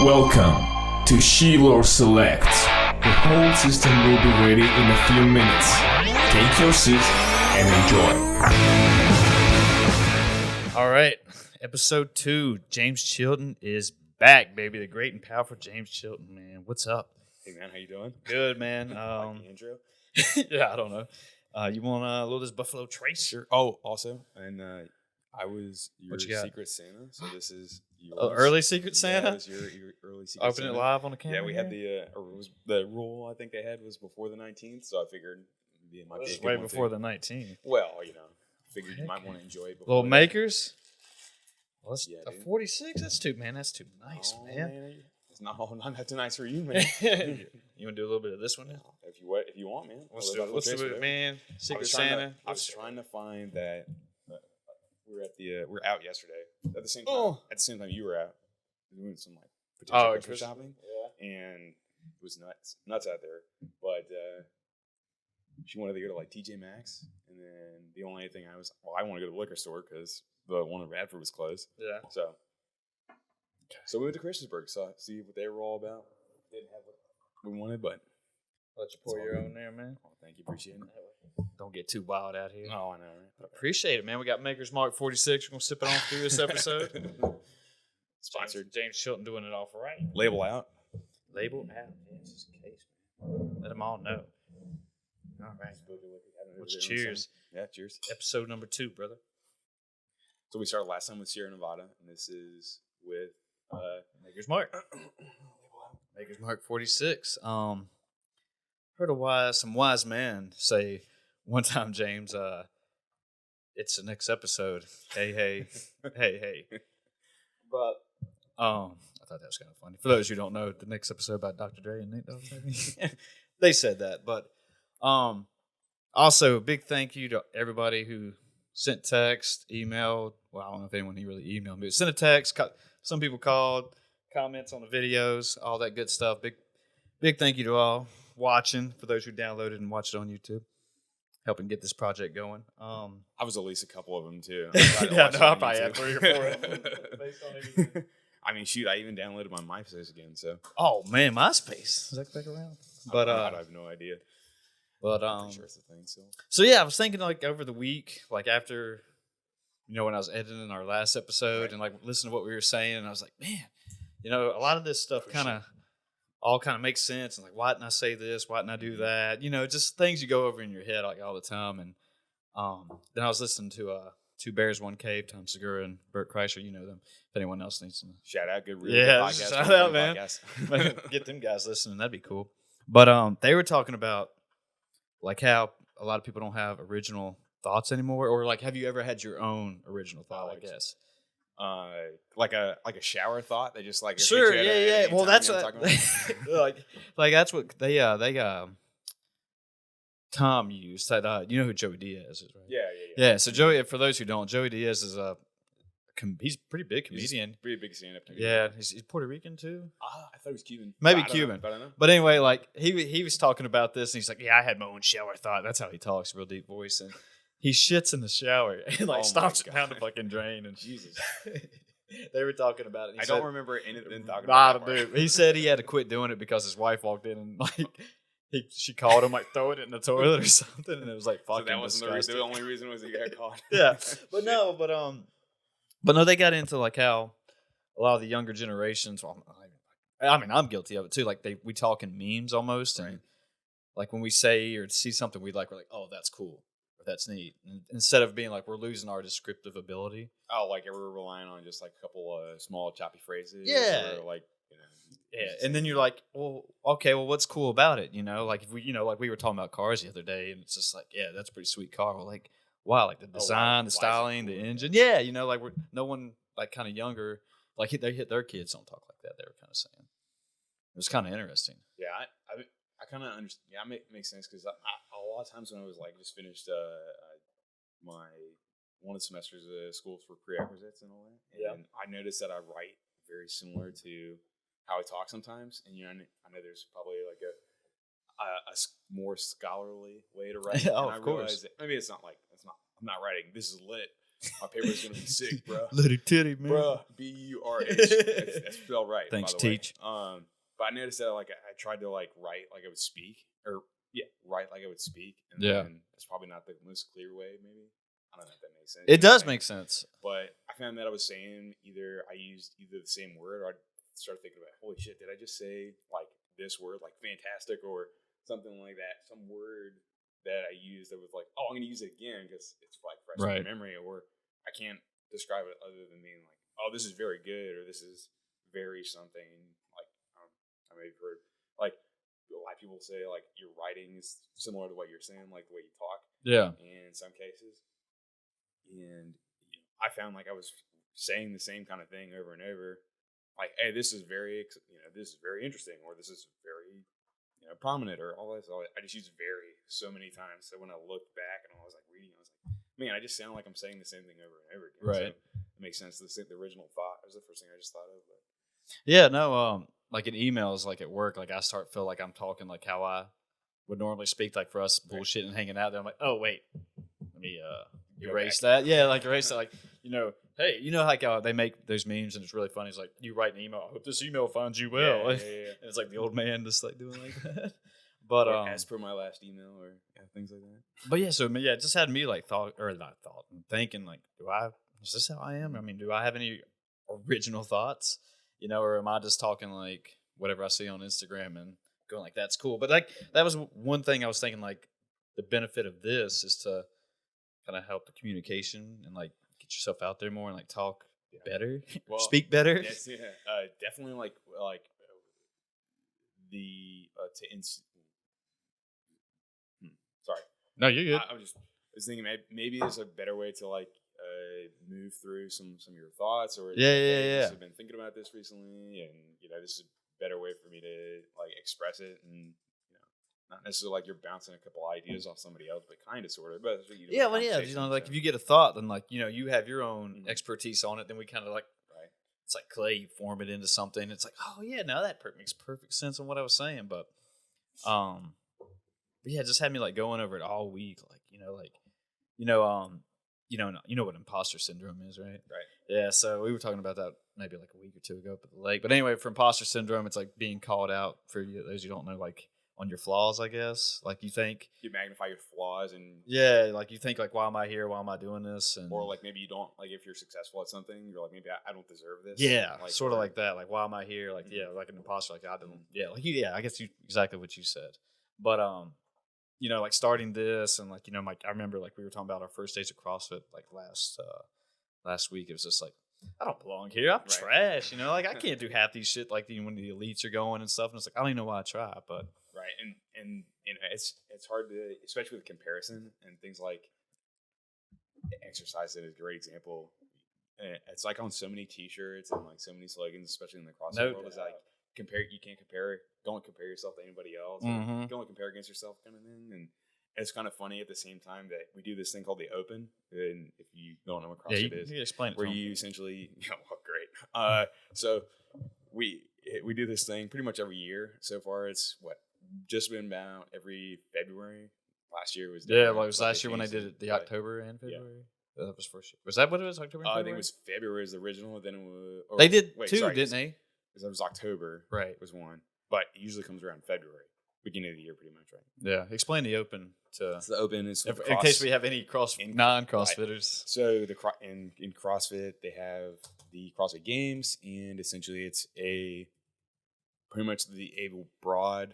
Welcome to Shelor Select. The whole system will be ready in a few minutes. Take your seat and enjoy. All right, episode 2. James Chilton is back, baby. The great and powerful James Chilton, man. What's up? Hey, man, how you doing? Good, man. Like the intro? Yeah, I don't know. You want a little of this Buffalo Trace? Sure. Oh, also, and I was your What you got? Secret Santa, so this is yours. Oh, early Secret Santa? Yeah, it was your early Secret Open Santa. it live on the camera? Yeah, we had the rule I think they had was before the 19th, so I figured it might be a This is good way one before too. the 19th. Well, figured you Heck might yeah. want to enjoy it before Little that. makers? Well, that's Yeah, a dude. 46? That's too nice, Oh, man. It's not too nice for you, man. You want to do a little bit of this one now? If you want, man. Let's do it, man. Secret Santa. I was trying to find that. We're out yesterday at the same time. At the same time you were out doing some potential Christmas shopping. Yeah. And it was nuts out there. But she wanted to go to TJ Maxx, and then the only thing I want to go to the liquor store because the one in Radford was closed. Yeah. So we went to Christiansburg, see what they were all about. Didn't have what we wanted, but Let you pour your own there, man. oh, thank you, appreciate it. Don't get too wild out here. Oh, I know, right? Appreciate it, man. We got Maker's Mark 46. We're going to sip it on through this episode. Sponsored. James Chilton doing it all for right. Label out. Label out. Yeah, just in case, man. Let them all know. All right. Let's cheers. Yeah, cheers. Episode number 2, brother. So we started last time with Sierra Nevada, and this is with Maker's Mark. Maker's Mark 46. Heard some wise man say one time, James, it's the next episode. Hey, hey, hey, hey. But I thought that was kind of funny. For those who don't know, the next episode about Dr. Dre and Nate Dogg, they said that. But also, big thank you to everybody who sent text, emailed. Well, I don't know if anyone really emailed me. But sent a text. Some people called, comments on the videos, all that good stuff. Big thank you to all watching, for those who downloaded and watched it on YouTube, helping get this project going. I was at least a couple of them too. Yeah, no, I probably had 3 or 4 of them based on everything. I mean, shoot, I even downloaded my MySpace again. So Oh man, MySpace, is that back around? But I have no idea. But I'm pretty sure it's a thing still. So yeah, I was thinking over the week, after, when I was editing our last episode, Right. and listening to what we were saying, and I was like, man, a lot of this stuff all makes sense, and why didn't I say this? Why didn't I do that? Just things you go over in your head all the time. And then I was listening to Two Bears, One Cave, Tom Segura and Bert Kreischer. You know them. If anyone else needs to Shout out, good podcast. Shout out, man. Get them guys listening. That'd be cool. But they were talking about how a lot of people don't have original thoughts anymore, or have you ever had your own original thought? I guess. Like a shower thought. They just sure, hit you yeah. at any Well, time, that's you know what that's what they Tom used. That you know who Joey Diaz is, right? Yeah. So Joey, for those who don't, Joey Diaz is he's a pretty big comedian. He's a pretty big stand-up comedian. Yeah, he's Puerto Rican too. I thought he was Cuban. Maybe I don't Cuban. know, but I don't know. But anyway, he was talking about this, and he's like, "Yeah, I had my own shower thought." That's how he talks, real deep voice, and he shits in the shower and stops it down the fucking drain. And Jesus, they were talking about it. I don't remember anything talking about that part. He said he had to quit doing it because his wife walked in and she called him throwing it in the toilet or something, and it was fucking So that wasn't disgusting. the only reason was he got caught. Yeah, but no, they got into how a lot of the younger generations. Well, I mean, I'm guilty of it too. We talk in memes almost, and when we say or see something we're like, oh, that's cool or that's neat, and instead of being we're losing our descriptive ability. Oh, we're relying on just a couple of small choppy phrases. Yeah. Or Yeah, and then you're like, well, okay, well, what's cool about it? If we, we were talking about cars the other day, and it's just yeah, that's a pretty sweet car. Well, wow, the design, the styling, the engine. Yeah, we're no one kind of younger, they hit their kids don't talk like that. They were kind of saying it was kind of interesting. Yeah, I kind of understand. Yeah, it makes sense because a lot of times when I was just finished my one of the semesters of school for prerequisites and all that, and I noticed that I write very similar to how I talk sometimes, and I know there's probably a more scholarly way to write. Oh, and I of course. realized that maybe it's not I'm not writing this is lit, My paper's gonna be sick, bro. Little titty, man. Bruh, B-U-R-H. That's spelled right. Thanks, by the way. Teach. But I noticed that like I tried to like write like I would speak, or write like I would speak. And Yeah. then that's probably not the most clear way. Maybe I don't know if that makes sense. It does make sense. But I found that I was saying I used either the same word, or I started thinking about, holy shit, did I just say like this word, like fantastic, or something like that? Some word that I used that was like, oh, I'm gonna use it again because it's like fresh in my memory, or I can't describe it other than being like, oh, this is very good, or this is very something. Like I may have heard like a lot of people say like your writing is similar to what you're saying, like the way you talk. Yeah. In some cases, and I found like I was saying the same kind of thing over and over, like, hey, this is very interesting, or this is very prominent, or all this. I just used very so many times. So when I looked back and I was like reading, I was like, man, I just sound like I'm saying the same thing over and over again. Right. So it makes sense. The original thought was the first thing I just thought of. But Yeah, no, like in emails, like at work, like I feel like I'm talking like how I would normally speak, like for us bullshitting and hanging out there. I'm like, oh wait, let me erase that. Yeah, like erase that. Like, hey, like they make those memes and it's really funny. It's like you write an email. I hope this email finds you well. Yeah. And it's like the old man just like doing like that. But or as per my last email, or things like that. But yeah, so it just had me like thinking like, is this how I am? I mean, do I have any original thoughts? Or am I just talking like whatever I see on Instagram and going like, that's cool? But like that was one thing I was thinking, like the benefit of this is to kind of help the communication and like get yourself out there more and like talk better, speak better. Yes, definitely like the sorry. No, you're good. I was thinking maybe there's a better way to like move through some of your thoughts, or I've been thinking about this recently, and this is a better way for me to like express it, and not necessarily like you're bouncing a couple ideas off somebody else, but kind of sort of. But like if you get a thought, then like you have your own expertise on it, then we kind of like it's like clay, you form it into something. It's like, oh yeah, now that makes perfect sense on what I was saying, but yeah, it just had me like going over it all week, like you know what imposter syndrome is, right? Right. Yeah, so we were talking about that maybe like a week or two ago up at the lake. But anyway, for imposter syndrome, it's like being called out for those you don't know, like on your flaws, I guess. Like you think you magnify your flaws, and like you think like, why am I here? Why am I doing this? And or like maybe you don't, like if you're successful at something, you're like, maybe I don't deserve this. Yeah, like, sort of like that. Like, why am I here? Like, like an imposter. Like I didn't. Yeah, like I guess exactly what you said. But like starting this and like I remember like we were talking about our first days of CrossFit like last week. It was just like, I don't belong here. I'm trash. Like I can't do half these shit like when the elites are going and stuff. And it's like I don't even know why I try, but right. And it's hard to, especially with comparison and things like exercise. Is a great example. It's like on so many T-shirts and like so many slogans, especially in the CrossFit world. Is like you can't compare. Don't compare yourself to anybody else. You can only compare against yourself, kind of thing. And it's kind of funny at the same time that we do this thing called the Open. And if you don't know what CrossFit is, you explain it. Where you essentially, great. So we do this thing pretty much every year. So far, it's just been about every February. Last year was it was last year when I did it, the October and February. Yeah. That was first year. Was that what it was? October and February? I think it was February was the original. Then it was. They did two, didn't they? Because it was October. Right. Was one. But it usually comes around February, beginning of the year, pretty much, right? Yeah. Explain the Open to. So the Open is in case we have any non-CrossFitters. Right. So in CrossFit they have the CrossFit Games, and essentially it's pretty much a broad.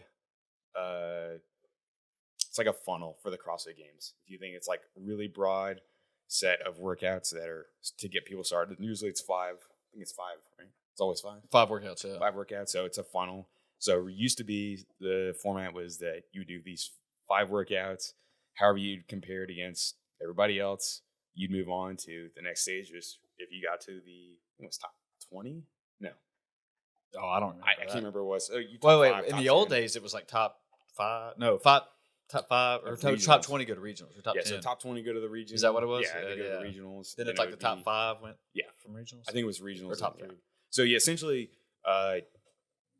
It's like a funnel for the CrossFit Games. If you think it's like really broad set of workouts that are to get people started. Usually it's 5. I think it's 5, right? It's always 5. 5 workouts, yeah. 5 workouts. So it's a funnel. So it used to be the format was that you do these 5 workouts. However you'd compare it against everybody else, you'd move on to the next stage. Just if you got to it was top 20? No. Oh, I don't remember. I can't remember what it was. Wait. In the old days, it was like top 5. No, top 5 or top 20 go to regionals or top 10. So top 20 go to the regionals. Is that what it was? Yeah, they go to the regionals. Then it's like the top 5 went from regionals? I think it was regionals. Or top 3. So yeah, essentially,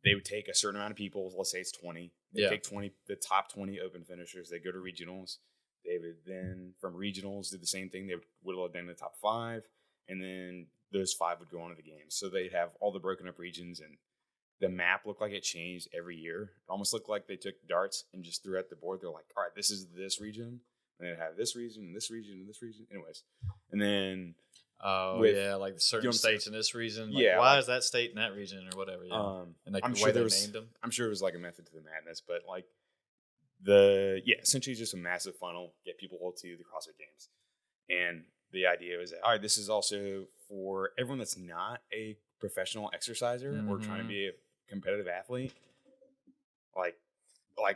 they would take a certain amount of people. Let's say it's 20. They take 20, the top 20 open finishers. They go to regionals. They would then, from regionals, did the same thing. They would whittle it down to the top 5, and then those 5 would go on to the games. So they'd have all the broken up regions, and the map looked like it changed every year. It almost looked like they took darts and just threw at the board. They're like, all right, this is this region, and they'd have this region, and this region, and this region. Anyways, and then like certain states in this region. Like, yeah, why is that state in that region or whatever? Yeah, and like I'm the sure way they named them. I'm sure it was like a method to the madness, but like essentially just a massive funnel, get people to the CrossFit Games. And the idea was that, all right, this is also for everyone that's not a professional exerciser or trying to be a competitive athlete, like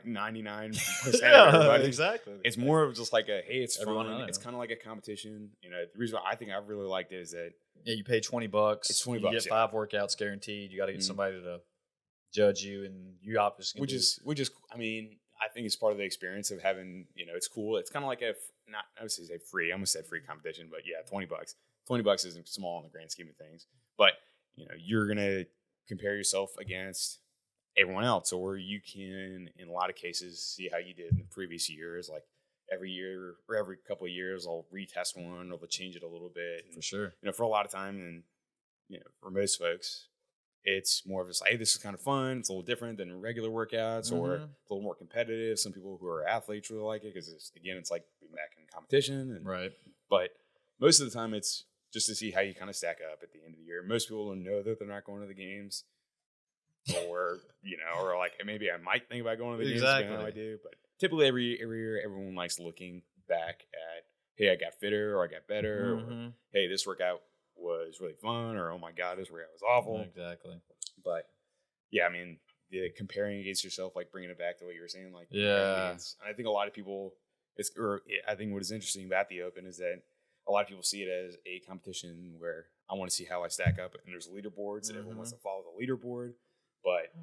99% of everybody. Exactly. It's more of just like hey, it's Everyone fun. It's kind of like a competition. You know, the reason why I think I really liked it is that you pay $20. It's $20. You get 5 workouts guaranteed. You got to get somebody to judge you, and you obviously which is I mean, I think it's part of the experience of having, it's cool. It's kind of like I would say free. I almost said free competition, but yeah, $20. $20 isn't small in the grand scheme of things. But, you're going to compare yourself against everyone else, or you can, in a lot of cases, see how you did in the previous years. Like every year or every couple of years, I'll retest one or they'll change it a little bit. And, for sure. For a lot of time, and, for most folks, it's more of just like, hey, this is kind of fun. It's a little different than regular workouts, or a little more competitive. Some people who are athletes really like it because, it's like being back in competition. And, right. But most of the time, it's just to see how you kind of stack up at the end of the year. Most people don't know that they're not going to the games, or or like maybe I might think about going to the games. Exactly. I do, but typically every year, everyone likes looking back at, hey, I got fitter, or I got better, or hey, this workout was really fun, or oh my god, this workout was awful. Exactly. But yeah, I mean, the comparing against yourself, like bringing it back to what you were saying, like and I think a lot of people, I think what is interesting about the Open is that a lot of people see it as a competition where I want to see how I stack up, and there's leaderboards, and everyone wants to follow the leaderboard. But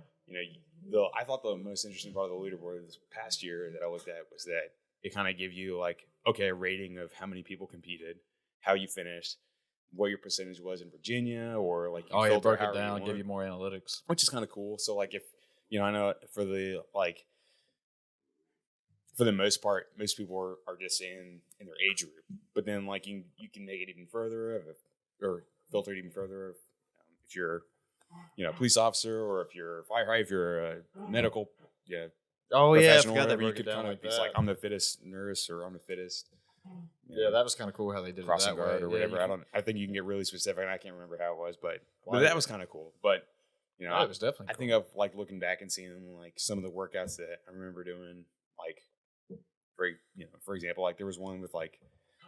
I thought the most interesting part of the leaderboard this past year that I looked at was that it kind of give you like, okay, a rating of how many people competed, how you finished, what your percentage was in Virginia, or like you broke it down, give you more analytics, which is kind of cool. So like if I know for the for the most part, most people are just in their age group, but then like you can make it even further or filter it even further if you're a police officer, or if you're a firefighter, if you're a medical professional, I forgot whatever, you could kind of be like, I'm the fittest nurse, or I'm the fittest. Yeah, that was kind of cool how they did crossing it that guard way. or whatever. I think you can get really specific, and I can't remember how it was, but that was kind of cool. But it was definitely cool. I think of like looking back and seeing like some of the workouts that I remember doing, like for example, like there was one with like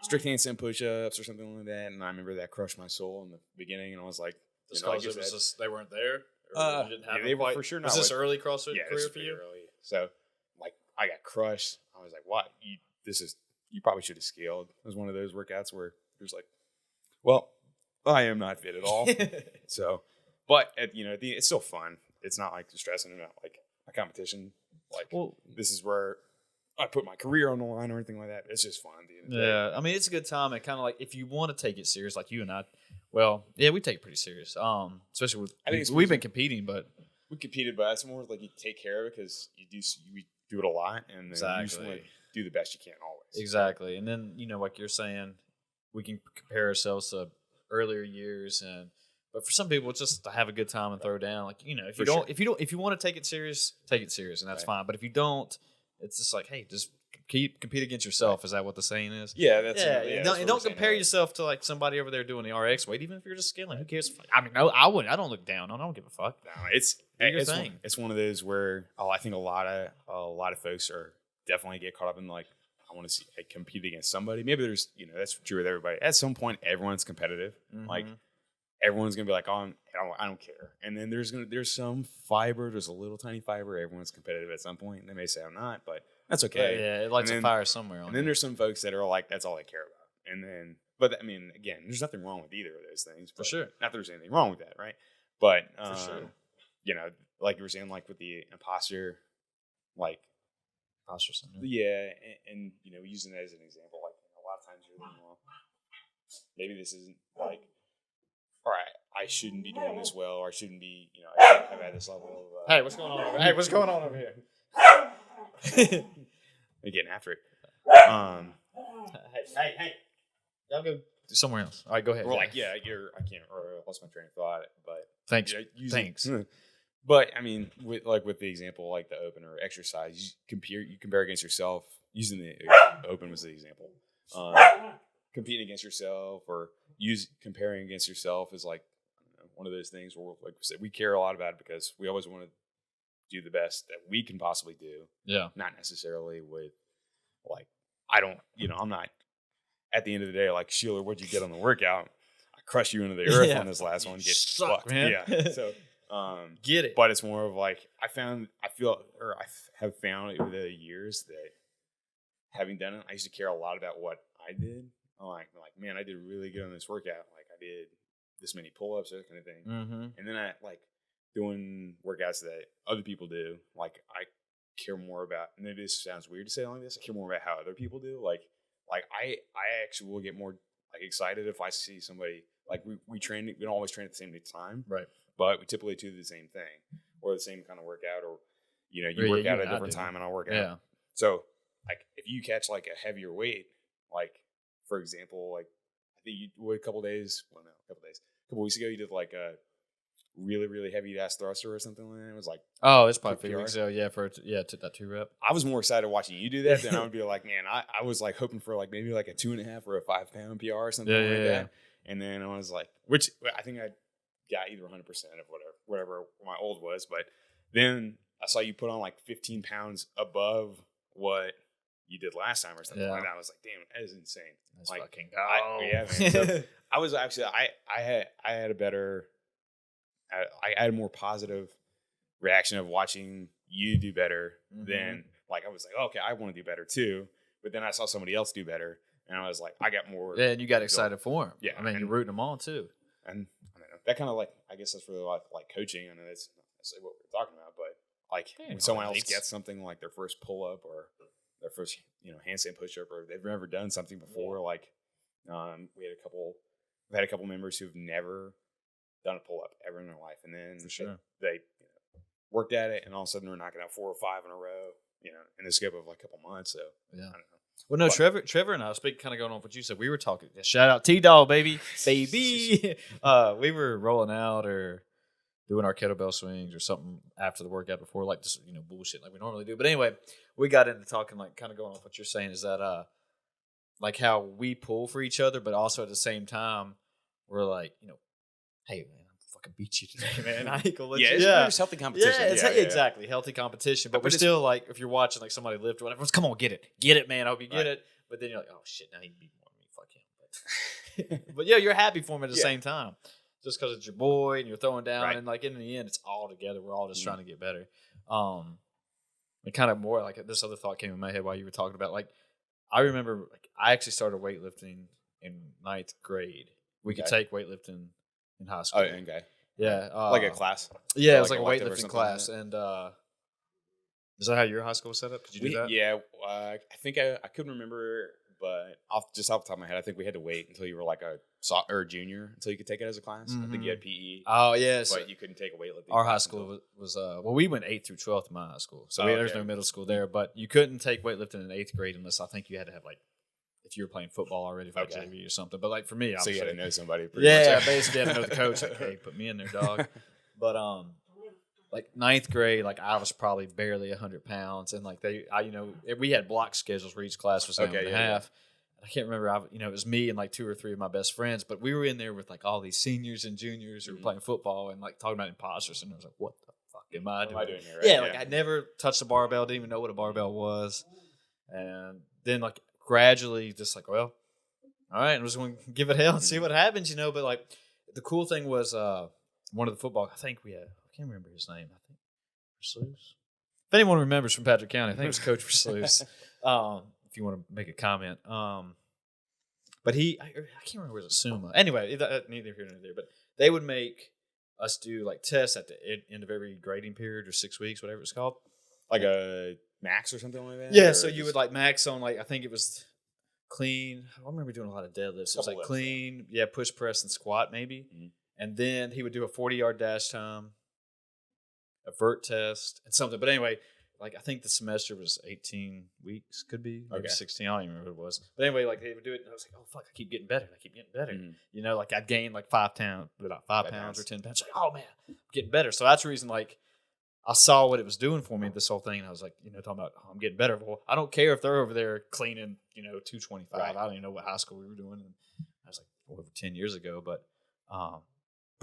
strict handstand push-ups or something like that, and I remember that crushed my soul in the beginning, and I was like, because it was just they weren't there. You didn't have they were for sure not. Was this early CrossFit career for you? Early. So like I got crushed. I was like, what? You probably should have scaled. It was one of those workouts where there's like, well, I am not fit at all. So, but it's still fun. It's not like stressing about like a competition. Like, this is where I put my career on the line or anything like that. It's just fun. I mean, it's a good time. And kind of like if you want to take it serious, like you and I, well, yeah, we take it pretty serious. Especially with we've been competing, but we competed, but it's more like you take care of it because we do it a lot, and then you usually do the best you can always. Exactly. And then, like you're saying, we can compare ourselves to earlier years, but for some people it's just to have a good time and throw down. Like, if you want to take it serious, and that's fine. But if you don't, it's just like, hey, just compete against yourself. Right. Is that what the saying is? Yeah, that's don't compare yourself to like somebody over there doing the RX weight, even if you're just scaling. Who cares? I mean, no, I wouldn't. I don't look down. I don't give a fuck. No, it's one of those where I think a lot of folks are definitely get caught up in like, I want to see compete against somebody. Maybe there's that's true with everybody. At some point, everyone's competitive. Like everyone's gonna be like, I don't care. And then there's some fiber. There's a little tiny fiber. Everyone's competitive at some point. They may say I'm not, but that's okay. Yeah, it lights a fire somewhere. And then there's some folks that are like, that's all they care about. And then, but I mean, again, there's nothing wrong with either of those things. For sure. Not that there's anything wrong with that, right? But for sure. Like you were saying, like with the imposter, like imposter syndrome. Yeah, and using that as an example, like a lot of times you're like, well, maybe this isn't like, all right, I shouldn't be doing this well, or I shouldn't be, I shouldn't have had this level of. Hey, what's going on over here? They're getting after it. Hey. Y'all go somewhere else. All right, go ahead. Or like, I can't, or I lost my train of thought, but Thanks. Thanks. But I mean, with the example, like the open or exercise, you compare against yourself. Using the open was the example. Competing against yourself or comparing against yourself is like, I don't know, one of those things where, like we said, we care a lot about it because we always want to do the best that we can possibly do. Yeah. Not necessarily with like, I'm not at the end of the day like, Shelor, what'd you get on the workout? I crushed you into the earth on this last one. Get fucked, man. Yeah. So get it. But it's more of like I have found over the years that having done it, I used to care a lot about what I did. I'm like, man, I did really good on this workout. Like I did this many pull-ups, that kind of thing. Mm-hmm. And then I like doing workouts that other people do. Like I care more about, and maybe this sounds weird to say like this, I care more about how other people do. Like I actually will get more like excited if I see somebody like we don't always train at the same time. Right. But we typically do the same thing or the same kind of workout, or you work out at a different time and I'll work out. Yeah. So like if you catch like a heavier weight, like for example, like I think a couple weeks ago you did like a really, really heavy ass thruster or something like that. It was like, oh, it's probably 3 weeks ago. Yeah, took that 2 rep. I was more excited watching you do that than I would be like, man, I was like hoping for like maybe like a 2.5 or a 5 pound PR or something that. And then I was like, which I think I got either 100% of whatever my old was, but then I saw you put on like 15 pounds above what you did last time or something like that. I was like, damn, that is insane. That's like, fucking man. So I was actually, I had a better, I had a more positive reaction of watching you do better than like, I was like, okay, I want to do better too. But then I saw somebody else do better and I was like, I got more. Yeah, and you got excited for him. Yeah. I mean, you're rooting them on too. And I don't know, that kind of like, I guess that's really like coaching. I know that's not necessarily what we're talking about, but like when someone else gets something like their first pull up or their first, handstand push up, or they've never done something before. Like, we've had a couple members who've never done a pull up ever in their life. And then they worked at it and all of a sudden they're knocking out 4 or 5 in a row, in the scope of like a couple months. So yeah. I don't know. Well, no, Trevor and I, kind of going off what you said, we were talking, shout out T-Dog, baby. We were rolling out or doing our kettlebell swings or something after the workout before, like just, bullshit like we normally do. But anyway, we got into talking, like kind of going off what you're saying is that, like how we pull for each other, but also at the same time, we're like, hey, man, I'm fucking beat you today, man. I ain't gonna let you. It's healthy competition. Yeah, exactly. Healthy competition. But we're still like, if you're watching like somebody lift or whatever, come on, get it. Get it, man. I hope you get it. But then you're like, oh shit, now he beat more than me. Fuck him. But yeah, you're happy for him at the same time. Just because it's your boy and you're throwing down. And like in the end, it's all together. We're all just trying to get better. And kind of more like this other thought came in my head while you were talking about, like, I remember like I actually started weightlifting in 9th grade. We could take weightlifting in high school. Oh, okay. Yeah. Like a class? Yeah, it was like a weightlifting class. Like and is that how your high school was set up? Could you do that? Yeah. I think I couldn't remember, but off the top of my head, I think we had to wait until you were like a junior until you could take it as a class. I think you had PE. Oh, yes. But you couldn't take a weightlifting Our high school was we went 8th through 12th in my high school. So there's no middle school there. But you couldn't take weightlifting in 8th grade unless I think you had to have like, if you were playing football already for JV or something. But like for me, so you had to know somebody. Basically had to know the coach. Like, hey, put me in there, dog. But like 9th grade, like I was probably barely 100 pounds, and like we had block schedules where each class was an hour and a half. I can't remember. It was me and like 2 or 3 of my best friends, but we were in there with like all these seniors and juniors who were playing football and like talking about imposters, and I was like, "What the fuck am I doing?" Here, right? Yeah, like I never touched a barbell, didn't even know what a barbell was, and then like gradually, just like, well, all right, I'm just going to give it hell and see what happens, But like the cool thing was one of the football. I think we had. I can't remember his name. I think Versluis. If anyone remembers from Patrick County, I think it was Coach Versluis. If you want to make a comment. But I can't remember, was it Suma? Anyway, neither here nor there. But they would make us do like tests at the end of every grading period or 6 weeks, whatever it's called. Like a max or something like that? Yeah, so you would like max on like, I think it was clean. I remember doing a lot of deadlifts. It was like clean, push, press, and squat maybe. Mm-hmm. And then he would do a 40-yard dash time, a vert test, and something. But anyway, like I think the semester was 18 weeks, could be maybe Okay. 16. I don't even remember what it was. But anyway, like they would do it, and I was like, oh fuck, I keep getting better. I keep getting better. Mhm. You know, like I'd gain like 5 pounds, about 5 pounds pounds. or 10 pounds. Like, oh man, I'm getting better. So that's the reason, like, I saw what it was doing for me, this whole thing, and I was like, you know, talking about, oh, I'm getting better. Well, I don't care if they're over there cleaning, you know, 225. Right. I don't even know what high school we were doing. And I was like, over 10 years ago, but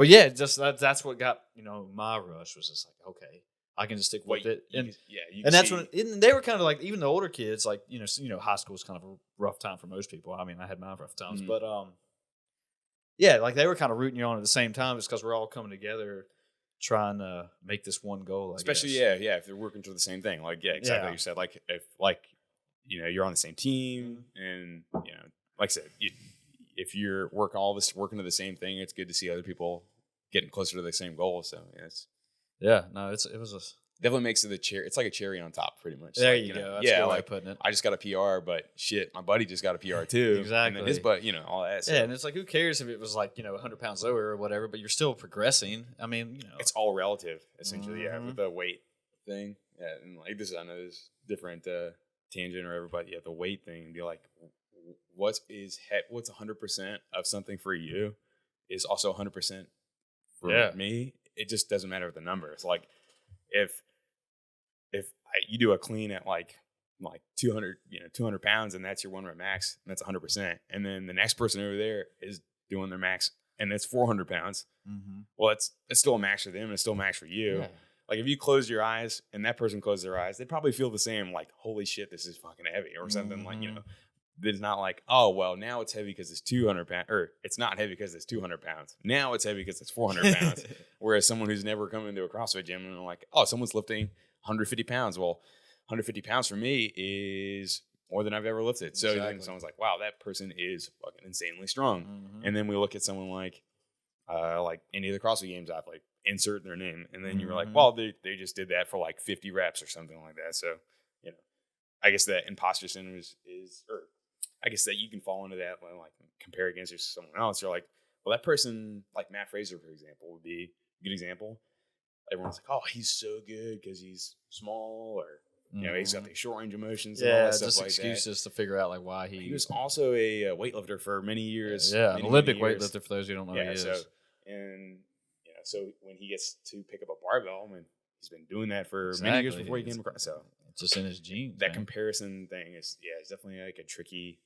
yeah, just that's what got, you know, my rush was just like, okay, I can just stick with it. And that's when and they were kind of like, even the older kids, like, you know, high school is kind of a rough time for most people. I mean, I had my rough times, but yeah, like they were kind of rooting you on at the same time, just because we're all coming together trying to make this one goal. Especially, I guess. if they're working toward the same thing. Like, yeah, exactly. Yeah. Like you said, like if like, you know, you're on the same team, and you know, like I said, if you're working to the same thing, it's good to see other people getting closer to the same goal. So Yeah, no, it was a definitely makes it it's like a cherry on top, pretty much. there like, you go. know, That's yeah, a good way like of putting it. I just got a PR, but shit, my buddy just got a PR too. Exactly. And then his butt, you know, all that. So Yeah, and it's like, who cares if it was like, you know, 100 pounds lower or whatever, but you're still progressing. I mean, you know, it's all relative, essentially. Yeah, Mhm. with the weight thing. Yeah, and like this, I know there's different tangent or whatever, but yeah, the weight thing. Be like, what's 100% of something for you is also 100% for me. It just doesn't matter with the number. It's like if you do a clean at like 200 pounds, and that's your 1 rep max, and that's 100%, and then the next person over there is doing their max and it's 400 pounds. Mhm. Well, it's still a max for them and it's still a max for you. Yeah. Like if you close your eyes and that person closed their eyes, they'd probably feel the same, like, holy shit, this is fucking heavy or something. Like, you know, it's not like, oh, well, now it's heavy because it's 200 pounds, or it's not heavy because it's 200 pounds. Now it's heavy because it's 400 pounds. Whereas someone who's never come into a CrossFit gym and like, oh, someone's lifting 150 pounds. Well, 150 pounds for me is more than I've ever lifted. So then someone's like, wow, that person is fucking insanely strong. Mhm. And then we look at someone like any of the CrossFit Games athlete, insert their name, and then you're like, well, they just did that for like 50 reps or something like that. So, you know, I guess that imposter syndrome is, or I guess that you can fall into that when like compare against someone else. You're like, well, that person, like Matt Fraser, for example, would be a good example. Everyone's like, oh, he's so good because he's small, or you know, he's got the short range of motions. And all that stuff just like excuses to figure out like why he was also a weightlifter for many years. Yeah, many, an Olympic many years. weightlifter for those who don't know who he is. So, and you know, so when he gets to pick up a barbell, I mean, he's been doing that for many years before he came across. So it's just in his genes. That comparison thing is, it's definitely like a tricky.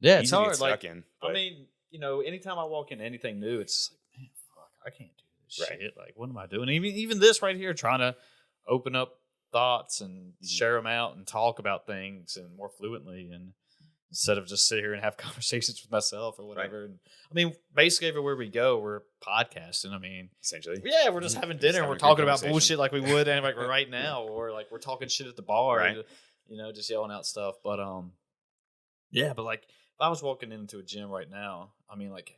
Yeah, it's easy to get hard. stuck Like, in, I mean, you know, anytime I walk into anything new, it's like, man, fuck, I can't do this Right. shit. Like, what am I doing? Even this right here, trying to open up thoughts and share them out and talk about things and more fluently, and instead of just sit here and have conversations with myself or whatever. Right. And I mean, basically everywhere we go, we're podcasting. I mean, essentially, yeah, we're just having dinner and we're having a good talking about conversation. bullshit like we would and like right now, or like we're talking shit at the bar, Right. you know, just yelling out stuff. But yeah, but like if I was walking into a gym right now, I mean, like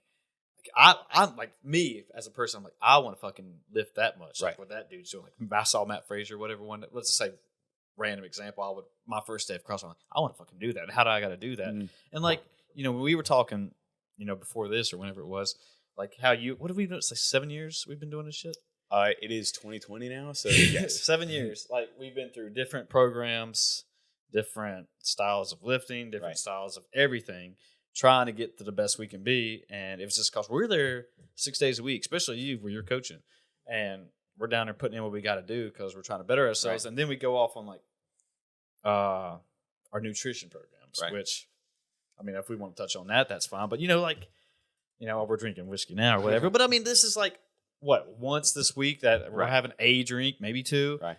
I'm like, me as a person, I'm like, I want to fucking lift that much, like Right. what that dude's doing. Like I saw Matt Fraser, whatever one. Let's just say, random example. My first day of CrossFit, I'm like, I want to fucking do that. How do I got to do that? Mm-hmm. And like, you know, when we were talking, you know, before this or whenever it was, like what have we done? It's like 7 years we've been doing this shit. It is 2020 now, so yes, 7 years. Like we've been through different programs, different styles of lifting, different Right. styles of everything, trying to get to the best we can be. And it was just because we're there 6 days a week, especially you where you're coaching, and we're down there putting in what we got to do because we're trying to better ourselves. Right. And then we go off on like our nutrition programs, Right. which, I mean, if we want to touch on that, that's fine. But you know, like, you know, we're drinking whiskey now or whatever. But I mean, this is like once this week that we're Right. having a drink, maybe two. Right.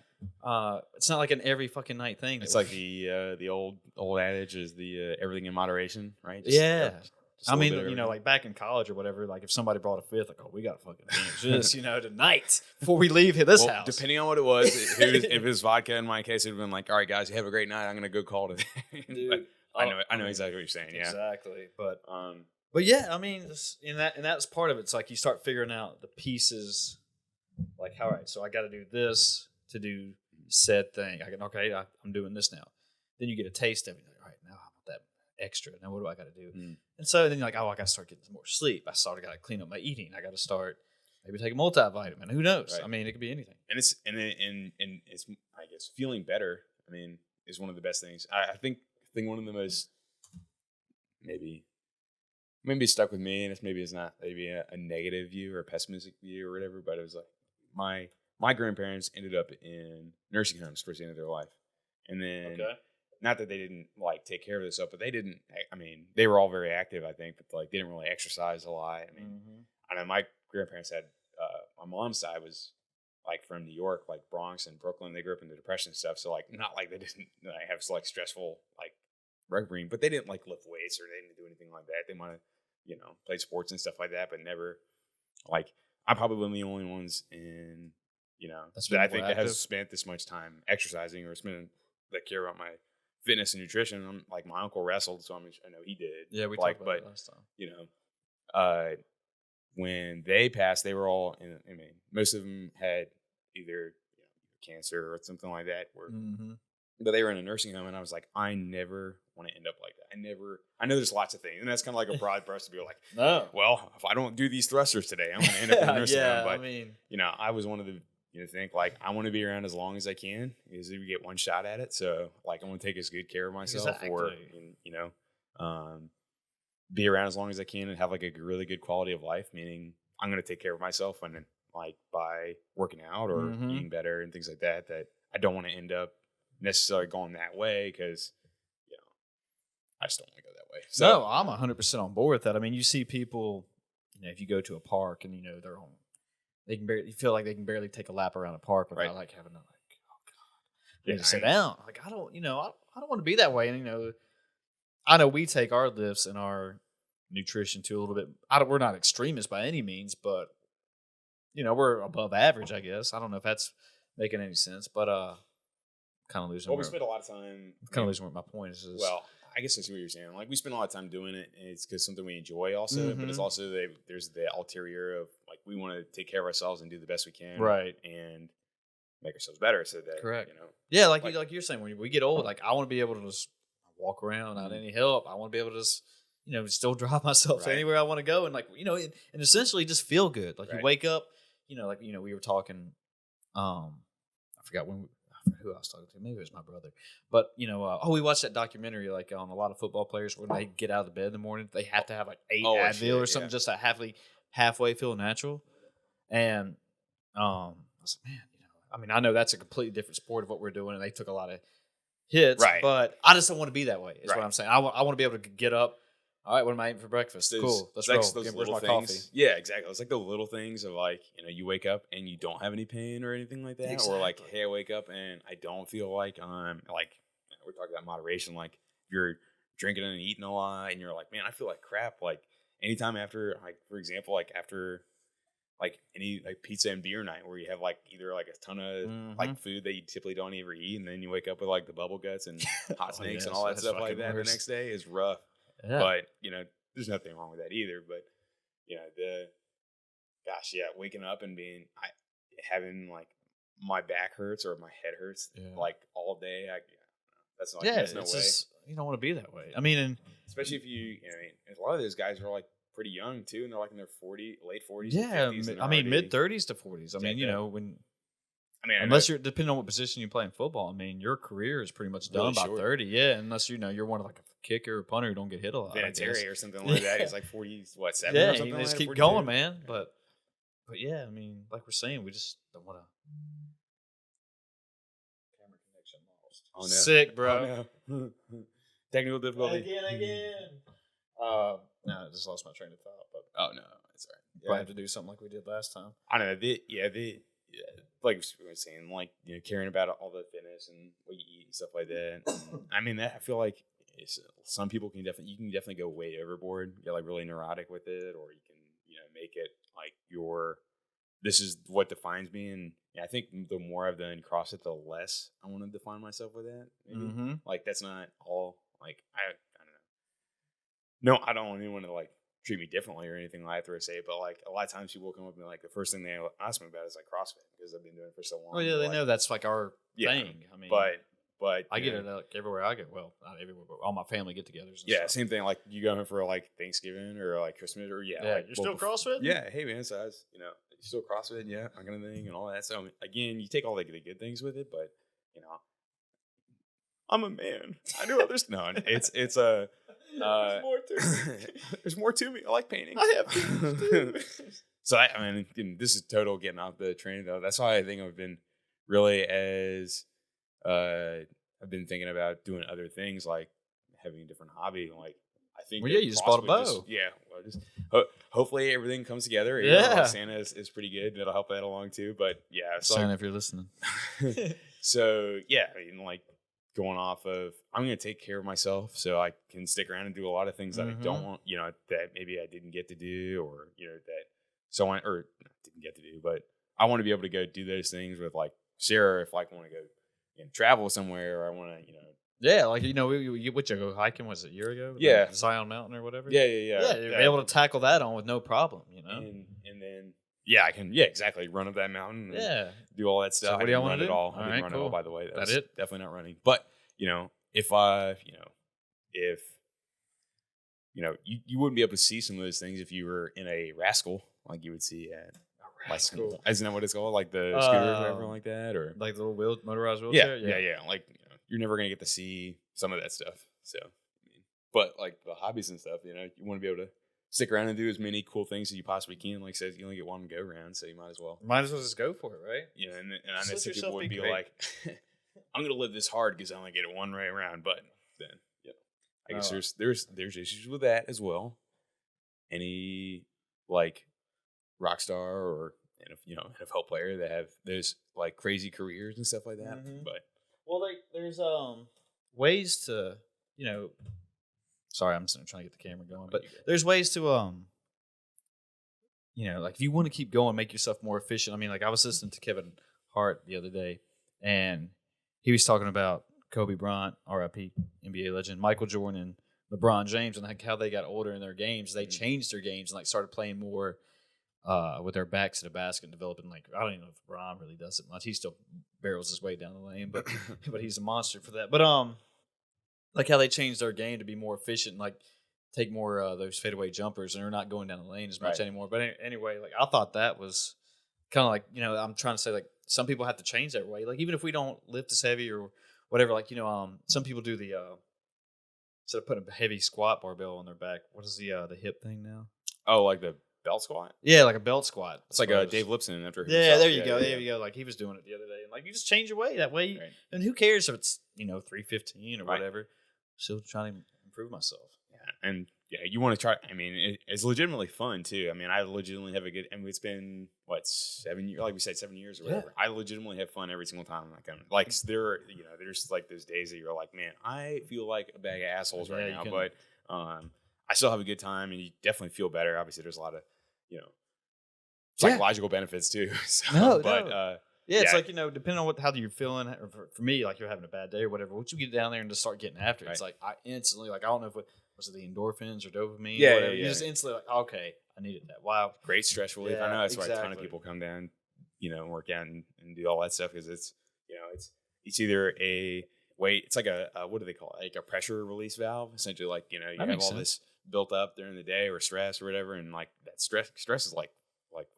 It's not like an every fucking night thing. It's like the old adage is the everything in moderation, right? Yeah. just a I little mean, bit of you know, everything. like back in college or whatever, like if somebody brought a fifth, like, oh, we got to fucking finish this, you know, tonight before we leave this house. Depending on what it was, if it was vodka in my case, it would have been like, all right, guys, you have a great night. I'm going to go call today. Dude, I know exactly what you're saying. Yeah. Exactly. But yeah, I mean, and that's part of it. It's like you start figuring out the pieces, like, all right, so I got to do this to do said thing. I'm doing this now. Then you get a taste of it. You're like, all right, now I want that extra. Now what do I got to do? And so then you're like, oh, I got to start getting some more sleep. I got to clean up my eating. I got to start maybe take a multivitamin. Who knows? Right. I mean, it could be anything. And it's guess feeling better, I mean, is one of the best things. I think one of the most maybe stuck with me, and it's not maybe a negative view or a pessimistic view or whatever, but it was like my grandparents ended up in nursing homes towards the end of their life. And then not that they didn't like take care of this stuff, but they were all very active, I think, but like they didn't really exercise a lot. I mean, I know my grandparents had my mom's side was like from New York, like Bronx and Brooklyn. They grew up in the Depression and stuff, so like not like they didn't have like stressful like upbringing, but they didn't like lift weights or they didn't do anything like that. They might have played sports and stuff like that, but never like I'm probably one of the only ones in that I think that has spent this much time exercising or spent that care about my fitness and nutrition. I'm like my uncle wrestled, so I know he did. Yeah, we talked about it last time. When they passed, they were all most of them had either cancer or something like that. But they were in a nursing home, and I was like, I never want to end up like that. I know there's lots of things, and that's kind of like a broad brush to be like, no, well, if I don't do these thrusters today, I'm going to end up in a nursing home. But I was one of the think like I want to be around as long as I can because we get one shot at it. So like I want to take as good care of myself or be around as long as I can and have like a really good quality of life. Meaning I'm going to take care of myself and like by working out or eating better and things like that. That I don't want to end up necessarily going that way because I just don't want to go that way. So no, I'm 100% on board with that. I mean, you see people, if you go to a park and they're on. They can barely feel like they can barely take a lap around a park without like having to like, oh god, they just sit down. Like I don't want to be that way. And I know we take our lifts and our nutrition to a little bit. We're not extremists by any means, but we're above average, I guess. I don't know if that's making any sense, but kind of losing. Well, we spend a lot of time. Kind of losing what my point is. Well, I guess I see what you're saying. Like we spend a lot of time doing it, and it's because something we enjoy also. But it's also there's the ulterior of like we want to take care of ourselves and do the best we can, right, and make ourselves better. So that correct, like you're saying, when we get old, like I want to be able to just walk around without any help. I want to be able to just still drive myself to anywhere I want to go, and like and essentially just feel good. Like you wake up, we were talking. I forgot who I was talking to. Maybe it was my brother. But, we watched that documentary like on a lot of football players when they get out of bed in the morning, they have to have like 8 Advil or something just to halfway feel natural. And I was like, man, I know that's a completely different sport of what we're doing, and they took a lot of hits, but I just don't want to be that way is what I'm saying. I want to be able to get up. All right, what am I eating for breakfast? Cool. Let's roll. Where's my coffee? Yeah, exactly. It's like the little things of like, you wake up and you don't have any pain or anything like that. Exactly. Or like, hey, I wake up and I don't feel like I'm like, we're talking about moderation. Like you're drinking and eating a lot and you're like, man, I feel like crap. Like anytime after, like, for example, like after like any like pizza and beer night where you have like either like a ton of like food that you typically don't ever eat. And then you wake up with like the bubble guts and hot snakes and all that stuff like that. The next day is rough. Yeah. But there's nothing wrong with that either. But waking up and having like my back hurts or my head hurts like all day. That's like there's no way. Just, you don't want to be that way. I mean, and especially if a lot of those guys are like pretty young too, and they're like in their late 40s. Yeah, 50s, I mean mid 30s to 40s. I mean, when. Unless you're depending on what position you play in football. I mean, your career is pretty much done by 30. Yeah, unless you're one of like a kicker or punter who don't get hit a lot. Vinatieri or something like that. He's like 40s, 7 or something. Yeah, just like keep going, man. But yeah, I mean, like we're saying, we just don't want to. Camera connection lost. Oh no, sick, bro. Oh, no. Technical difficulty again. No, I just lost my train of thought. But oh no, it's all right. Probably have to do something like we did last time. I don't know. Like we were saying, like caring about all the fitness and what you eat and stuff like that. I mean, I feel like some people can definitely go way overboard, get like really neurotic with it, or you can make it like this is what defines me. And I think the more I've done CrossFit, the less I want to define myself with that. Maybe like that's not all. Like I don't know. No, I don't want anyone to like treat me differently or anything like that or say, but like a lot of times people will come up and like the first thing they ask me about is like CrossFit because I've been doing it for so long. Oh yeah, they know that's like our thing. I mean, but I get it like everywhere I go. Well, not everywhere, but all my family get-togethers. And stuff. Same thing. Like you go for like Thanksgiving or like Christmas or like, you're still CrossFit. Yeah, hey man, so I was, you still CrossFit, that kind of thing and all that. So again, you take all like the good things with it, but I'm a man. I do others. No, it's a. There's more to it. There's more to me. I like painting. I have things too. So I mean, this is total getting off the train though. That's why I think I've been really I've been thinking about doing other things like having a different hobby. Like I think. Well, yeah, you just bought a bow. Hopefully everything comes together. Yeah, Santa is pretty good. That'll help that along too. But yeah, so Santa, if you're listening. So yeah, I mean, like going off of, I'm going to take care of myself so I can stick around and do a lot of things that I don't want, that maybe I didn't get to do, or that someone or didn't get to do, but I want to be able to go do those things with like Sarah if like I want to go travel somewhere, or I want to Yeah, like we went to go hiking. Was it a year ago? Yeah, the Zion Mountain or whatever. Yeah. You'd be able to tackle that on with no problem, And then I can exactly run up that mountain. And do all that stuff. So what do y'all want to do? I didn't run it all, by the way. That's it. Definitely not running. But if you wouldn't be able to see some of those things if you were in a rascal, like you would see at. Rascal. Isn't that what it's called? Like the scooter or whatever like that, or like the little motorized wheelchair. Yeah. Like you're never gonna get to see some of that stuff. So, but like the hobbies and stuff, you want to be able to stick around and do as many cool things as you possibly can. Like I said, you only get one go round, so you might as well. Just go for it, right? And I know some people would be like, "I'm gonna live this hard because I only get it one way around." But then, I guess there's issues with that as well. Any like rock star or NFL player that have those like crazy careers and stuff like that. But there's ways to sorry, I'm just trying to get the camera going, but there's ways to like if you want to keep going, make yourself more efficient. I mean, like I was listening to Kevin Hart the other day, and he was talking about Kobe Bryant, RIP, NBA legend, Michael Jordan, and LeBron James, and like how they got older in their games. They changed their games and like started playing more with their backs to the basket and developing, like, I don't even know if Bron really does it much. He still barrels his way down the lane, but he's a monster for that. But like how they changed their game to be more efficient, like take more those fadeaway jumpers, and they're not going down the lane as much anymore. But anyway, like I thought that was kind of like, I'm trying to say like some people have to change their way. Like even if we don't lift as heavy or whatever, like some people do the instead of putting a heavy squat barbell on their back, what is the hip thing now? Oh, like the belt squat? Yeah, like a belt squat. It's like Dave Lipson after himself. Yeah, there you go. There you go. Like he was doing it the other day. And like you just change your way. That way, and who cares if it's 315 or whatever. Still trying to improve myself. Yeah, and you want to try. I mean, it's legitimately fun too. I mean, I legitimately have a good. And it's been 7 years? Like we said, 7 years or whatever. I legitimately have fun every single time. Like there's like those days that you're like, man, I feel like a bag of assholes right now, but I still have a good time, and you definitely feel better. Obviously, there's a lot of psychological benefits too. So, it's like depending on how you're feeling. For me, like you're having a bad day or whatever. Once you get down there and just start getting after it, it's like I instantly I don't know if was it the endorphins or dopamine. Or whatever. You just instantly like, okay, I needed that. Wow, great stress relief. I know that's why a ton of people come down, and work out and do all that stuff, because it's it's either a weight. It's like a what do they call it? Like a pressure release valve. Essentially, like you have all this built up during the day or stress or whatever, and like that stress is like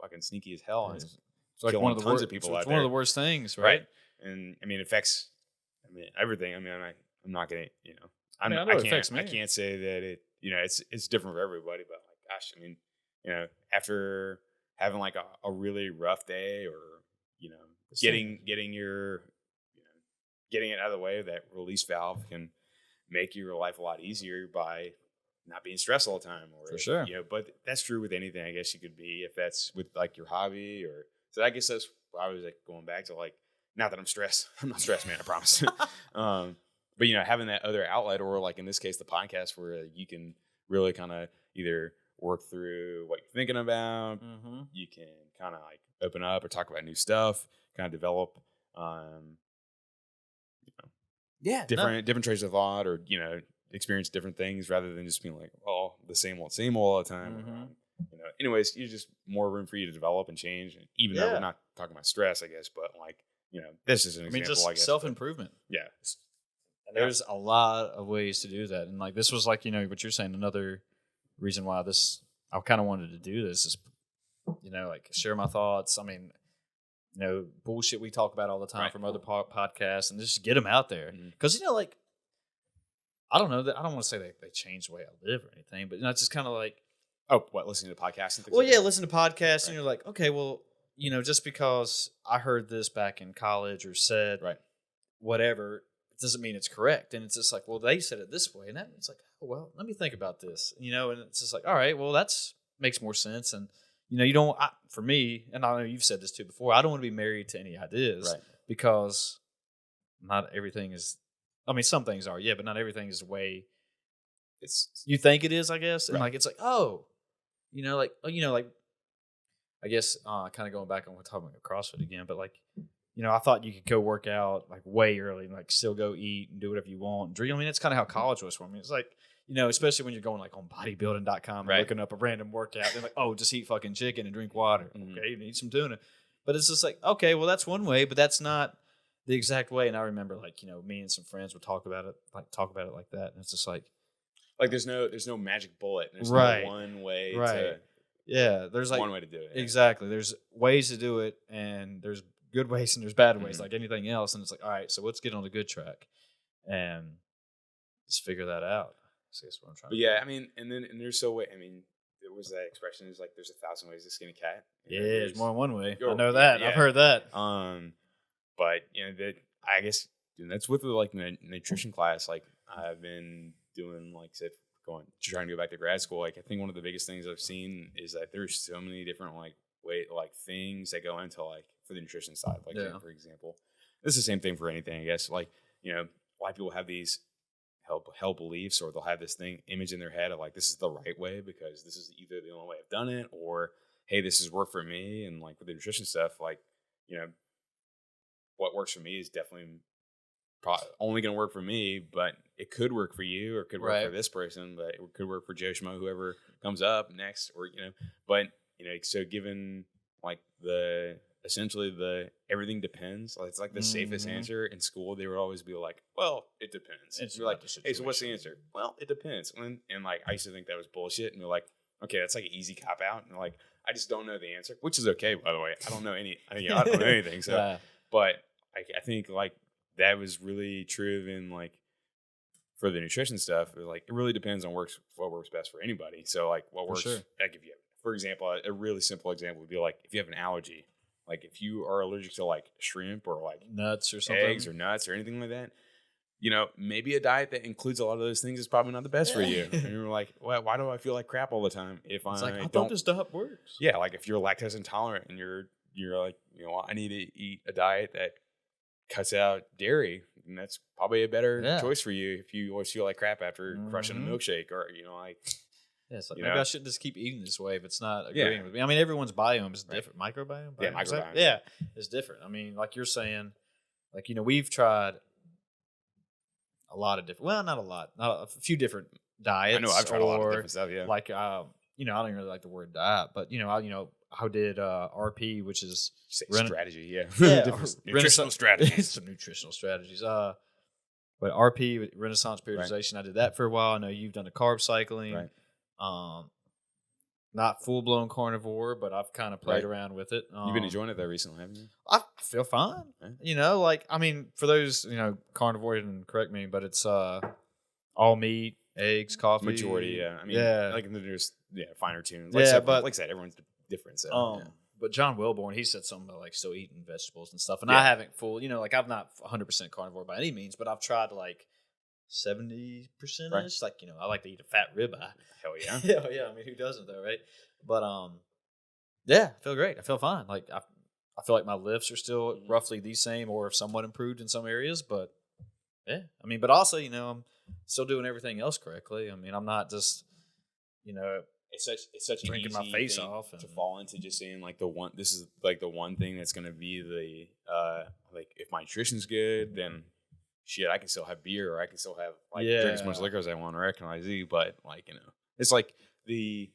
fucking sneaky as hell. It's like one of the tons of people out there. It's one of the worst things, right? And I mean, it affects everything. I mean, I'm not gonna I know it affects me. I can't say that it it's different for everybody, but like gosh, I mean, after having like a really rough day, or getting your getting it out of the way, that release valve can make your life a lot easier by not being stressed all the time, or for sure. But that's true with anything. I guess you could be, if that's with like your hobby, or so. I guess that's why I was like going back to like, not that I'm stressed. I'm not stressed, man. I promise. But having that other outlet, or like in this case, the podcast, where you can really kind of either work through what you're thinking about. You can kind of like open up or talk about new stuff, kind of develop, different traits of thought, or experience different things, rather than just being like, oh, the same old all the time. Anyways, you just more room for you to develop and change. And even though we're not talking about stress, I guess, but like, this is an example. Just I guess, self-improvement. Yeah. And there's a lot of ways to do that. And like, this was like, what you're saying, another reason why I kind of wanted to do this is, like share my thoughts. I mean, bullshit we talk about all the time Right. from other podcasts, and just get them out there. Because like, I don't know that I don't want to say they changed the way I live or anything, but it's just kind of like, Listening to podcasts and things well, like yeah, that? listen to podcasts, and you're like, okay, well, just because I heard this back in college or said whatever, it doesn't mean it's correct. And it's just like, well, they said it this way, and it's like, oh, well, let me think about this, and it's just like, all right, well, that's makes more sense. And you don't, for me, and I know you've said this too before, I don't want to be married to any ideas, because not everything is. I mean, some things are, yeah, but not everything is the way you think it is, I guess. And like, it's like, like, I guess, kind of going back on talking about CrossFit again, but like, I thought you could go work out like way early and like still go eat and do whatever you want and drink. I mean, that's kind of how college was for me. It's like, especially when you're going like on bodybuilding.com and looking up a random workout, they're like, oh, just eat fucking chicken and drink water. Okay, and eat some tuna. But it's just like, okay, well, that's one way, but that's not the exact way. And I remember like, me and some friends would talk about it like that. And it's just like there's no magic bullet. There's no one way to. Yeah, there's like one way to do it. Yeah. Exactly. There's ways to do it, and there's good ways and there's bad ways, like anything else. And it's like, all right, so let's get on the good track and just figure that out. I guess what I'm trying. But yeah, I mean, and there's I mean, there was that expression is like there's 1,000 ways to skin a cat. There's more than one way. I know that. I've heard that. But that I guess that's with like the nutrition class. Like I've been doing trying to go back to grad school. Like I think one of the biggest things I've seen is that there's so many different things that go into like for the nutrition side. Like for example, it's the same thing for anything. I guess like a lot of people have these held beliefs, or they'll have this image in their head of like this is the right way because this is either the only way I've done it, or hey, this has worked for me. And like with the nutrition stuff, like what works for me is definitely only going to work for me, but it could work for you, or it could work for this person, but it could work for Joe Schmo, whoever comes up next, or but so given like essentially the everything depends. Like, it's like the safest answer in school. They would always be like, "Well, it depends." And you're like, "Hey, so what's the answer?" Well, it depends. And like I used to think that was bullshit, and you're like, "Okay, that's like an easy cop out." And like, I just don't know the answer, which is okay, by the way. I don't know I don't know anything. So, but I think like that was really true in like for the nutrition stuff. Like it really depends on what works best for anybody. So like what works. Like if you, for example, a really simple example would be like if you have an allergy, like if you are allergic to like shrimp or like nuts or something, eggs or nuts or anything like that, maybe a diet that includes a lot of those things is probably not the best for you. And you're like, well, why do I feel like crap all the time if I thought this stuff works? Yeah, like if you're lactose intolerant and you're like, I need to eat a diet that cuts out dairy, and that's probably a better choice for you if you always feel like crap after crushing a milkshake, or like. Yeah, it's like maybe I shouldn't just keep eating this way if it's not agreeing with me. I mean, everyone's biome is different. Microbiome? Yeah, microbiome. Yeah, it's different. I mean, like you're saying, like, we've tried a lot of different, well, not a lot, not a few different diets. I know I've tried a lot of different stuff, yeah. Like, I don't even really like the word diet, but, I did RP, which is strategy, yeah. Nutritional strategies. Some nutritional strategies. But RP, Renaissance periodization, I did that for a while. I know you've done the carb cycling. Right. Not full blown carnivore, but I've kind of played around with it. You've been enjoying it though recently, haven't you? I feel fine. Yeah. Like, I mean, for those, carnivore, and correct me, but it's all meat, eggs, coffee. Majority, yeah. I mean, like there's finer tunes. But like I said, everyone's different. So, But John Welborn, he said something about like still eating vegetables and stuff, and I haven't like I'm not 100% carnivore by any means, but I've tried like 70% ish. Like, I like to eat a fat ribeye. Hell yeah. Hell yeah. I mean, who doesn't though, right? But I feel great. I feel fine. Like I feel like my lifts are still roughly the same or somewhat improved in some areas, but yeah. I mean, but also, I'm still doing everything else correctly. I mean, I'm not just, it's such drinking an easy my face thing off to fall into just saying like this is like the one thing that's going to be the like if my nutrition's good, then shit, I can still have beer, or I can still have drink as much liquor as I want, or X, Y, Z. But like, it's like a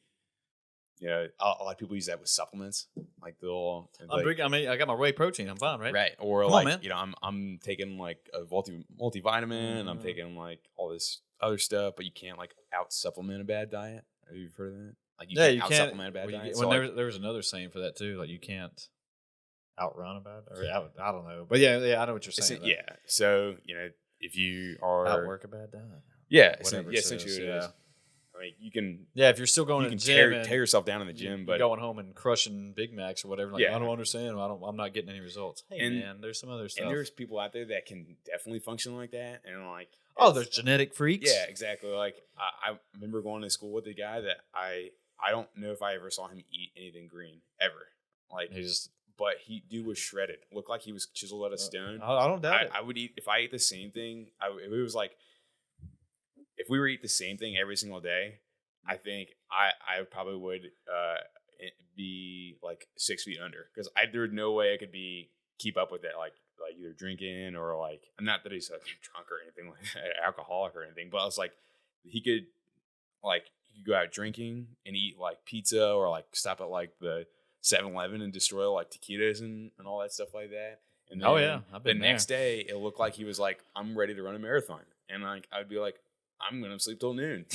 lot of people use that with supplements. Like they'll I got my whey protein. I'm fine, right? Right. Or Come like, on, man. I'm taking like a multivitamin, I'm taking like all this other stuff, but you can't like out supplement a bad diet. Have you heard of that? Like you can't out supplement a bad diet. There was another saying for that too. Like you can't outrun about it, or I don't know. But yeah, I know what you're saying. Yeah. So, if you are outwork a bad diet. yeah, Whatever essentially it is. yeah. I mean, you can if you're still going you to can the gym tear yourself down in the gym, but going home and crushing Big Macs or whatever. Like, Yeah. I don't understand. I'm not getting any results. Hey, And- man, there's some other stuff. and there's people out there that can definitely function like that, and like there's genetic freaks. yeah, exactly. Like I remember going to school with a guy that I don't know if I ever saw him eat anything green ever. Like but dude was shredded. Looked like he was chiseled out of stone. I don't doubt it. I would eat if I ate the same thing. If it was like if we were to eat the same thing every single day, I think I probably would be like 6 feet under because there's no way I could keep up with that. Like either drinking or like not that he's drunk or anything like that, alcoholic or anything, but I was like he could go out drinking and eat like pizza or like stop at like the 7-Eleven and destroy like taquitos and all that stuff like that. And then the next day it looked like he was like, I'm ready to run a marathon. And like I would be like, I'm gonna sleep till noon.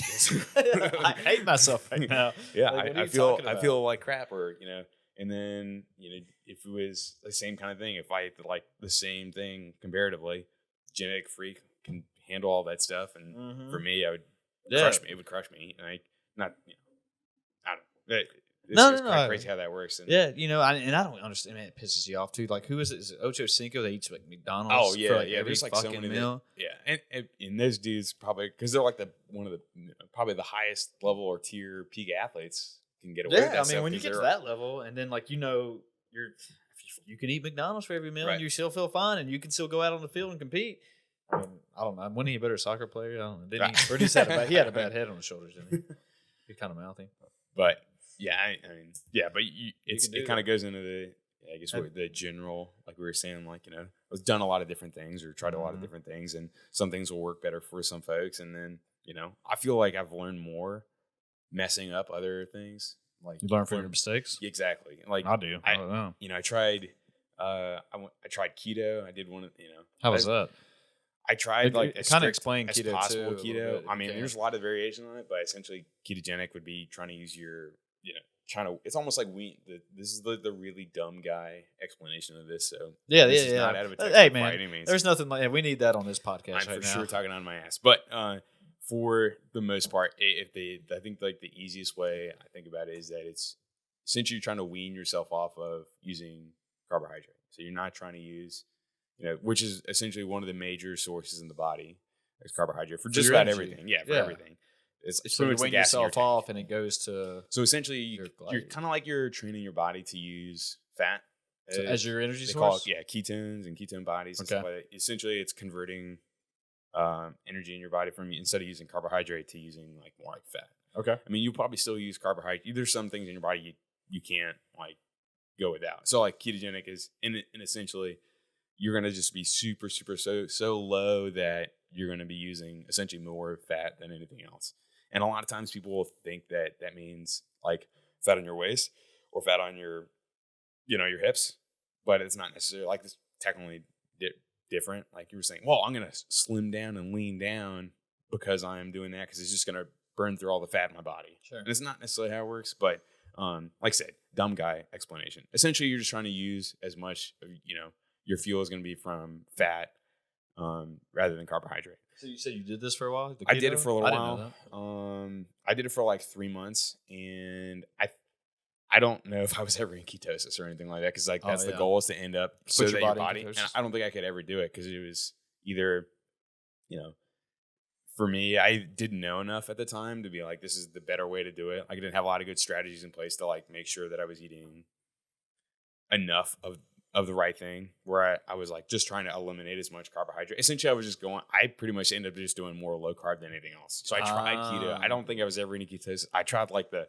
I hate myself right now. Yeah, like, I feel like crap, or and then if it was the same kind of thing, if I ate like the same thing comparatively, genetic freak can handle all that stuff, and for me, it would crush me. And I don't know. It's kind of crazy how that works. And I don't understand. Man, it pisses you off too. Like, who is it? Is it Ocho Cinco? They eat like McDonald's. Oh yeah, for like yeah. Every There's like fucking so many meal. And those dudes probably because they're like one of the probably the highest level or tier peak athletes can get away with that I mean, stuff when you get to that level, and then like you can eat McDonald's for every meal, and you still feel fine, and you can still go out on the field and compete. I mean, I don't know. Wasn't he a better soccer player? I don't know. Didn't he? Or he had a bad head on his shoulders, didn't he? He's kind of mouthy. But yeah, I mean, yeah, but it kind of goes into the general, like we were saying, like, I've done a lot of different things or tried a lot of different things, and some things will work better for some folks. And then, I feel like I've learned more messing up other things. Like you learn from your mistakes. Exactly. Like I do. I don't know. I tried, I tried keto. I did one of, How was that? I tried kind of explain keto possible too. Keto. I mean, there's a lot of variation on it, but essentially ketogenic would be trying to use your, it's almost like this is the really dumb guy explanation of this. So this is not out of a textbook by any means. There's nothing like we need that on this podcast. I'm for sure talking on my ass, but for the most part, I think like the easiest way I think about it is that it's essentially you're trying to wean yourself off of using carbohydrate. So you're not trying to use, which is essentially one of the major sources in the body is carbohydrate for just about everything. Yeah, for everything. It's so you wean yourself off and it goes to. So essentially, you're kind of like you're training your body to use fat as your energy source. Call it, ketones and ketone bodies and stuff like that. Essentially, it's converting energy in your body from instead of using carbohydrate to using like more like fat. Okay. I mean, you probably still use carbohydrate. There's some things in your body you can't like go without. So like ketogenic is and essentially you're gonna just be super so low that you're gonna be using essentially more fat than anything else. And a lot of times people will think that means like fat on your waist or fat on your, your hips, but it's not necessarily like this technically different. Like you were saying, well, I'm going to slim down and lean down because I'm doing that because it's just going to burn through all the fat in my body. Sure. And it's not necessarily how it works, but like I said, dumb guy explanation. Essentially, you're just trying to use as much of, your fuel is going to be from fat rather than carbohydrate. So you said you did this for a while? I did it for a little while. I did it for like 3 months, and I don't know if I was ever in ketosis or anything like that because like that's the goal is to end up put your body. And I don't think I could ever do it because it was either, for me, I didn't know enough at the time to be like this is the better way to do it. Like I didn't have a lot of good strategies in place to like make sure that I was eating enough of the right thing where I was like just trying to eliminate as much carbohydrate. Essentially, I pretty much ended up just doing more low carb than anything else. So I tried keto. I don't think I was ever in ketosis. I tried like the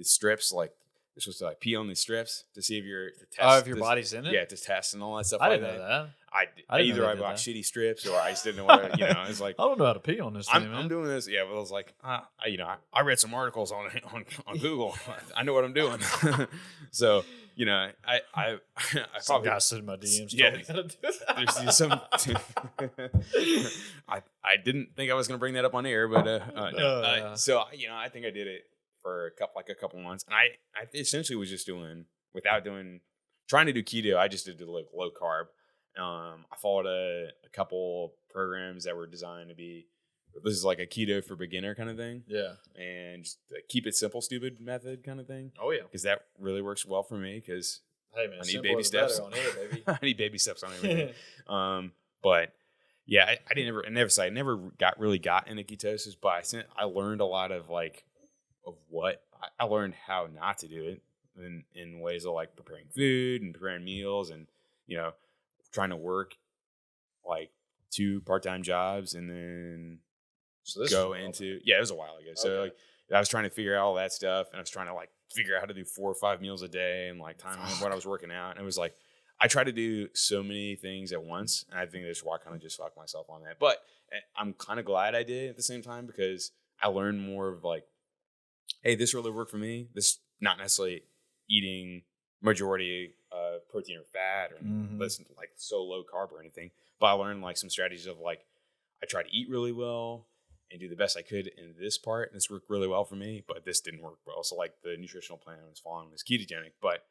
strips, like you're supposed to like pee on the strips to see if if your body's in it. Yeah, to test and all that stuff. I didn't know that. I bought shitty strips or I just didn't know what it's like. I don't know how to pee on this thing, man. I'm doing this. Yeah, but I was like, I read some articles on Google. I know what I'm doing. So. I some guy sent my DMs. Yeah, there's some. I didn't think I was going to bring that up on air, but so I think I did it for a couple months, and I essentially was just doing trying to do keto. I just did low carb. I followed a couple programs that were designed to be, this is like a keto for beginner kind of thing. Yeah. And just the keep it simple, stupid method kind of thing. Oh, yeah. Because that really works well for me because hey, man, I need baby steps. On here, baby. I need baby steps on everything. But yeah, I never got into ketosis, but I learned a lot of what I learned how not to do it in ways of like preparing food and preparing meals and, trying to work like 2 part-time jobs and then go into, it was a while ago. So like I was trying to figure out all that stuff and I was trying to like figure out how to do 4 or 5 meals a day and like time what I was working out. And it was like, I try to do so many things at once. And I think that's why I kind of just fucked myself on that. But I'm kind of glad I did at the same time because I learned more of like, hey, this really worked for me. This not necessarily eating majority protein or fat or listen like so low carb or anything. But I learned like some strategies of like, I try to eat really well and do the best I could in this part. And this worked really well for me, but this didn't work well. So like the nutritional plan I was following was ketogenic, but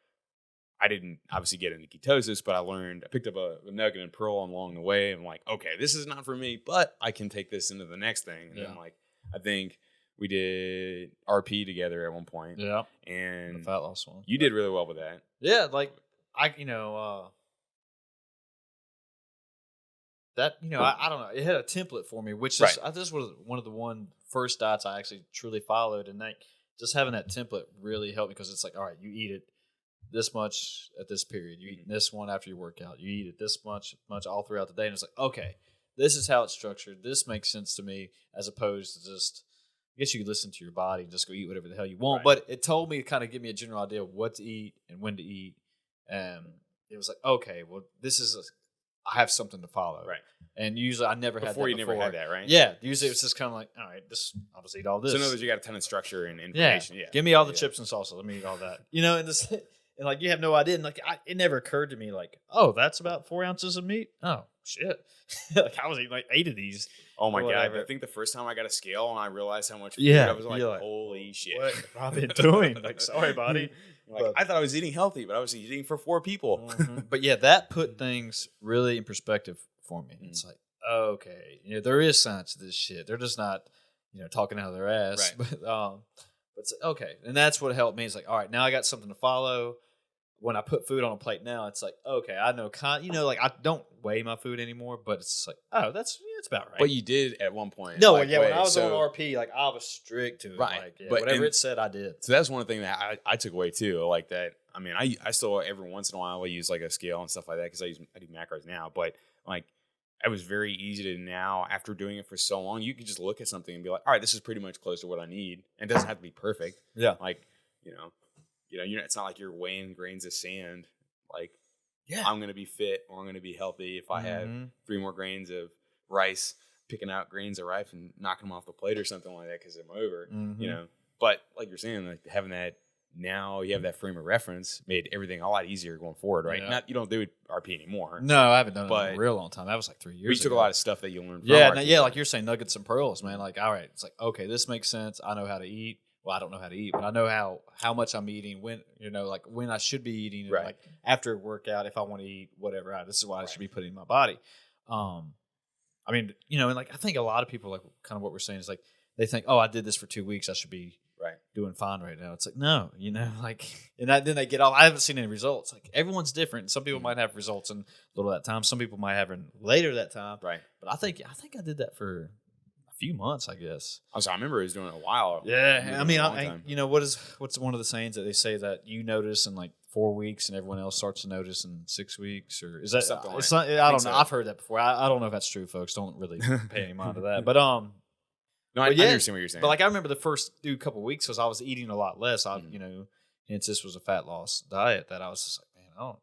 I didn't obviously get into ketosis, but I picked up a nugget and pearl along the way. I'm like, okay, this is not for me, but I can take this into the next thing. And then like, I think we did RP together at one point. Yeah. And the fat loss one. You did really well with that. Yeah. Like I don't know. It had a template for me, which is, this was one of the first diets I actually truly followed. And like just having that template really helped me because it's like, all right, you eat it this much at this period. You eat this one after your workout. You eat it this much all throughout the day. And it's like, okay, this is how it's structured. This makes sense to me as opposed to just, I guess you could listen to your body and just go eat whatever the hell you want. Right. But it told me to kind of give me a general idea of what to eat and when to eat. And it was like, okay, well, I have something to follow. Right. And usually I never had that before. You never had that, right? Yeah. Usually it's just kind of like, all right, I'll just eat all this. So in other words, you got a ton of structure and information. Yeah. Give me all the chips and salsa. Let me eat all that. And like you have no idea. And like it never occurred to me like, oh, that's about 4 ounces of meat. Oh, shit. Like I was eating like 8 of these. Oh my God. I think the first time I got a scale and I realized how much food I was like, holy shit. What have I been doing? Like, sorry, buddy. I thought I was eating healthy, but I was eating for 4 people. Mm-hmm. But yeah, that put things really in perspective for me. It's like, okay, there is science to this shit. They're just not, talking out of their ass. Right. But it's okay. And that's what helped me. It's like, all right, now I got something to follow. When I put food on a plate now, it's like, okay, I know, like I don't weigh my food anymore, but it's just like, oh, it's about right. But you did at one point. No, when I was on RP, like I was strict to it. Right. Like, but whatever it said, I did. So that's one thing that I took away too. Like that, I mean, I still every once in a while I use like a scale and stuff like that because I do macros now. But like, it was very easy to now, after doing it for so long, you could just look at something and be like, all right, this is pretty much close to what I need. And it doesn't have to be perfect. Yeah. Like, it's not like you're weighing grains of sand. Like, I'm going to be fit or I'm going to be healthy if I have 3 more grains of rice, picking out grains of rice and knocking them off the plate or something like that because I'm over, But like you're saying, like having that now, you have that frame of reference made everything a lot easier going forward, right? Yeah. You don't do RP anymore. No, I haven't done it in a real long time. That was like 3 years ago. You took a lot of stuff that you learned from RP. Like you're saying, nuggets and pearls, man. Like, all right, it's like, okay, this makes sense. I know how to eat. Well, I don't know how to eat, but I know how much I'm eating, when, like when I should be eating, and like after a workout, if I want to eat whatever, this is what I should be putting in my body. I mean, and like, I think a lot of people, like kind of what we're saying is like, they think, oh, I did this for 2 weeks. I should be doing fine right now. It's like, no, like, and then they get off. I haven't seen any results. Like everyone's different. Some people might have results in a little that time. Some people might have in later that time. Right. But I think I did that for few months, I guess. I remember he was doing it a while. Yeah, I mean, what's one of the sayings that they say that you notice in like 4 weeks and everyone else starts to notice in 6 weeks, or is that something? It's not. I don't know. I've heard that before. I don't know if that's true, folks. Don't really pay any mind to that. But no, I understand what you're saying. But like I remember the first couple of weeks because I was eating a lot less. Hence this was a fat loss diet that I was just like, man, I don't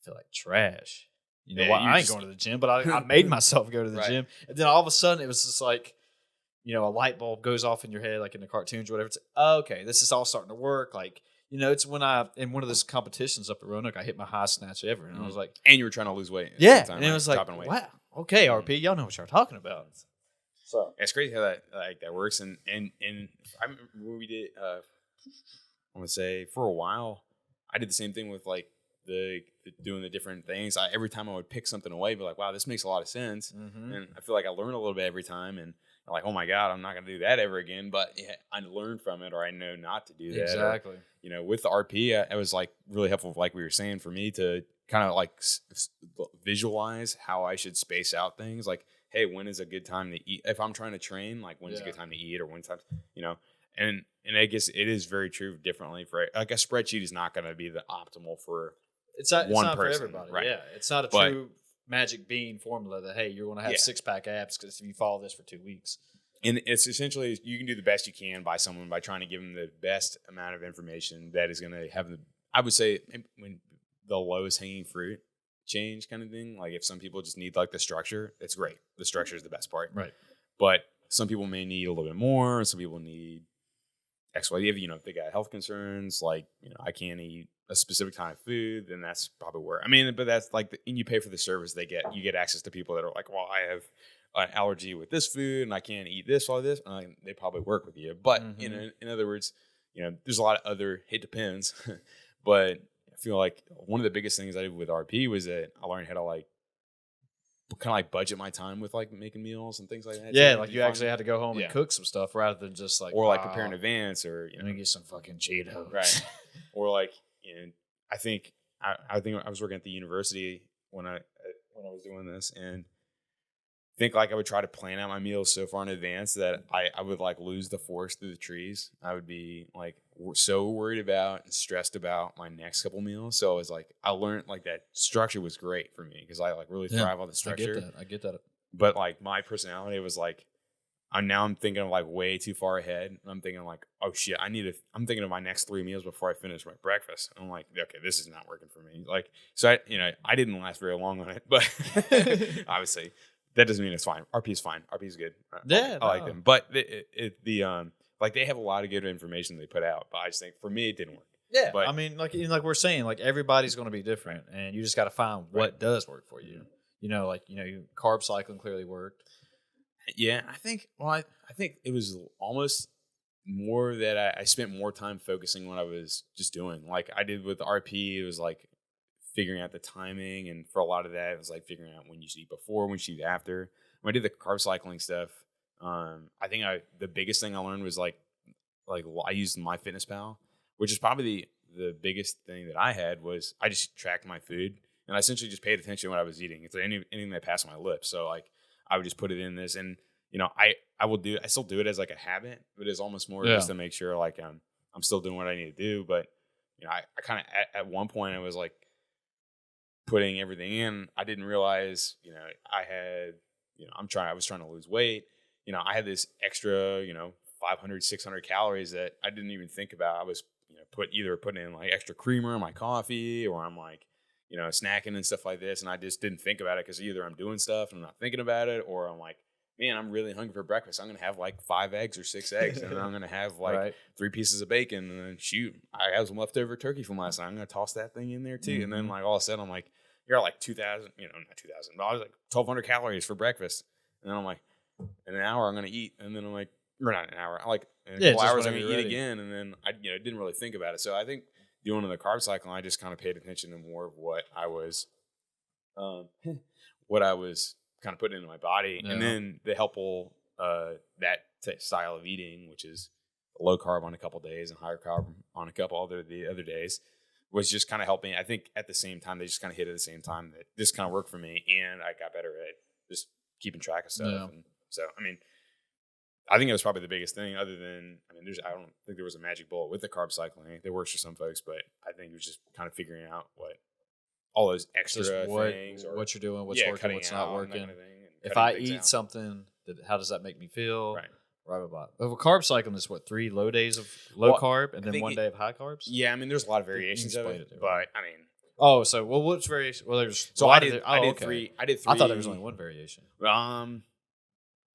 feel like trash. I ain't going to the gym, but I made myself go to the gym, and then all of a sudden it was just like, a light bulb goes off in your head, like in the cartoons or whatever. It's like, okay, this is all starting to work. Like, it's when in one of those competitions up at Roanoke, I hit my highest snatch ever. And I was like, and you were trying to lose weight. Yeah. And it was like, wow, okay, RP, y'all know what you're talking about. So it's crazy how that works. And I remember when we did, I want to say for a while, I did the same thing with like the doing the different things, every time I would pick something away, be like, wow, this makes a lot of sense. And I feel like I learn a little bit every time, and I'm like, oh my God, I'm not going to do that ever again. But yeah, I learned from it, or I know not to do that. Exactly. Or, with the RP, it was like really helpful, like we were saying, for me to kind of like visualize how I should space out things. Like, hey, when is a good time to eat? If I'm trying to train, like when's a good time to eat, or when's time, and I guess it is very true differently for like a spreadsheet is not going to be the optimal for it's not person, for everybody. right? Yeah, it's not a true magic bean formula that, hey, you're going to have 6-pack abs because if you follow this for 2 weeks. And it's essentially, you can do the best you can by trying to give them the best amount of information that is going to have I would say, when the lowest hanging fruit change kind of thing. Like if some people just need like the structure, it's great. The structure is the best part. Right. But some people may need a little bit more. Some people need X, Y, Z. If they got health concerns, like, I can't eat a specific kind of food, then that's probably where, but that's like, and you pay for the service you get access to people that are like, well, I have an allergy with this food and I can't eat this or this. They probably work with you. But, in other words, there's a lot of other, it depends. But I feel like one of the biggest things I did with RP was that I learned how to like, kind of like budget my time with like making meals and things like that. Yeah, like you actually had to go home and cook some stuff rather than just like, or like prepare in advance, or let me get some fucking Cheetos, right? Or like, I think I was working at the university when I was doing this, and I think like I would try to plan out my meals so far in advance that I would like lose the forest through the trees. I would be like so worried about and stressed about my next couple meals. So it was like, I learned like that structure was great for me because I like really thrive on the structure. I get that. But like my personality was like, I'm thinking of like way too far ahead. I'm thinking like, oh shit, I'm thinking of my next 3 meals before I finish my breakfast. I'm like, okay, this is not working for me. Like, so I didn't last very long on it, but obviously that doesn't mean it's fine. RP is fine. RP is good. I like them, but like they have a lot of good information they put out, but I just think for me it didn't work. Yeah, but, like we're saying, like everybody's going to be different, and you just got to find what does work for you. Carb cycling clearly worked. Yeah, I think it was almost more that I spent more time focusing on what I was just doing. Like I did with the RP, it was like figuring out the timing, and for a lot of that, it was like figuring out when you should eat before, when you should eat after. When I did the carb cycling stuff, I think the biggest thing I learned was like I used MyFitnessPal, which is probably the biggest thing that I had was I just tracked my food, and I essentially just paid attention to what I was eating. It's like anything that passed my lips. So like I would just put it in this, and I still do it as like a habit, but it's almost more just to make sure like I'm still doing what I need to do. But I kind of at one point I was like putting everything in. I didn't realize I was trying to lose weight. I had this extra 500, 600 calories that I didn't even think about. I was putting in like extra creamer in my coffee, or I'm like snacking and stuff like this, and I just didn't think about it because either I'm doing stuff and I'm not thinking about it, or I'm like, man, I'm really hungry for breakfast. I'm gonna have like 5 eggs or 6 eggs, and then I'm gonna have like 3 pieces of bacon, and then shoot, I have some leftover turkey from last night. I'm gonna toss that thing in there too, and then like all of a sudden I'm like, you're at like 2,000, not 2,000, but I was like 1,200 calories for breakfast, and then I'm like, in an hour I'm gonna eat, and then I'm like, or not an hour, like in a couple hours I'm gonna eat again, and then I didn't really think about it. So I think doing the carb cycle, I just kind of paid attention to more of what I was kind of putting into my body, and then the helpful style of eating, which is low carb on a couple days and higher carb on a couple the other days, was just kind of helping. I think at the same time they just kind of hit at the same time that this kind of worked for me, and I got better at just keeping track of stuff. Yeah. And so I think it was probably the biggest thing. Other than I don't think there was a magic bullet with the carb cycling. It works for some folks, but I think it was just kind of figuring out what all those extra things, or what you're doing, what's working, what's not working. Kind of thing, if I eat something, how does that make me feel? Right. Blah, blah, blah. But carb cycling is 3 low days of low carb and then 1 day of high carbs? Yeah, there's a lot of variations of it, but what's variation? Well, there's I did 3. I thought there was only 1 variation.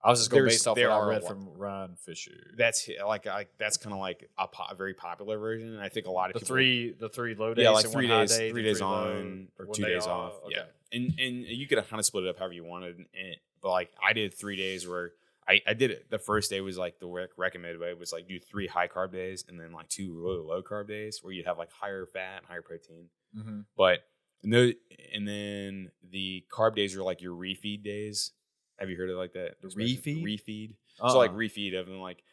I was just going based off what I read from Ryan Fisher. That's that's kind of like a very popular version, and I think a lot of people, the 3 low days, like and 3 1 days, high day, 3 days on, or 2 days off. Okay. Yeah, and you could kind of split it up however you wanted. But like I did 3 days where I did it. The first day was like the recommended way was like do 3 high carb days and then like 2 really low carb days where you'd have like higher fat and higher protein. But and then the carb days are like your refeed days. Have you heard of like that? The refeed? Refeed. So like refeed of like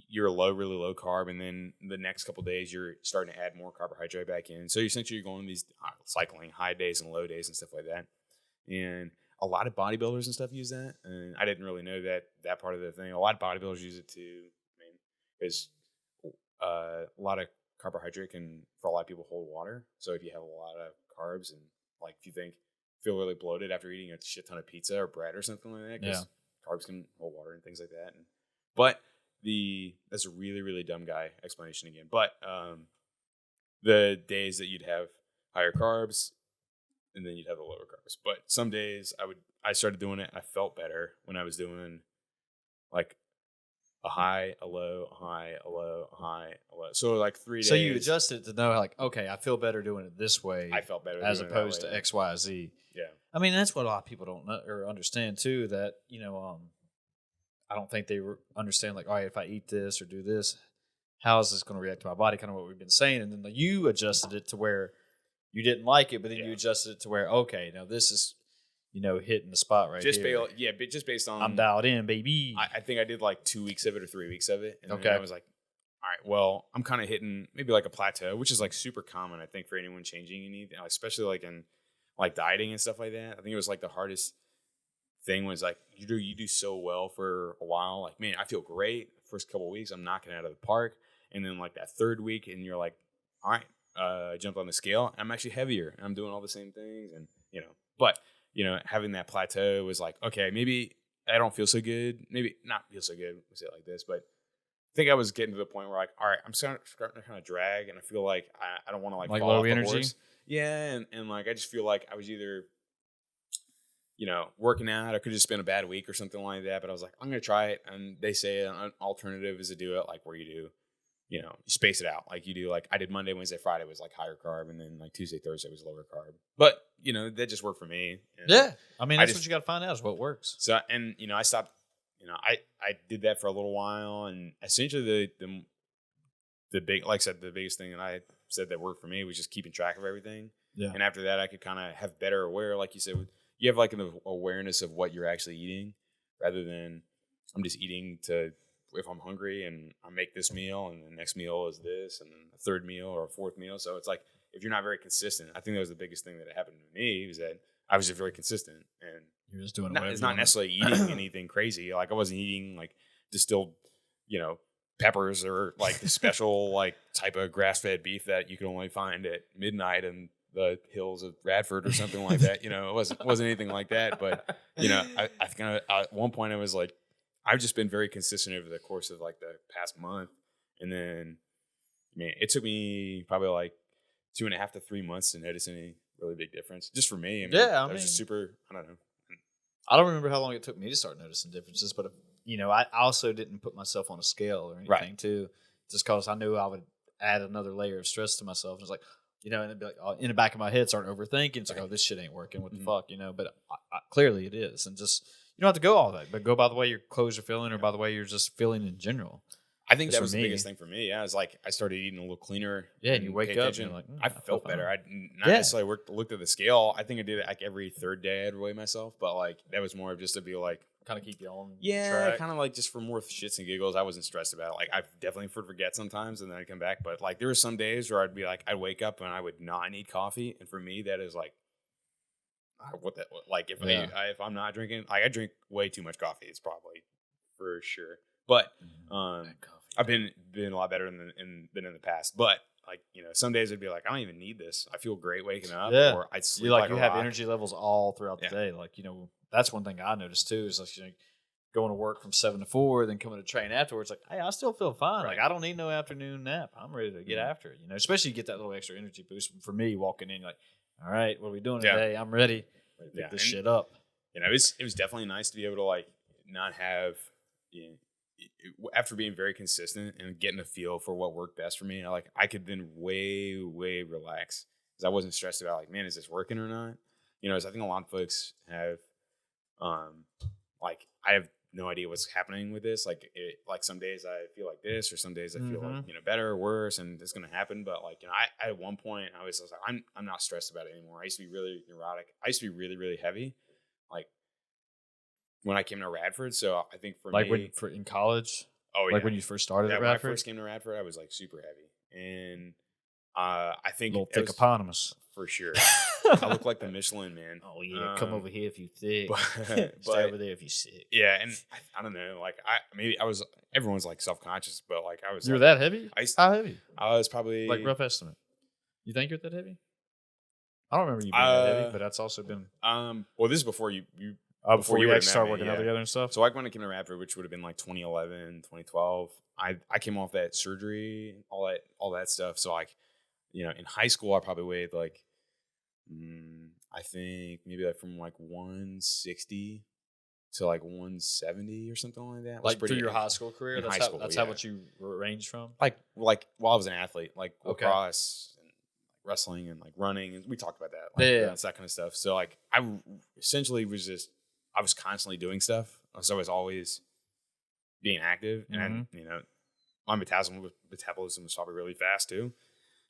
you're really low carb, and then the next couple days you're starting to add more carbohydrate back in. So essentially you're going these cycling high days and low days and stuff like that. And a lot of bodybuilders and stuff use that, and I didn't really know that part of the thing. A lot of bodybuilders use it too. I mean, because a lot of carbohydrate can, for a lot of people, hold water. So if you have a lot of carbs and like if you feel really bloated after eating a shit ton of pizza or bread or something like that, because carbs can hold water and things like that. But that's a really, really dumb guy explanation again. But the days that you'd have higher carbs and then you'd have the lower carbs. But some days I started doing it. I felt better when I was doing like a high, a low, a high, a low, a high, a low. So like 3 days. So you adjusted to know like, okay, I feel better doing it this way. I felt better as opposed to X, Y, Z. Yeah. I mean, that's what a lot of people don't know or understand too. That I don't think they understand like, all right, if I eat this or do this, how is this going to react to my body? Kind of what we've been saying, and then you adjusted it to where you didn't like it, but then you adjusted it to where okay, now this is hitting the spot right here. But just based on I'm dialed in, baby. I think I did like 2 weeks of it or 3 weeks of it, and then I was like, all right, well, I'm kind of hitting maybe like a plateau, which is like super common, I think, for anyone changing anything, especially like in like dieting and stuff like that. I think it was like the hardest thing was like you do so well for a while, like man, I feel great. First couple of weeks, I'm knocking it out of the park, and then like that third week, and you're like, all right, I jumped on the scale, and I'm actually heavier, and I'm doing all the same things, and but having that plateau was like, okay, maybe I don't feel so good, maybe not feel so good. Let's say it like this, but I think I was getting to the point where like, all right, I'm starting to kind of drag, and I feel like I don't want to like fall low off the energy. horse. Yeah, and like I just feel like I was either working out. I could just been a bad week or something like that. But I was like, I'm going to try it. And they say an alternative is to do it like where you space it out. Like you do like I did Monday, Wednesday, Friday was like higher carb. And then like Tuesday, Thursday was lower carb. But, that just worked for me. And yeah. I mean, that's what you got to find out is what works. So, and, I stopped, I did that for a little while. And essentially the big, like I said, the biggest thing that I said that worked for me was just keeping track of everything. Yeah. And after that, I could kind of have better aware, like you said, you have like an awareness of what you're actually eating rather than I'm just eating if I'm hungry and I make this meal and the next meal is this and then a third meal or a fourth meal. So it's like, if you're not very consistent, I think that was the biggest thing that happened to me was that I was just very consistent and you're just doing it's not necessarily eating anything crazy. Like I wasn't eating like distilled, peppers or like the special like type of grass-fed beef that you can only find at midnight and the hills of Radford or something like that. It wasn't anything like that. But, I kind of, at one point I was like, I've just been very consistent over the course of like the past month. And then, it took me probably like 2.5 to 3 months to notice any really big difference just for me. I was just super, I don't know. I don't remember how long it took me to start noticing differences, but I also didn't put myself on a scale or anything too, just cause I knew I would add another layer of stress to myself. It's like, and it'd be like in the back of my head, start overthinking. It's like, oh, this shit ain't working. What the fuck, But clearly it is, and just you don't have to go all that, but go by the way your clothes are feeling, or by the way you're just feeling in general. I think that was the biggest thing for me. Yeah, it's like I started eating a little cleaner. Yeah, and you wake up and you're like, I felt better. I not necessarily looked at the scale. I think I did it like every third day I'd weigh myself, but like that was more of just to be like kind of keep you on. Yeah, kind of like just for more shits and giggles. I wasn't stressed about it. Like I definitely forget sometimes, and then I'd come back. But like there were some days where I'd be like, I'd wake up and I would not need coffee, and for me that is like, if I'm not drinking, like I drink way too much coffee. It's probably for sure, but I've been a lot better than in the past. But like some days I'd be like, I don't even need this. I feel great waking up. Yeah, or I'd sleep you like you have energy levels all throughout the day. Like that's one thing I noticed too is like going to work from 7 to 4, then coming to train afterwards. Like, hey, I still feel fine. Right. Like I don't need no afternoon nap. I'm ready to get after it. Especially you get that little extra energy boost. For me, walking in, like, all right, what are we doing today? I'm ready to pick this shit up. It was definitely nice to be able to like not have. After being very consistent and getting a feel for what worked best for me, I could then way relax because I wasn't stressed about like, man, is this working or not? As I think a lot of folks have, like I have no idea what's happening with this. Like some days I feel like this, or some days I feel like, better or worse, and it's going to happen. But like, I at one point I was like, I'm not stressed about it anymore. I used to be really neurotic. I used to be really, really heavy. Like when I came to Radford. So I think for me, in college. Oh, like when you first started at Radford? When I first came to Radford, I was like super heavy. And I think little thick eponymous. For sure. I look like the Michelin Man. Oh, yeah. Come over here if you thick. But Stay over there if you sick. Yeah. And I don't know. Like, everyone's like self conscious, but like I was. You were that heavy? How heavy? I was probably. Like rough estimate. You think you're that heavy? I don't remember you being that heavy, but that's also been. Well, this is before you before you actually started working out together and stuff. So like when I came to Radford, which would have been like 2011, 2012, I came off that surgery, all that stuff. So like, in high school, I probably weighed like, I think maybe like from like 160 to like 170 or something like that. Like through your high school career? That's how much you ranged from? Like while I was an athlete, like lacrosse and wrestling and like running. And we talked about that. Like, that's that kind of stuff. So like I essentially I was constantly doing stuff. So I was always being active. And my metabolism was probably really fast too.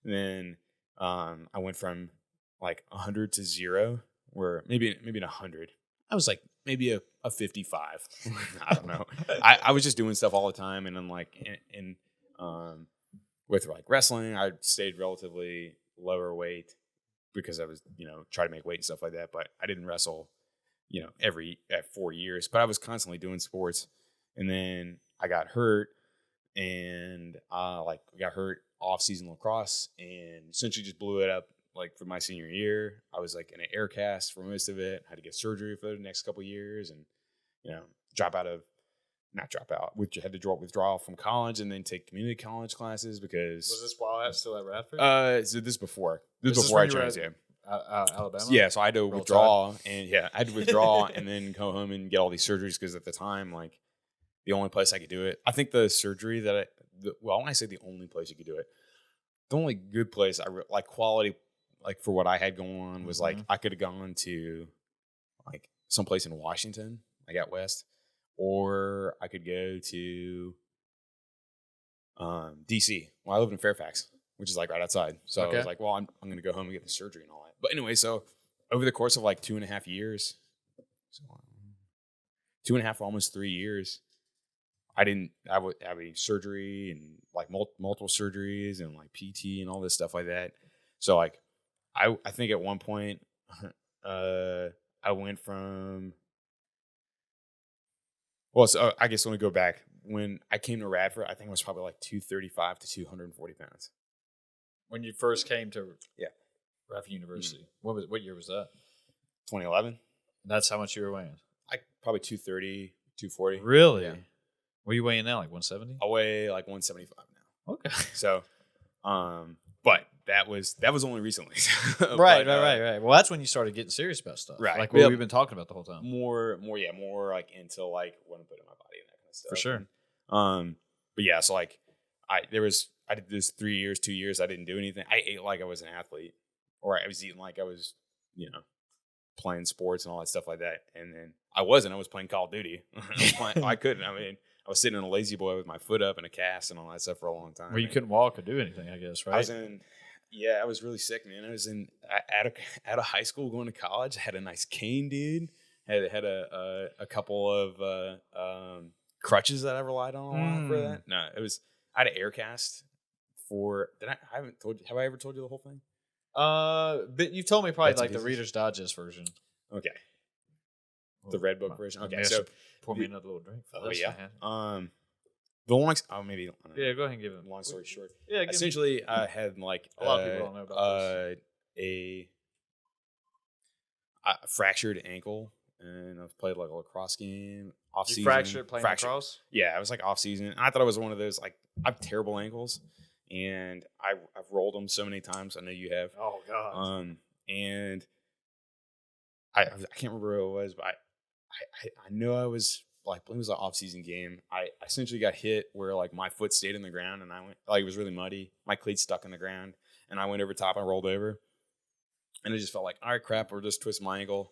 And then I went from like 100 to 0, where maybe 100. I was like maybe a 55. I don't know. I was just doing stuff all the time, and then like with like wrestling, I stayed relatively lower weight because I was trying to make weight and stuff like that. But I didn't wrestle at 4 years. But I was constantly doing sports, and then I got hurt, and got hurt off-season lacrosse, and essentially just blew it up. Like for my senior year, I was like in an air cast for most of it. Had to get surgery for the next couple of years, and had to withdraw from college, and then take community college classes because. Was this while I was still at Radford? So this before I joined Alabama. Yeah, so I had to withdraw, and then go home and get all these surgeries because at the time, like the only place I could do it, I think the surgery that when I say the only place you could do it, the only good place like quality. Like for what I had going on was like I could have gone to like someplace in Washington, like out west, or I could go to DC. Well, I live in Fairfax, which is like right outside. So I was like, well, I'm going to go home and get the surgery and all that. But anyway, so over the course of like 2.5 years, 2.5 almost 3 years, I would have a surgery and like multiple surgeries and like PT and all this stuff like that. So like. I think at one point, I went from. Well, so I guess let me go back. When I came to Radford, I think it was probably like 235 to 240 pounds. When you first came to Radford University, what year was that? 2011. That's how much you were weighing? Like probably 230, 240. Really? Yeah. What are you weighing now? Like 170? I weigh like 175 now. Okay. So, but that was only recently. Right. Well, that's when you started getting serious about stuff. Right. Like what we've been talking about the whole time. More like into like what I'm putting in my body and that kind of stuff. For sure. But yeah, so like I did this 2 years. I didn't do anything. I ate like I was an athlete, or I was eating like I was, playing sports and all that stuff like that. And then I was playing Call of Duty. I couldn't. I mean, I was sitting in a lazy boy with my foot up in a cast and all that stuff for a long time. Well, you couldn't walk or do anything, I guess, right? I was really sick, man. I was out of high school going to college. I had a nice cane, dude. Had a couple of crutches that I relied on a lot for that. No, I had an air cast for. Have I ever told you the whole thing? But you've told me probably like the Reader's Digest version. Okay. The Red Book version. Okay, so pour me another little drink. Oh yeah. The long. Oh, maybe. Yeah, go ahead and give it. Long story short. Yeah. Essentially, I had like a lot of people don't know about this. A fractured ankle, and I've played like a lacrosse game off season. You fractured playing lacrosse? Yeah, I was like off season, and I thought I was one of those like I have terrible ankles, and I've rolled them so many times. I know you have. Oh god. And I can't remember what it was, but I know I was like, it was an off-season game. I essentially got hit where like my foot stayed in the ground, and I went like it was really muddy. My cleat stuck in the ground, and I went over top. I rolled over, and I just felt like, all right, crap, or just twist my ankle.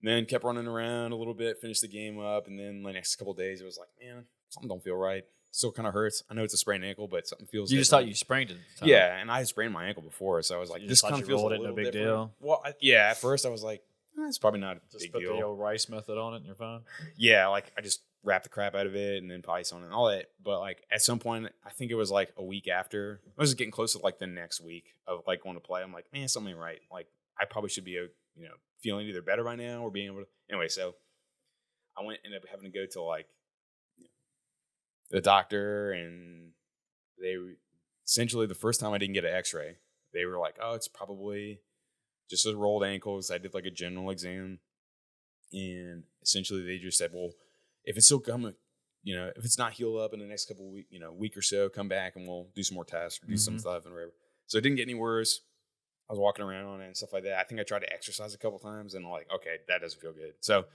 And then kept running around a little bit, finished the game up, and then the next couple of days it was like, man, something don't feel right. Still kind of hurts. I know it's a sprained ankle, but something feels. You just thought you sprained it at the time. Yeah, and I had sprained my ankle before, so I was like, You this just thought kind of you feels a rolled it, little no big different. deal? Well, at first I was like, it's probably not a Just big put deal. the old Rice method on it and you're fine. Yeah, like I just wrapped the crap out of it and then ice on it and all that. But like at some point, I think it was like a week after, I was getting close to like the next week of like going to play. I'm like, man, something ain't right. Like I probably should be, feeling either better by now or being able to. Anyway, so I ended up having to go to like the doctor, and they essentially the first time I didn't get an X-ray, they were like, oh, it's probably just a rolled ankles. I did like a general exam, and essentially they just said, well, if it's still coming, if it's not healed up in the next couple of weeks, week or so, come back and we'll do some more tests or do some stuff and whatever. So it didn't get any worse. I was walking around on it and stuff like that. I think I tried to exercise a couple times and like, okay, that doesn't feel good. So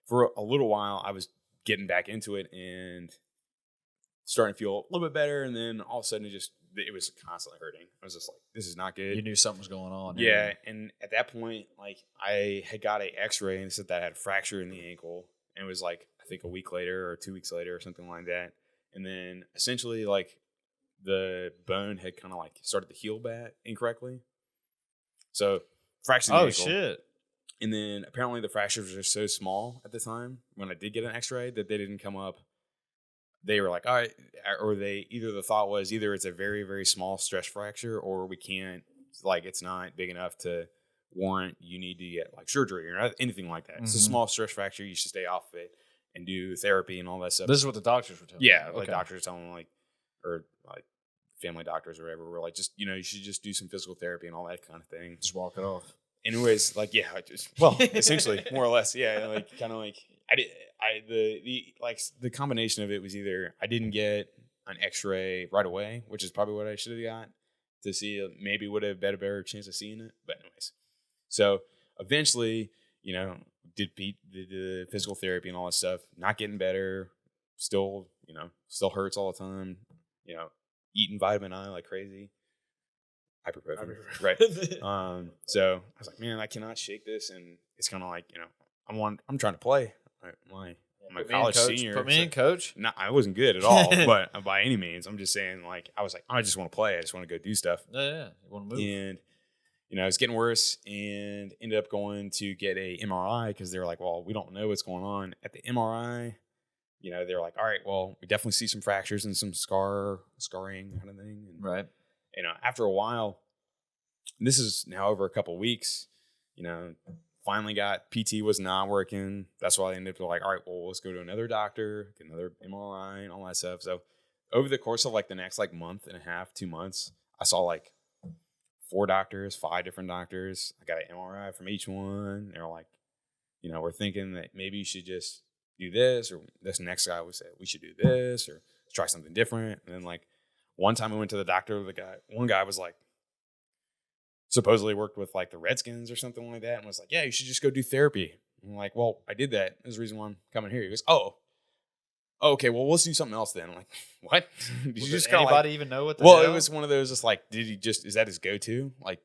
for a little while, I was getting back into it and starting to feel a little bit better. And then all of a sudden it was constantly hurting. I was just like, this is not good. You knew something was going on. Yeah. And at that point, like I had got an X-ray and said that I had a fracture in the ankle. And it was like, I think a week later or 2 weeks later or something like that. And then essentially like the bone had kind of like started to heal back incorrectly. So fractured the ankle. Oh, shit. And then apparently the fractures were so small at the time when I did get an X-ray that they didn't come up. They were like, all right, or the thought was either it's a very, very small stress fracture or we can't, like it's not big enough to warrant you need to get like surgery or anything like that. It's a small stress fracture. You should stay off of it and do therapy and all that stuff. This is what the doctors were telling you. Yeah, like doctors telling like, or like family doctors or whatever, were like, just, you should just do some physical therapy and all that kind of thing. Just walk it off. Anyways, like, yeah, essentially, more or less, yeah, like, kind of like, the combination of it was either I didn't get an X-ray right away, which is probably what I should have got to see, maybe would have had a better chance of seeing it, but anyways, so eventually, did the physical therapy and all that stuff, not getting better, still hurts all the time, eating vitamin I like crazy. Ibuprofen. Right. So I was like, man, I cannot shake this. And it's kind of like, I'm trying to play. My college senior. Put me in, coach. No, I wasn't good at all, but by any means, I'm just saying, like, I was like, I just want to play. I just want to go do stuff. Yeah. You want to move. And, it was getting worse and ended up going to get a MRI because they were like, well, we don't know what's going on. At the MRI, they're like, all right, well, we definitely see some fractures and some scarring kind of thing. And, right. After a while, this is now over a couple of weeks, finally got PT was not working. That's why I ended up like, all right, well, let's go to another doctor, get another MRI and all that stuff. So over the course of like the next like month and a half, 2 months, I saw like 5 different doctors. I got an MRI from each one. They're like, we're thinking that maybe you should just do this, or this next guy would say we should do this, or try something different. And then like, one time I went to the doctor, one guy was like, supposedly worked with like the Redskins or something like that, and was like, yeah, you should just go do therapy. I'm like, well, I did that. There's the reason why I'm coming here. He goes, oh, okay, well, let's do something else then. I'm like, what? Did you just anybody even know what the hell? hell? It was one of those just like, is that his go-to? Like,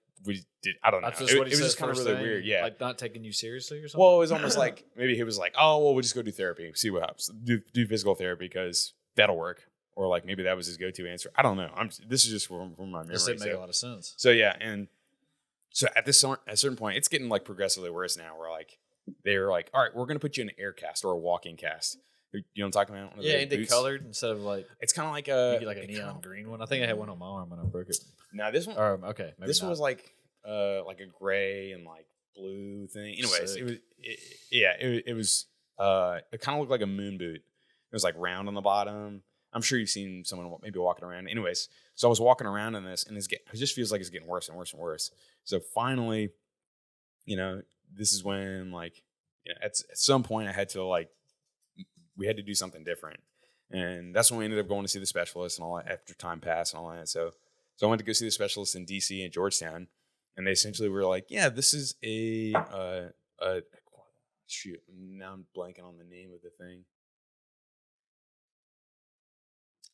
I don't know. That's just what he it was said just kind of really weird. Yeah. Like not taking you seriously or something? Well, it was almost like, maybe he was like, oh, well, we'll just go do therapy. See what happens. Do physical therapy because that'll work. Or like maybe that was his go-to answer. I don't know. This is just from my memory. This didn't make a lot of sense. So yeah, and so at a certain point, it's getting like progressively worse now. Where like they're like, all right, we're gonna put you in an air cast or a walking cast. You know what I'm talking about? Yeah, ain't they colored instead of like? It's kind of like a neon green one. I think I had one on my arm when I broke it. No, this one. Okay, this one was like a gray and like blue thing. Anyways, sick. It was it kind of looked like a moon boot. It was like round on the bottom. I'm sure you've seen someone maybe walking around. Anyways, so I was walking around in this, and it just feels like it's getting worse and worse and worse. So finally, this is when like, at some point I had to like, we had to do something different, and that's when we ended up going to see the specialist and all that after time passed and all that. So I went to go see the specialist in DC and Georgetown, and they essentially were like, yeah, this is shoot, now I'm blanking on the name of the thing.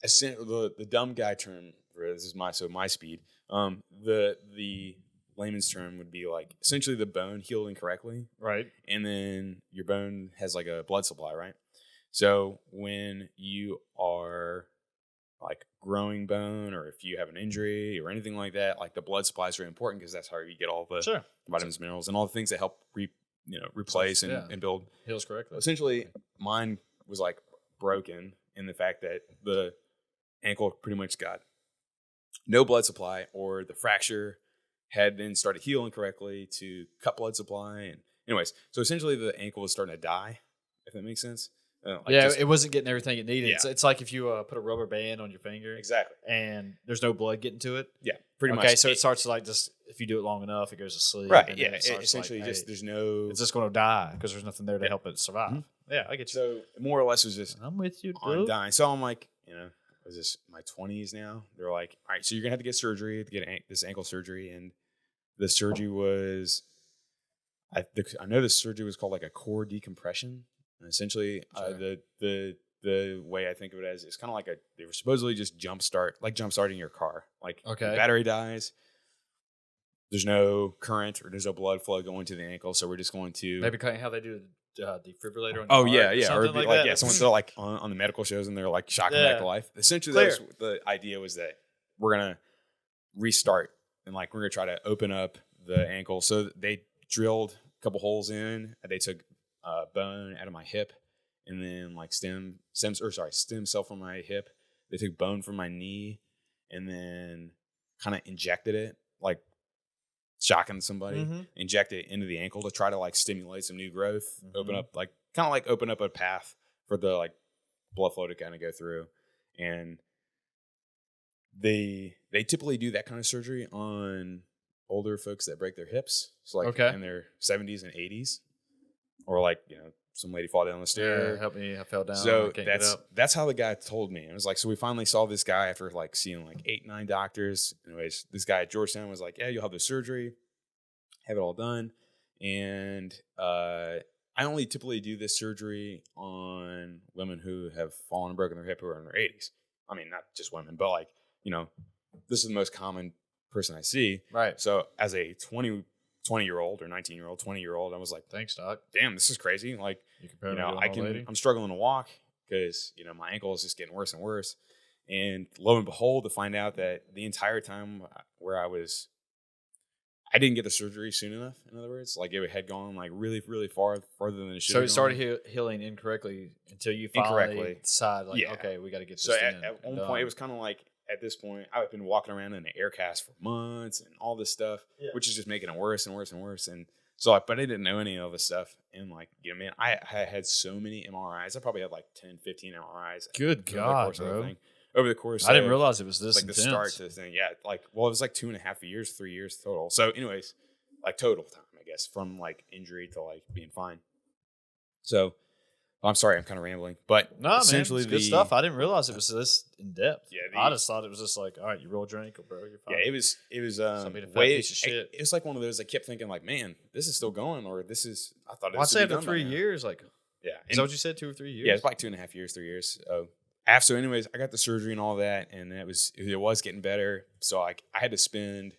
The dumb guy term for this is my speed. The layman's term would be like essentially the bone healed incorrectly. Right. And then your bone has like a blood supply, right? So when you are like growing bone, or if you have an injury or anything like that, like the blood supply is very important because that's how you get all the vitamins, minerals, and all the things that help replace and build. Heals correctly. Essentially, mine was like broken in the fact that the ankle pretty much got no blood supply, or the fracture had then started healing correctly to cut blood supply. And anyways, so essentially the ankle was starting to die, if that makes sense. It wasn't getting everything it needed. Yeah. It's like if you put a rubber band on your finger. Exactly. And there's no blood getting to it. Yeah, pretty much. Okay, so it starts to like just, if you do it long enough, it goes to sleep. Right, and yeah. essentially Just there's no... It's just going to die because there's nothing there to help it survive. Mm-hmm. Yeah, I get you. So more or less it was just... I'm with you, on dying. So I'm like, was this my 20s now? They're like, all right, so you're going to have to get surgery to get this ankle surgery. And the surgery was... I know the surgery was called like a core decompression. And essentially, the way I think of it as, it's kind of like they were supposedly just jumpstarting your car. Like, the battery dies, there's no current or there's no blood flow going to the ankle, so we're just going to maybe kind of how they do the defibrillator. On the heart, or like that. Someone's like on the medical shows and they're like shocking back to life. Essentially, the idea was that we're gonna restart and like we're gonna try to open up the ankle. So they drilled a couple holes in. They took bone out of my hip, and then like stem cell from my hip. They took bone from my knee, and then kind of injected it, like shocking somebody, inject it into the ankle to try to like stimulate some new growth, open up a path for the like blood flow to kind of go through. And they typically do that kind of surgery on older folks that break their hips, so like in their 70s and 80s. Or like, some lady fall down the stair. Yeah, help me, I fell down. So that's how the guy told me. It was like, so we finally saw this guy after like seeing like 8-9 doctors. Anyways, this guy at Georgetown was like, yeah, you'll have the surgery, have it all done. And I only typically do this surgery on women who have fallen and broken their hip who are in their 80s. I mean, not just women, but like, this is the most common person I see. Right. So as a 20-year-old or 19-year-old, 20-year-old, I was like, thanks, doc. Damn, this is crazy. Like, I'm struggling to walk because, my ankle is just getting worse and worse. And lo and behold, to find out that the entire time where I didn't get the surgery soon enough. In other words, like it had gone like really, really farther than it should have. So it started healing incorrectly until you finally decided, like, okay, we got to get this. So at one point, it was kind of like, at this point, I've been walking around in an air cast for months and all this stuff, which is just making it worse and worse and worse. And so, but I didn't know any of this stuff. And like, man, I had so many MRIs. I probably had like 10, 15 MRIs. Good God, bro. Over the course I didn't realize it was this like intense. The start to the thing. Yeah. Like, well, it was like 2.5 years, 3 years total. So anyways, like total time, I guess, from like injury to like being fine. So I'm sorry, I'm kind of rambling, but no, essentially man, it's good stuff. I didn't realize it was this in depth. Yeah, I just thought it was just like, all right, you rolled your ankle, bro. You're fine. Yeah, it was piece of shit. It was like one of those. I kept thinking, like, man, this is still going, or this is. I thought it was. Well, I'd say after 3 years, like, yeah, is that what you said? 2 or 3 years? Yeah, it's like 2.5 years, 3 years. So anyways, I got the surgery and all that, and it was getting better. So I had to spend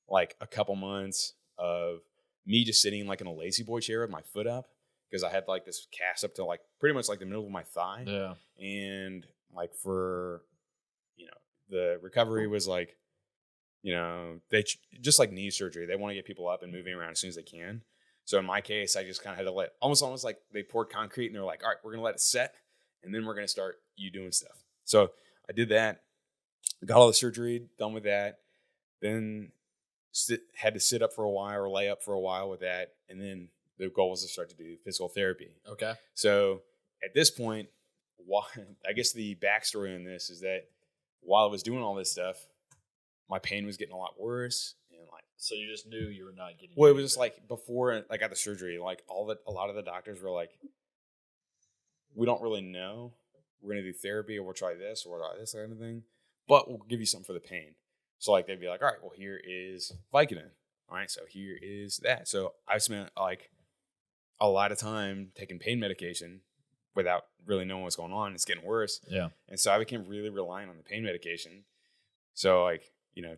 like a couple months of me just sitting like in a lazy boy chair with my foot up. Because I had like this cast up to like pretty much like the middle of my thigh. Yeah. And like for, the recovery was like, they just like knee surgery. They want to get people up and moving around as soon as they can. So in my case, I just kind of had to let almost like they poured concrete and they're like, all right, we're going to let it set. And then we're going to start you doing stuff. So I did that, got all the surgery done with that. Then had to sit up for a while or lay up for a while with that. And then the goal was to start to do physical therapy. Okay. So at this point, I guess the backstory on this is that while I was doing all this stuff, my pain was getting a lot worse. And like, so you just knew you were not getting. Well, it was just like before I got the surgery, like a lot of the doctors were like, we don't really know. We're gonna do therapy, or we'll try this, or we'll try this kind of thing, but we'll give you something for the pain. So like they'd be like, all right, well here is Vicodin. All right, so here is that. So I spent like a lot of time taking pain medication without really knowing what's going on. It's getting worse. Yeah. And so I became really reliant on the pain medication. So like,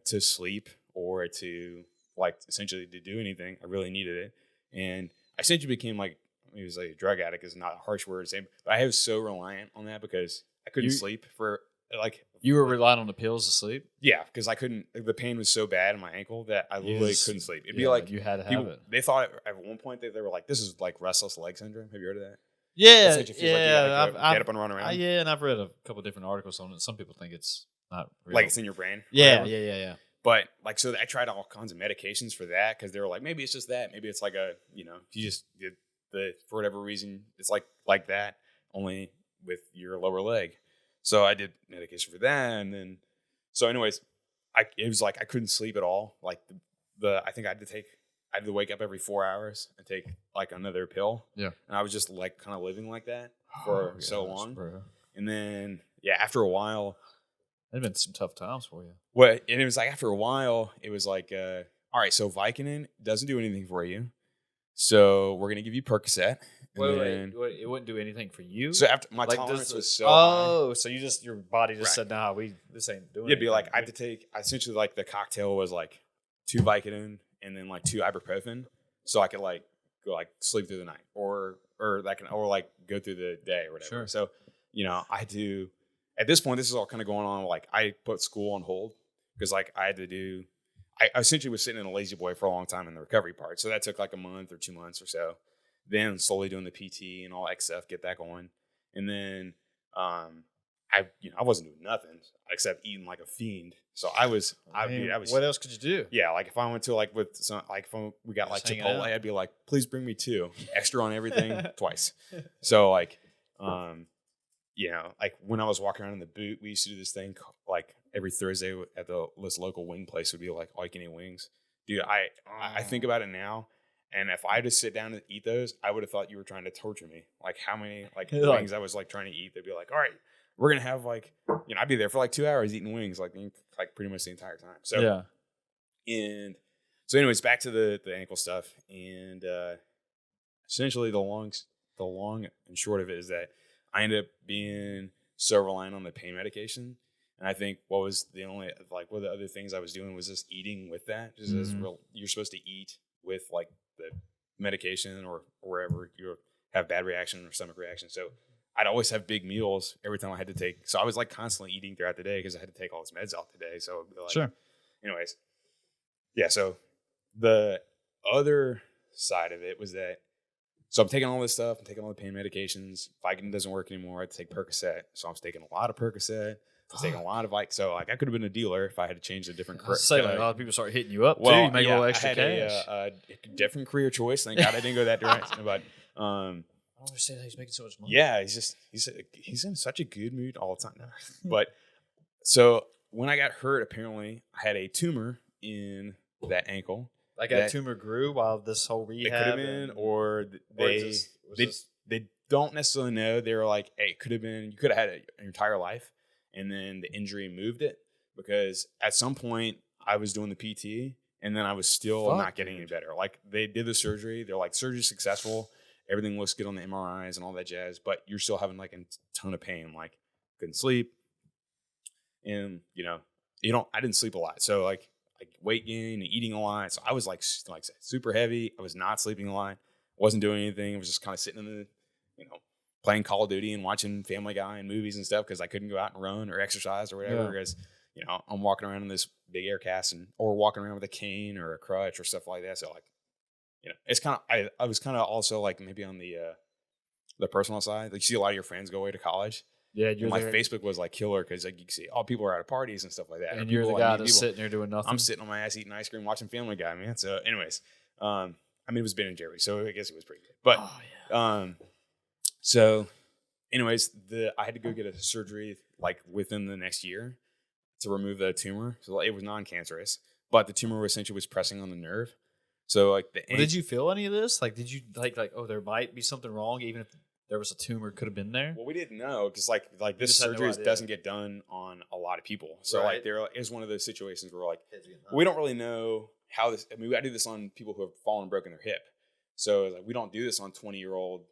to sleep or to like essentially to do anything. I really needed it, and I essentially became like, it was like a drug addict is not a harsh word to say, but I was so reliant on that because I couldn't sleep for like. You were relying on the pills to sleep? Yeah, because I couldn't. The pain was so bad in my ankle that I literally couldn't sleep. It'd be like you had to have it. They thought at one point they were like, "This is like restless leg syndrome." Have you heard of that? Yeah, Like you get up and run around. Yeah, and I've read a couple different articles on it. Some people think it's not real. Like it's in your brain. Yeah. But like, so I tried all kinds of medications for that because they were like, maybe it's just that. Maybe it's like you just did for whatever reason, it's like that, only with your lower leg. So I did medication for that, and then so anyways, it was like I couldn't sleep at all. Like I think I had to wake up every 4 hours and take like another pill. Yeah. And I was just like kind of living like that for so long. Bro. And then after a while, it'd been some tough times for you. Well, and it was like after a while, it was like, all right, so Vicodin doesn't do anything for you, so we're gonna give you Percocet. Wait, it wouldn't do anything for you. So after my tolerance was so high. So your body just said, "Nah, this ain't doing." It'd be like I had to take essentially like the cocktail was like 2 Vicodin and then like 2 ibuprofen, so I could like go like sleep through the night or like go through the day or whatever. Sure. So I had to. At this point, this is all kind of going on. Like I put school on hold because like I had to do. I essentially was sitting in a lazy boy for a long time in the recovery part, so that took like a month or 2 months or so. Then slowly doing the PT and all that stuff, get that going, and then I wasn't doing nothing except eating like a fiend. So I was. What else could you do? Yeah, like if I went to like with some like if we got like Chipotle, I'd be like, please bring me 2 extra on everything twice. So like, like when I was walking around in the boot, we used to do this thing like every Thursday at this local wing place would be like all you can eat wings. Dude, I think about it now. And if I had to sit down and eat those, I would have thought you were trying to torture me. Like how many like wings I was like trying to eat. They'd be like, all right, we're going to have like, I'd be there for like 2 hours eating wings, like pretty much the entire time. So, and so anyways, back to the ankle stuff. And essentially the long and short of it is that I ended up being so reliant on the pain medication. And I think one of the other things I was doing was just eating with that. Just you're supposed to eat with like the medication or wherever you have bad reaction or stomach reaction. So I'd always have big meals every time I had to take. So I was like constantly eating throughout the day because I had to take all these meds out today. So it'd be like, sure. Anyways, so the other side of it was that. So I'm taking all this stuff. I'm taking all the pain medications. Vicodin doesn't work anymore. I had to take Percocet. So I was taking a lot of Percocet. I was taking a lot of So like I could have been a dealer if I had to change a different career. Say like a lot of people start hitting you up too. You make a little extra cash. A different career choice. Thank God I didn't go that direction. But I don't understand how he's making so much money. Yeah, he's in such a good mood all the time now. But so when I got hurt, apparently I had a tumor in that ankle. Like that tumor grew while this whole rehab. It could have been, or they don't necessarily know. They were like, hey, it could have been. You could have had it your entire life. And then the injury moved it because at some point I was doing the PT and then I was still not getting any better. Like they did the surgery. They're like, surgery successful. Everything looks good on the MRIs and all that jazz. But you're still having like a ton of pain. Like couldn't sleep. And, I didn't sleep a lot. So like weight gain and eating a lot. So I was like super heavy. I was not sleeping a lot. Wasn't doing anything. I was just kind of sitting in the, playing Call of Duty and watching Family Guy and movies and stuff because I couldn't go out and run or exercise or whatever. Because I'm walking around in this big air cast or walking around with a cane or a crutch or stuff like that. So like, it's kind of I was kind of also like maybe on the personal side. Like you see a lot of your friends go away to college. Yeah, my Facebook was like killer because like you can see all people are at parties and stuff like that. And you're the guy that's sitting there doing nothing. I'm sitting on my ass eating ice cream, watching Family Guy, man. So, anyways, it was Ben and Jerry, so I guess it was pretty good. But so, anyways, I had to go get a surgery like within the next year to remove the tumor. So it was non-cancerous, but the tumor essentially was pressing on the nerve. So like did you feel any of this? Like, did you like oh, there might be something wrong, even if there was a tumor could have been there? Well, we didn't know because like this surgery doesn't get done on a lot of people. So like there is one of those situations where like we don't really know how this. I mean, I do this on people who have fallen and broken their hip. So like we don't do this on 20-year-old.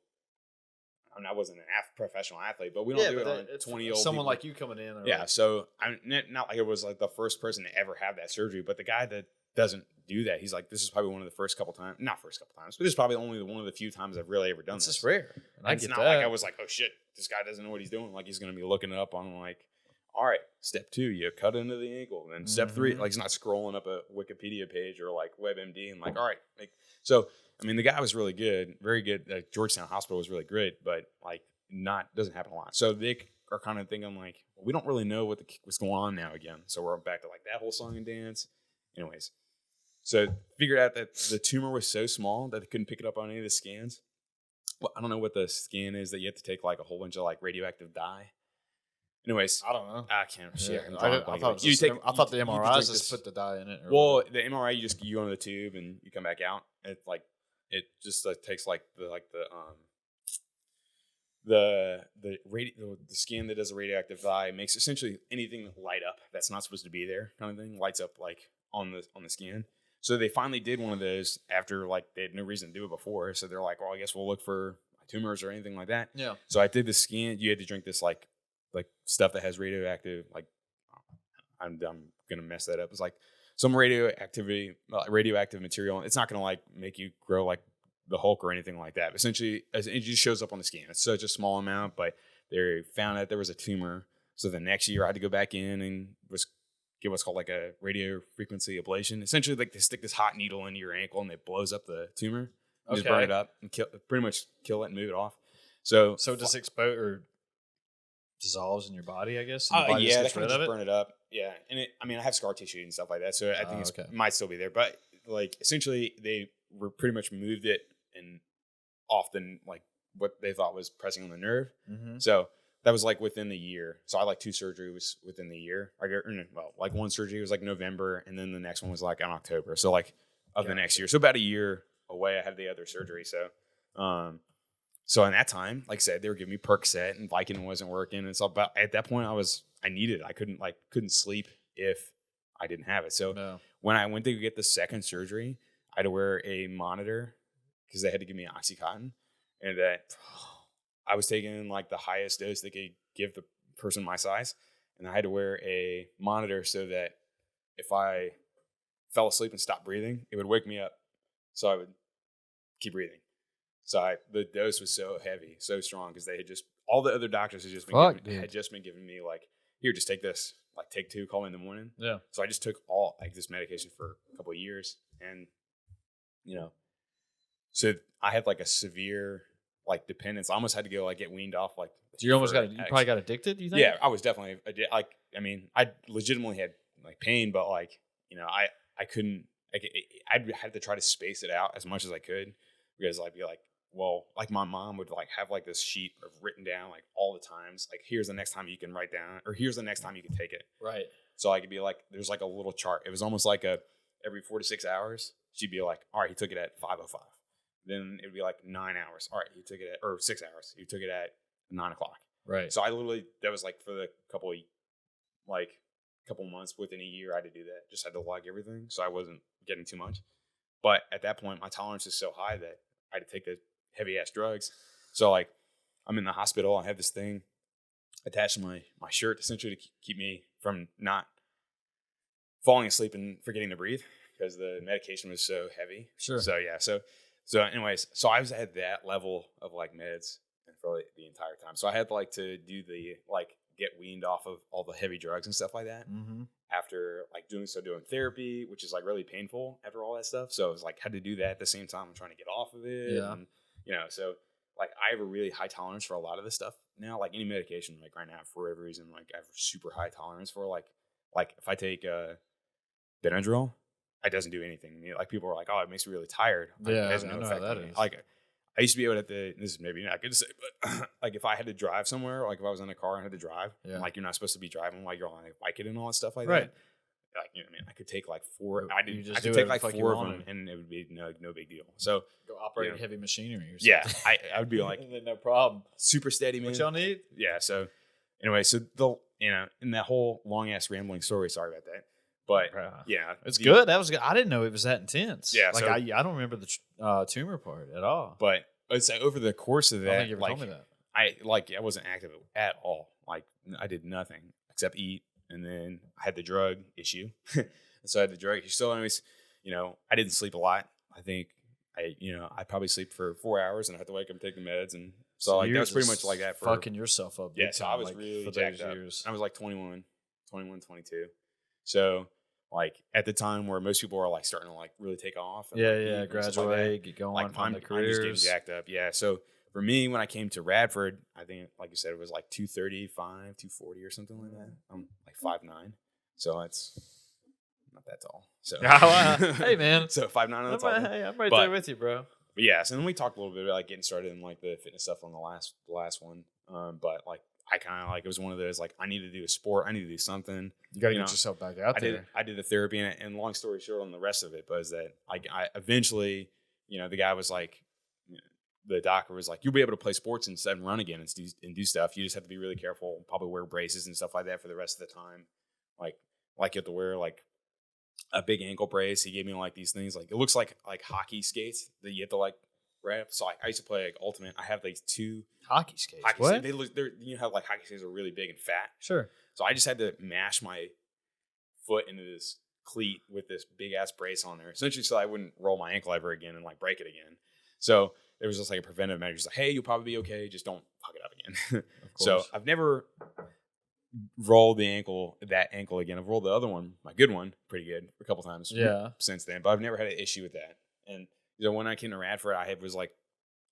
I mean, I wasn't an professional athlete, but we don't do it on 20-year-old. Someone people. Like you coming in. Yeah. So I'm not like it was like the first person to ever have that surgery, but the guy that doesn't do that. He's like, this is probably one of the first couple times, not first couple times, but this is probably only one of the few times I've really ever done It's this. just rare. And I it's get not that. like I was like, oh shit, this guy doesn't know what he's doing. Like he's going to be looking it up on like, all right, step 2, you cut into the ankle. And then step 3, like he's not scrolling up a Wikipedia page or like WebMD and like, all right. Like, so, I mean, the guy was really good, very good. Georgetown Hospital was really great, but like doesn't happen a lot. So they are kind of thinking like, well, we don't really know what's going on now again. So we're back to like that whole song and dance. Anyways, so figured out that the tumor was so small that they couldn't pick it up on any of the scans. Well, I don't know what the scan is that you have to take like a whole bunch of like radioactive dye. Anyways, I don't know. I can't. Yeah. I thought the MRIs just put the dye in it. Well, the MRI you go into the tube and you come back out. It just takes like the skin that does the radioactive dye makes essentially anything light up that's not supposed to be there, kind of thing, lights up like on the skin. So they finally did one of those after like they had no reason to do it before. So they're like, well, I guess we'll look for tumors or anything like that. Yeah. So I did the scan. You had to drink this like stuff that has radioactive, like I'm gonna mess that up. It's like some radioactive material. It's not gonna like make you grow like the Hulk or anything like that. But essentially, it just shows up on the scan. It's such a small amount, but they found out there was a tumor. So the next year I had to go back in and get what's called like a radio frequency ablation. Essentially, like they stick this hot needle into your ankle and it blows up the tumor. Just burn it up and pretty much kill it and move it off. So it just expose or dissolves in your body, I guess. Yeah, that can just burn it up. Yeah, and I have scar tissue and stuff like that, so I think it might still be there. But like essentially, they were pretty much moved it and often like what they thought was pressing on the nerve. Mm-hmm. So that was like within the year. So I like 2 surgeries within the year. Like one surgery was like November, and then the next one was like in October. So like of the next year, so about a year away, I had the other surgery. So, so in that time, like I said, they were giving me Percocet and Vicodin wasn't working. And so about at that point, I needed it. I couldn't sleep if I didn't have it. So when I went to get the second surgery, I had to wear a monitor because they had to give me Oxycontin, and that I was taking like the highest dose they could give the person my size, and I had to wear a monitor so that if I fell asleep and stopped breathing, it would wake me up, so I would keep breathing. So the dose was so heavy, so strong, because they had all the other doctors had just been giving me like, here, just take this, like take 2, call me in the morning. Yeah. So I just took all like this medication for a couple of years, and so I had like a severe like dependence. I almost had to go like get weaned off like. So you probably got addicted. You think? Yeah, I was definitely like. I mean, I legitimately had like pain, but like I couldn't. Like, I had to try to space it out as much as I could, because I'd be like, well, like my mom would like have like this sheet of written down like all the times, like here's the next time you can write down, or here's the next time you can take it. Right. So I could be like, there's like a little chart. It was almost like every 4 to 6 hours, she'd be like, all right, he took it at 5:05. Then it would be like 9 hours. All right, he took it at, or 6 hours. He took it at 9 o'clock. Right. So I literally, that was like for the couple months within a year, I had to do that. Just had to log everything, so I wasn't getting too much. But at that point, my tolerance is so high that I had to take the heavy ass drugs. So like, I'm in the hospital. I have this thing attached to my shirt, essentially to keep me from not falling asleep and forgetting to breathe, because the medication was so heavy. Sure. So yeah. So anyways, so I was at that level of like meds for like the entire time. So I had like to do the like get weaned off of all the heavy drugs and stuff like that. Mm-hmm. After like doing therapy, which is like really painful after all that stuff. So I was like, had to do that at the same time I'm trying to get off of it. Yeah. And, so like I have a really high tolerance for a lot of this stuff now. Like any medication, like right now, for whatever reason, like I have a super high tolerance for like if I take Benadryl, it doesn't do anything to me. Like people are like, oh, it makes me really tired. Like, it has no effect on me. Like I used to be able to, this is maybe not good to say, but like if I had to drive somewhere, like if I was in a car and had to drive, and like you're not supposed to be driving while you're on a bike and all that stuff like that. Like, I could take like 4. I could take like 4 of them, and it would be no big deal. So go operate heavy machinery or something. Yeah, I would be like, no problem, super steady, man. What y'all need? Yeah. So anyway, so in that whole long ass rambling story, sorry about that. But yeah, it's good. That was good. I didn't know it was that intense. Yeah, like I don't remember the tumor part at all. But it's over the course of that, I think you ever told me that. I wasn't active at all. Like I did nothing except eat, and then I had the drug issue. So I had the drug issue. So anyways, I didn't sleep a lot. I think I probably sleep for 4 hours and I have to wake up and take the meds. And so like, that was pretty much like that for fucking yourself up. Yeah. So I was really jacked up. I was like 21, 22. So like at the time where most people are like starting to like really take off. And, graduate, get going, like, find I'm the careers. just getting jacked up. Yeah. So for me, when I came to Radford, I think, like you said, it was like 235, 240 or something like that. I'm like 5'9", so it's not that tall. So Hey man, so 5'9" on the tall. Hey, I'm right there with you, bro. But yeah, so then we talked a little bit about like getting started in like the fitness stuff on the last one. But like I kind of like, it was one of those like, I need to do a sport, I need to do something. You got to get yourself back out there. I did the therapy, and long story short on the rest of it was that I eventually, the guy was like, the doctor was like, you'll be able to play sports and run again and do stuff. You just have to be really careful, probably wear braces and stuff like that for the rest of the time. Like you have to wear like a big ankle brace. He gave me like these things, like it looks like hockey skates that you have to like wrap. So I used to play like ultimate. I have like 2 hockey skates. What? They look, how like hockey skates are really big and fat. Sure. So I just had to mash my foot into this cleat with this big ass brace on there, essentially so I wouldn't roll my ankle ever again and like break it again. So it was just like a preventive measure. It's like, hey, you'll probably be okay. Just don't fuck it up again. So I've never rolled that ankle again. I've rolled the other one, my good one, pretty good a couple times since then, but I've never had an issue with that. And when I came to Radford, I was like,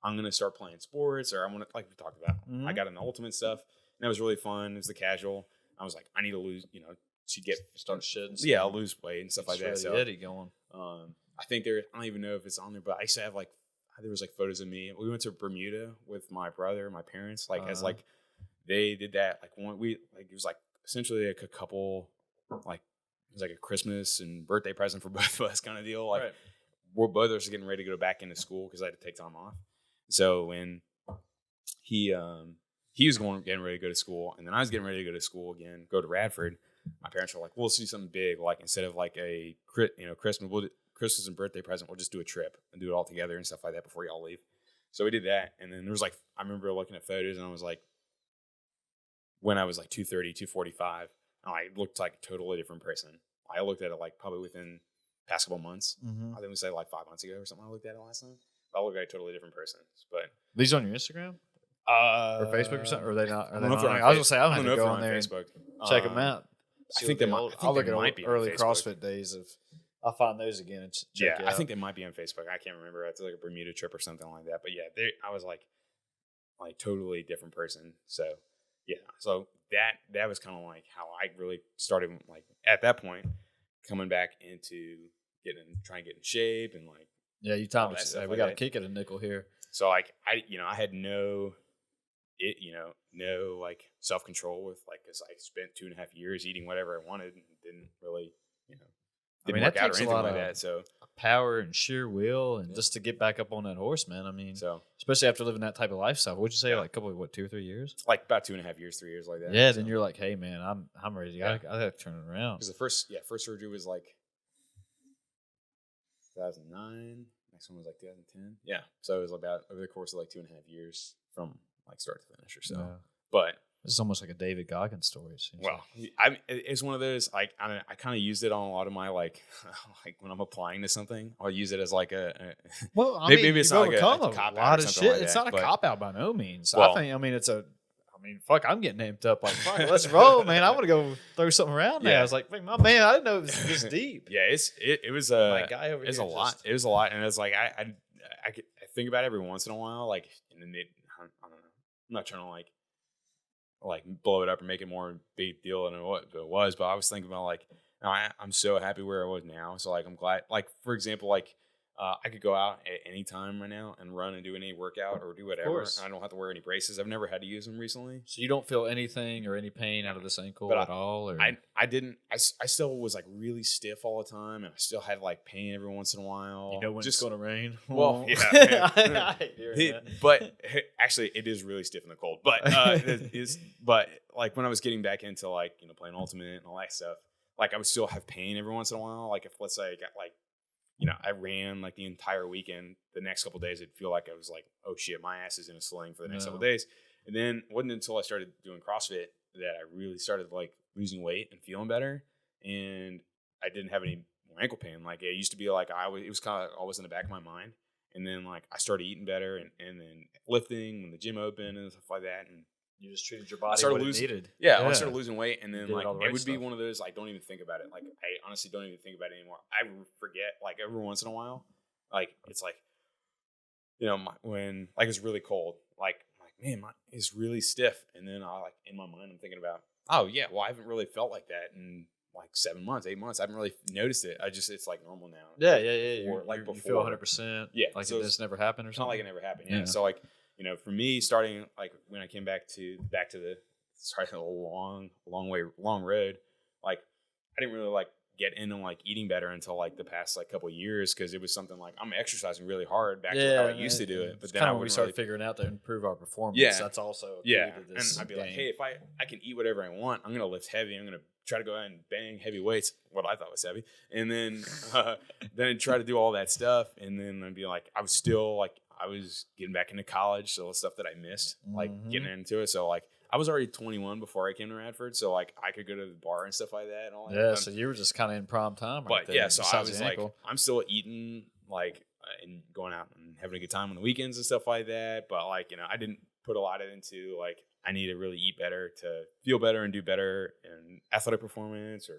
I'm going to start playing sports, or I'm going to, like we talked about, I got into ultimate stuff, and that was really fun. It was the casual. I was like, I need to lose, to start shit. Yeah, I'll lose weight and stuff like that. So Eddie going. I think I don't even know if it's on there, but I used to have like, there was like photos of me. We went to Bermuda with my brother, my parents, like as like they did that. Like it was like essentially like a couple, like it was like a Christmas and birthday present for both of us kind of deal. Like we're both of us getting ready to go back into school because I had to take time off. So when he was getting ready to go to school, and then I was getting ready to go to school again, go to Radford. My parents were like, "We'll see something big. Like instead of like a Christmas and birthday present, we'll just do a trip and do it all together and stuff like that before y'all leave." So we did that, and then there was like, I remember looking at photos, and I was like, when I was like 230, 245, I looked like a totally different person. I looked at it like probably within the past couple months. I think we said like 5 months ago or something. I looked at it last time. I looked like a totally different person. But these on your Instagram? Or Facebook or something? Or are they not? I was gonna say I'm gonna go on there and check them out. I think they might. I'll look at early CrossFit days. I'll find those again. And check I think they might be on Facebook. I can't remember. It's like a Bermuda trip or something like that. But yeah, I was like totally different person. So yeah, so that was kind of like how I really started. Like at that point, coming back into trying to get in shape and like you told me we got to kick it a nickel here. So like I had no like self control with like, because I spent 2.5 years eating whatever I wanted and didn't really didn't work out or anything like that. So power and sheer will and just to get back up on that horse, man. I mean, especially after living that type of lifestyle. What'd you say? Like a couple of 2 or 3 years? Like about 2.5 years, 3 years like that. Yeah. So. Then you're like, hey man, I'm ready. I have to turn it around. Because the first surgery was like 2009. Next one was like 2010. Yeah. So it was about over the course of like 2.5 years from like start to finish or so. Yeah. But it's almost like a David Goggins story. Well, it's one of those, like, I kind of used it on a lot of my, like when I'm applying to something, I'll use it as like maybe it's not like a cop out or something shit. like It's that, not a cop out by no means. Well, fuck, I'm getting amped up. Like, fuck, let's roll, man. I want to go throw something around there. I was like, my man, I didn't know it was this deep. Yeah, it was my guy over here. It was a lot, and it's like I think about it every once in a while, like, and then I don't know. I'm not trying to like blow it up or make it more big deal than what it was, but I was thinking about like, I'm so happy where I was now. So like, I'm glad, like, for example, like I could go out at any time right now and run and do any workout or do whatever. And I don't have to wear any braces. I've never had to use them recently. So you don't feel anything or any pain out of this ankle at all? Or? I didn't. I still was like really stiff all the time, and I still had like pain every once in a while. When it's going to rain? Well, yeah. But actually, it is really stiff in the cold. But but like when I was getting back into like playing ultimate and all that stuff, like I would still have pain every once in a while. Like if let's say I got like. I ran like the entire weekend. The next couple of days, it'd feel like I was like, oh shit, my ass is in a sling for the next couple of days. And then it wasn't until I started doing CrossFit that I really started like losing weight and feeling better. And I didn't have any ankle pain. Like it used to be like it was kind of always in the back of my mind. And then like I started eating better and then lifting when the gym opened and stuff like that. And you just treated your body what it needed. Yeah, I started losing weight, and then like it would be one of those like don't even think about it. Like I honestly don't even think about it anymore. I forget like every once in a while. Like it's like, you know, when like it's really cold, like man, it's really stiff, and then I like in my mind I'm thinking about, oh yeah, well I haven't really felt like that in like 7 months, 8 months. I haven't really noticed it. It's like normal now. Yeah. Before, before. You feel 100%. Yeah, like so this never happened or it's not something. like it never happened. Yeah. So like, you know, for me, starting like when I came back to a long road, like I didn't really like get into like eating better until like the past like couple of years, because it was something like I'm exercising really hard back to how I used to do it. But then kind of when we started figuring out to improve our performance. Yeah, that's also yeah. To this and I'd be game. like, hey, if I can eat whatever I want, I'm gonna lift heavy. I'm gonna try to go out and bang heavy weights, what I thought was heavy, and then I'd try to do all that stuff, and then I'd be like, I was getting back into college, so the stuff that I missed, like getting into it. So like I was already 21 before I came to Radford, so like I could go to the bar and stuff like that and all that. Yeah, so you were just kind of in prime time, but yeah, so I was like, I'm still eating like and going out and having a good time on the weekends and stuff like that. But like, you know, I didn't put a lot of it into like I need to really eat better to feel better and do better in athletic performance or,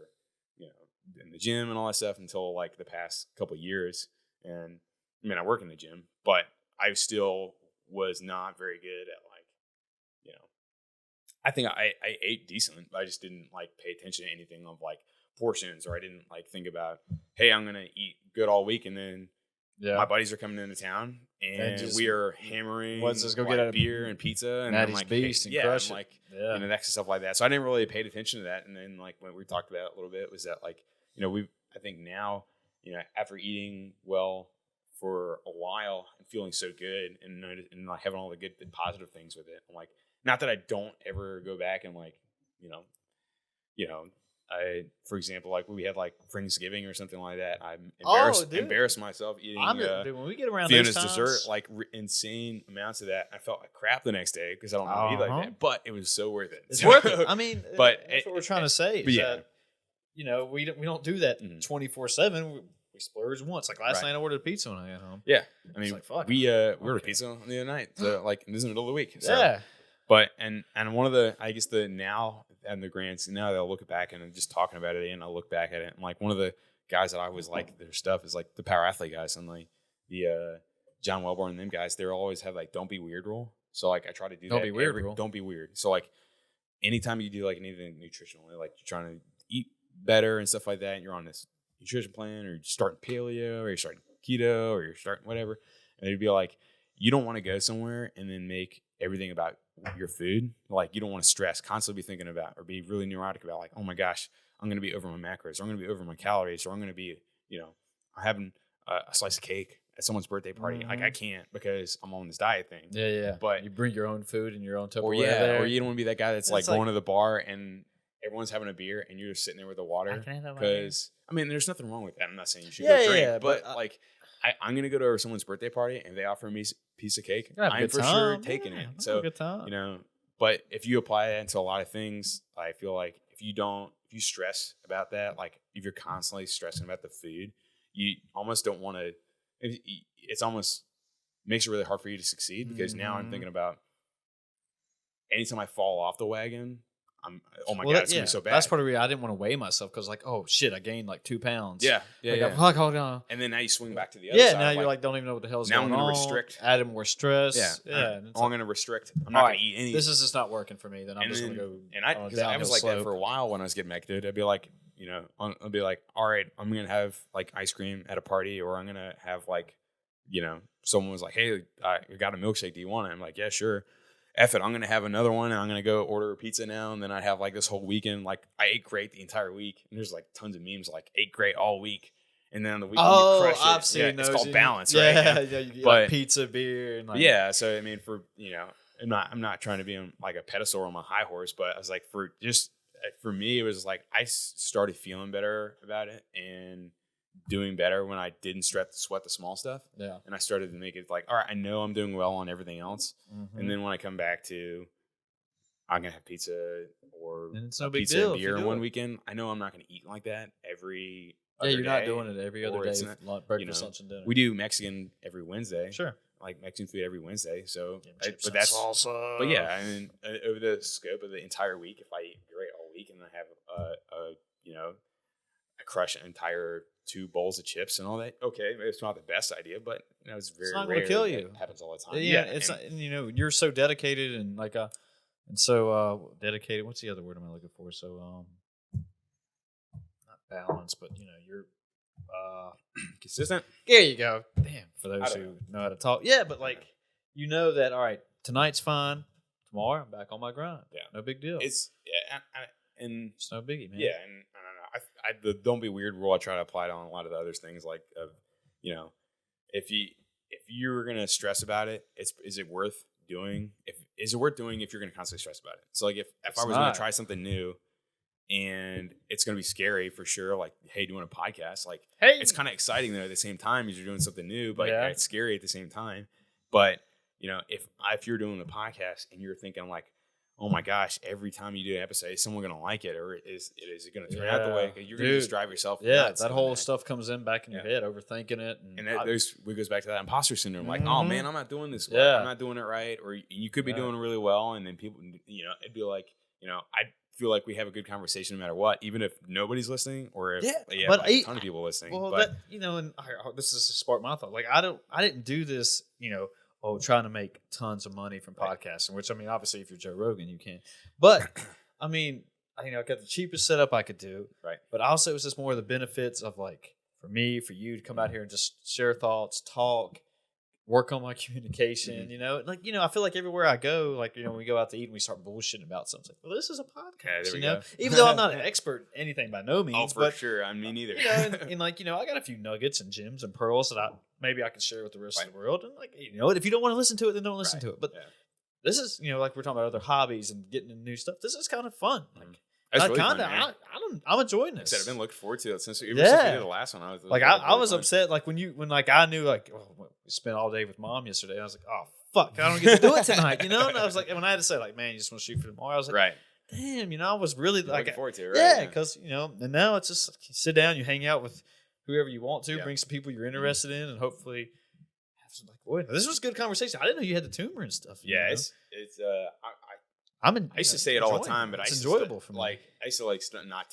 you know, in the gym and all that stuff until like the past couple of years. And I mean, I work in the gym, but I still was not very good at like, you know, I think I ate decent, but I just didn't like pay attention to anything of like portions, or I didn't like think about, hey, I'm going to eat good all week. And then my buddies are coming into town and we are hammering beer and pizza and Maddie's like, Beast hey, and yeah, crush I'm like, it. Yeah. you know, that stuff like that. So I didn't really pay attention to that. And then like when we talked about it a little bit was that like, you know, I think now, you know, after eating well for a while and feeling so good and like having all the good and positive things with it, I'm like, not that I don't ever go back and like, you know, for example, like we had like Thanksgiving or something like that. I'm embarrassed myself eating dude, when we get around Fiona's those times, dessert, like insane amounts of that. I felt like crap the next day because I don't know eat like that, but it was so worth it. It's worth it. I mean, but that's what we're trying to say. Is that, you know, we don't do that 24/7. We splurge once. Like last night, I ordered pizza when I got home. Yeah, I mean, like, we ordered pizza the other night. So like this is the middle of the week. So. Yeah. But and one of the, I guess the now and the grants, now that I'll look back and I'm just talking about it and I'll look back at it, and like one of the guys that I always like their stuff is like the power athlete guys and like the John Welborn and them guys. They always have like don't be weird rule. So like I try to do don't be weird rule. Don't be weird. So like anytime you do like anything nutritionally, like you're trying to eat better and stuff like that, and you're on this nutrition plan or you're starting paleo or you're starting keto or you're starting whatever, and they'd be like, you don't want to go somewhere and then make everything about your food. Like you don't want to stress, constantly be thinking about or be really neurotic about like, oh my gosh, I'm going to be over my macros, or I'm going to be over my calories, or I'm going to be, you know, having a slice of cake at someone's birthday party. Like I can't because I'm on this diet thing. Yeah. But you bring your own food and your own Tupperware. Or you don't want to be that guy that's like going to the bar and everyone's having a beer and you're just sitting there with the water. Because I mean, there's nothing wrong with that. I'm not saying you should go drink, but like I'm going to go to someone's birthday party and they offer me a piece of cake. I'm for sure taking it. So, you know, but if you apply it into a lot of things, I feel like if you stress about that, like if you're constantly stressing about the food, you almost don't want to, it's almost makes it really hard for you to succeed, because now I'm thinking about anytime I fall off the wagon, oh my God, it's going to be so bad. That's part of the reason I didn't want to weigh myself, because like, oh shit, I gained like 2 pounds. Yeah. Hold on. And then now you swing back to the other side. Yeah, now you're like, don't even know what the hell's going on. Now I'm going to restrict. Added more stress. Yeah. I'm going to restrict. I'm not going to eat any. This is just not working for me. Then I'm just going to go. And I was like that for a while when I was getting back to it. I'd be like, you know, I'll be like, all right, I'm going to have like ice cream at a party, or I'm going to have like, you know, someone was like, hey, I got a milkshake. Do you want it? I'm like, yeah, sure. F it, I'm going to have another one, and I'm going to go order a pizza now. And then I have like this whole weekend, like I ate great the entire week. And there's like tons of memes like ate great all week. And then on the weekend you crush it. I've seen those. It's called balance, right? Yeah, you get like pizza, beer. And like, yeah, so I mean, for, you know, I'm not trying to be on like a pedestal on my high horse, but I was like, for me, it was like I started feeling better about it and doing better when I didn't sweat the small stuff. Yeah. And I started to make it like, all right, I know I'm doing well on everything else. And then when I come back to, I'm going to have pizza or and it's no pizza big deal and beer one weekend, I know I'm not going to eat like that every Yeah, you're not day, doing it every other or day. it's not- Breakfast, lunch, and dinner. We do Mexican every Wednesday. Sure. Like Mexican food every Wednesday. So, Chips but and that's salsa. But yeah, I mean, over the scope of the entire week, if I eat great all week and I have I crush an entire 2 bowls of chips and all that. Okay, maybe it's not the best idea, but it's very not rare. going to kill that you. It happens all the time. Yeah, it's not, you're so dedicated and dedicated. What's the other word am I looking for? So not balanced, but you're consistent. There you go. Damn, for those don't who know how to talk. Yeah, but that all right, tonight's fine. Tomorrow I'm back on my grind. Yeah, no big deal. It's and it's no biggie, man. Yeah, and I don't know. The don't be weird rule I try to apply to on a lot of the other things, like if you're gonna stress about it, is it worth doing? Is it worth doing if you're gonna constantly stress about it? So like if I was gonna try something new and it's gonna be scary for sure, like hey, doing a podcast, like hey, it's kind of exciting though at the same time as you're doing something new, but yeah. it's scary at the same time. But if you're doing the podcast and you're thinking like, oh my gosh, every time you do an episode, is someone gonna like it, or is it gonna turn out the way? You're gonna just drive yourself nuts. That whole stuff comes in back in your head, overthinking it, and that goes back to that imposter syndrome. Like, oh man, I'm not doing this well. I'm not doing it right, or you could be doing it really well, and then people, it'd be like, I feel like we have a good conversation no matter what, even if nobody's listening, or if a ton of people listening. Well, and this is sparked my thought. Like, I didn't do this, trying to make tons of money from podcasting, which, I mean, obviously if you're Joe Rogan, you can. But, I mean, I got the cheapest setup I could do. Right. But also it was just more of the benefits of like, for me, for you to come out here and just share thoughts, talk, work on my communication, I feel like everywhere I go, like, when we go out to eat and we start bullshitting about something, like, well, this is a podcast, go. Even though I'm not an expert in anything by no means. Oh, for sure. I mean, neither. And I got a few nuggets and gems and pearls that maybe I can share with the rest of the world. And if you don't want to listen to it, then don't listen to it. But this is, like we're talking about other hobbies and getting into new stuff. This is kind of fun. Like, Really I'm enjoying this. I've been looking forward to it since we did the last one. I was upset like when I knew like we spent all day with mom yesterday. And I was like, oh fuck, I don't get to do it tonight, And I was like, when I had to say like, man, you just want to shoot for tomorrow. I was like, damn, I was really looking forward to it, right? Yeah, because and now it's just you sit down, you hang out with whoever you want to, bring some people you're interested in, and hopefully have some like, boy, this was a good conversation. I didn't know you had the tumor and stuff. Yeah, it's I used to say it all the time, but it's enjoyable for me. Like I used to not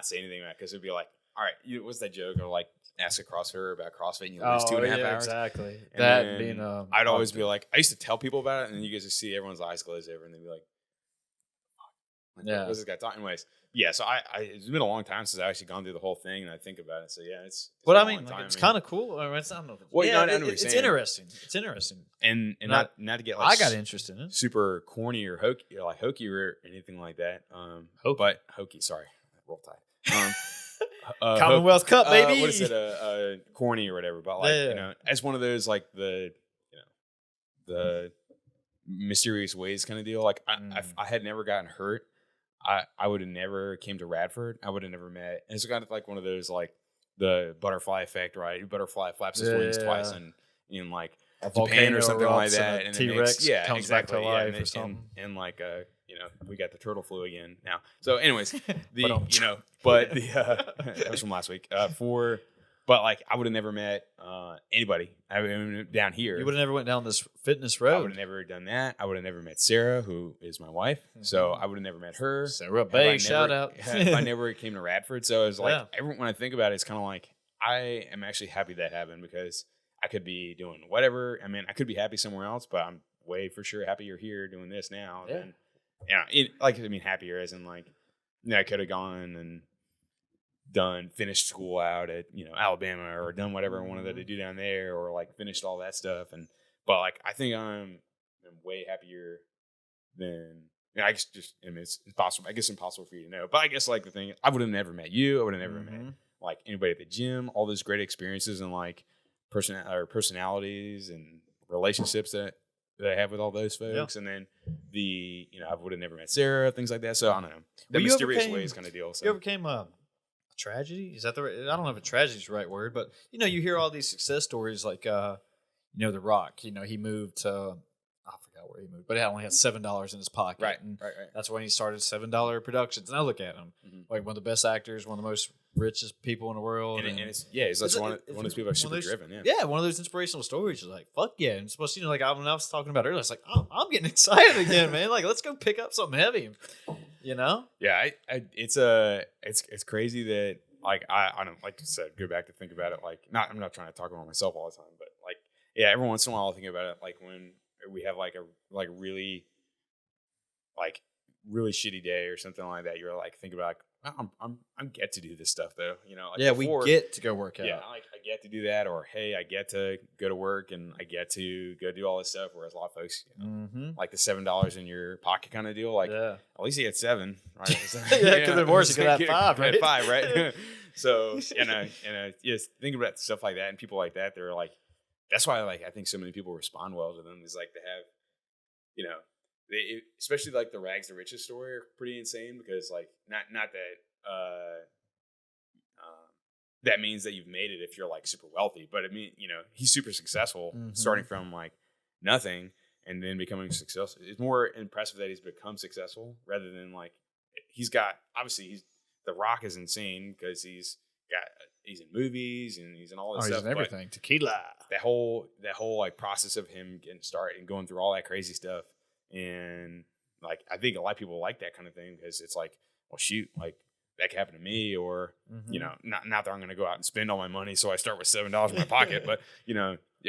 say anything about it because it'd be like, all right, what's that joke? Or like ask a CrossFitter about CrossFit and you lose 2.5 hours. Exactly. And that being I'd always be like, I used to tell people about it, and then you guys just see everyone's eyes glaze over, and they'd be like, what's this guy talking? Anyways, yeah. So it's been a long time since I've actually gone through the whole thing, and I think about it. So yeah, it's what I mean. Like, it's kind of cool. I mean, it's not. Well, it's interesting. It's interesting. And not to get like I got interested in it. Super corny or hokey or anything like that. But hokey. Sorry, roll tide. Commonwealth Cup, baby. What is it? Corny or whatever. But like as one of those like the mysterious ways kind of deal. Like I had never gotten hurt. I would have never came to Radford. I would have never met. And it's kind of like one of those like the butterfly effect, right? Butterfly flaps his wings twice in like Japan or something like that. And T-Rex comes back to life or something. And like we got the turtle flu again now. So anyways, that was from last week. But like I would have never met anybody. I mean, down here. You would have never went down this fitness road. I would have never done that. I would have never met Sarah, who is my wife. Mm-hmm. So I would have never met her. Sarah Bay, shout out. If I never came to Radford. So it was like when I think about it, it's kind of like I am actually happy that happened because I could be doing whatever. I mean, I could be happy somewhere else, but I'm way for sure happier here doing this now. Yeah. And happier as in like, I could have gone and finished school out at Alabama or done whatever I wanted to do down there or like finished all that stuff but like I think I'm way happier than I guess it's impossible. I guess impossible for you to know, but I guess like the thing I would have never met you. I would have never met like anybody at the gym. All those great experiences and like personalities and relationships that I have with all those folks, and then I would have never met Sarah, things like that. So I don't know, the mysterious ways kind of deal. So you ever came tragedy? Is that the right? I don't know if a tragedy is the right word, but you hear all these success stories like The Rock. He moved to I forgot where he moved, but he only had $7 in his pocket. Right. And Right. that's when he started $7 Productions. And I look at him like one of the best actors, one of the most richest people in the world. And it's one of those people that are super driven. Yeah. Yeah, one of those inspirational stories. You're like, fuck yeah. And it's supposed to, like when I was talking about earlier, it's like, oh, I'm getting excited again, man. Like, let's go pick up something heavy, Yeah, it's crazy that like I don't, like you said, go back to think about it. Like, I'm not trying to talk about myself all the time, but like, yeah, every once in a while I'll think about it. Like when we have like a really shitty day or something like that, you're like, think about like, I'm get to do this stuff though, Like we get to go work out. Yeah, like I get to do that, or hey, I get to go to work and I get to go do all this stuff. Whereas a lot of folks, like the $7 in your pocket kind of deal, like at least you get 7, right? Yeah, it could have been worse. You could have 5, right? 5, right? So just think about stuff like that and people like that. They're like, that's why like I think so many people respond well to them is like they have, especially like the rags to riches story are pretty insane because like not that that means that you've made it if you're like super wealthy, but I mean he's super successful starting from like nothing and then becoming successful. It's more impressive that he's become successful rather than like he's got obviously The Rock is insane because he's in movies and he's in all this stuff. He's in everything. Tequila. That whole like process of him getting started and going through all that crazy stuff. And like, I think a lot of people like that kind of thing because it's like, well, shoot, like that could happen to me, or not that I'm going to go out and spend all my money, so I start with $7 in my pocket, but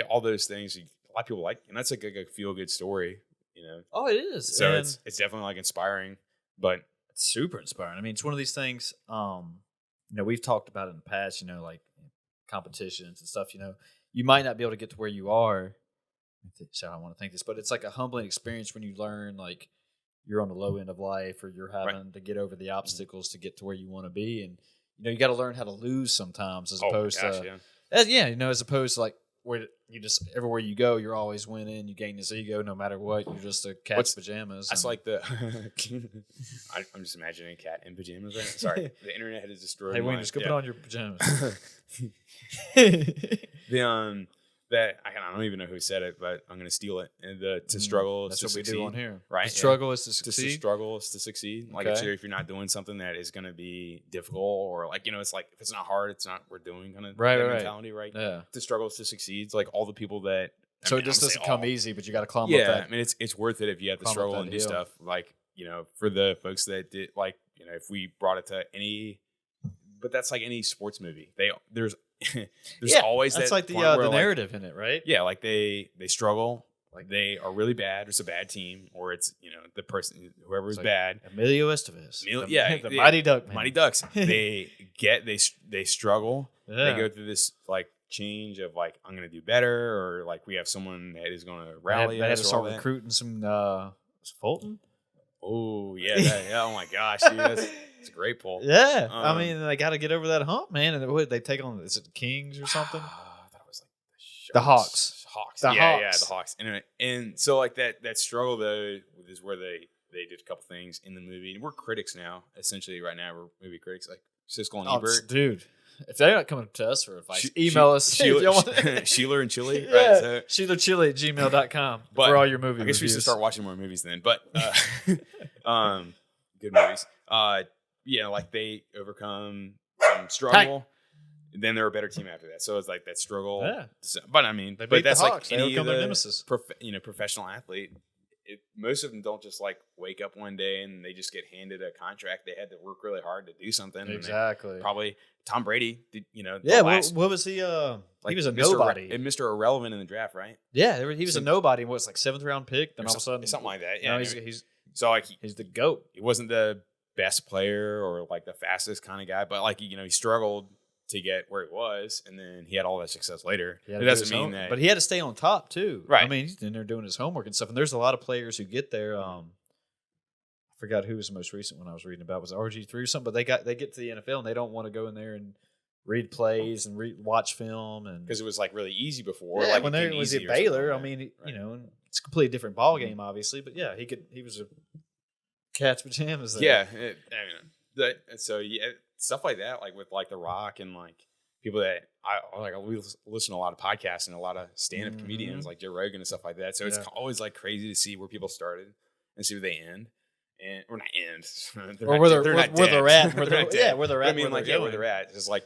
all those things a lot of people like, and that's like a feel good story, Oh, it is. So it's definitely like inspiring, but it's super inspiring. I mean, it's one of these things. We've talked about it in the past. Like competitions and stuff. You might not be able to get to where you are. So I want to think this, but it's like a humbling experience when you learn like you're on the low end of life or you're having to get over the obstacles to get to where you want to be. And, you got to learn how to lose sometimes as opposed to, as opposed to like where you just, everywhere you go, you're always winning. You gain this ego no matter what. You're just a cat's pajamas. That's like I'm just imagining a cat in pajamas right now. Sorry. The internet has destroyed Hey, Wayne, just go put on your pajamas. That I don't even know who said it, but I'm going to steal it. And to struggle is that's to what succeed. we do on here, right? To struggle is to succeed. To struggle is to succeed. Like if you're not doing something that is going to be difficult, or like it's like if it's not hard, it's not worth doing. Kind of mentality, right? Yeah. To struggle is to succeed. It's like all the people that. It just doesn't come easy, but you got to climb up that. I mean, it's worth it if you have to struggle and do stuff. Like for the folks that did, like if we brought it to any, but that's like any sports movie. There's always that's that like the narrative in it, right? Yeah, like they struggle, like they are really bad. It's a bad team, or it's the person whoever is like bad. Emilio Estevez, the Mighty Duck, Mighty Ducks. They struggle. Yeah. They go through this like change of like I'm gonna do better, or like we have someone that is gonna rally. They had to start recruiting some Fulton. Oh yeah, oh my gosh, dude, that's a great pull. Yeah, I mean they got to get over that hump, man. And what they take on? Is it the Kings or something? I thought it was like the Hawks. Yeah, the Hawks. And so like that struggle though is where they did a couple things in the movie, and we're critics now. Essentially, right now we're movie critics, like Siskel and Ebert, dude. If they're not coming to us for advice, email us. Sheeler and Chili. Yeah. Right, so. SheelerChili@gmail.com for all your movie reviews. I guess we should start watching more movies then. But good movies. Like they overcome some struggle. Then they're a better team after that. So it's like that struggle. Yeah. But I mean, that's the Hawks. Like any they overcome their nemesis. Professional athlete. Most of them don't just like wake up one day and they just get handed a contract. They had to work really hard to do something. Exactly. Probably Tom Brady, what was he? He was a nobody. Mr. Irrelevant in the draft, right? Yeah, he was a nobody. What was like 7th round pick? Then all of a sudden, something like that. Yeah, he's the GOAT. He wasn't the best player or like the fastest kind of guy, but like he struggled to get where he was, and then he had all that success later. It doesn't mean that, but he had to stay on top too. Right. I mean, he's in there doing his homework and stuff. And there's a lot of players who get there. I forgot who was the most recent one I was reading about. Was RG3 or something? But they get to the NFL and they don't want to go in there and read plays and watch film, and because it was like really easy before. Yeah, like when they was at Baylor, I mean, it's a completely different ball game, obviously. But yeah, he was a cat's pajamas there. Yeah, stuff like that, like with like The Rock and like people that we listen to a lot of podcasts and a lot of stand-up comedians like Joe Rogan and stuff like that. So it's always like crazy to see where people started and see where they end. And or not end, or where they're at. Where they're at. I mean, like where they're at. It's like,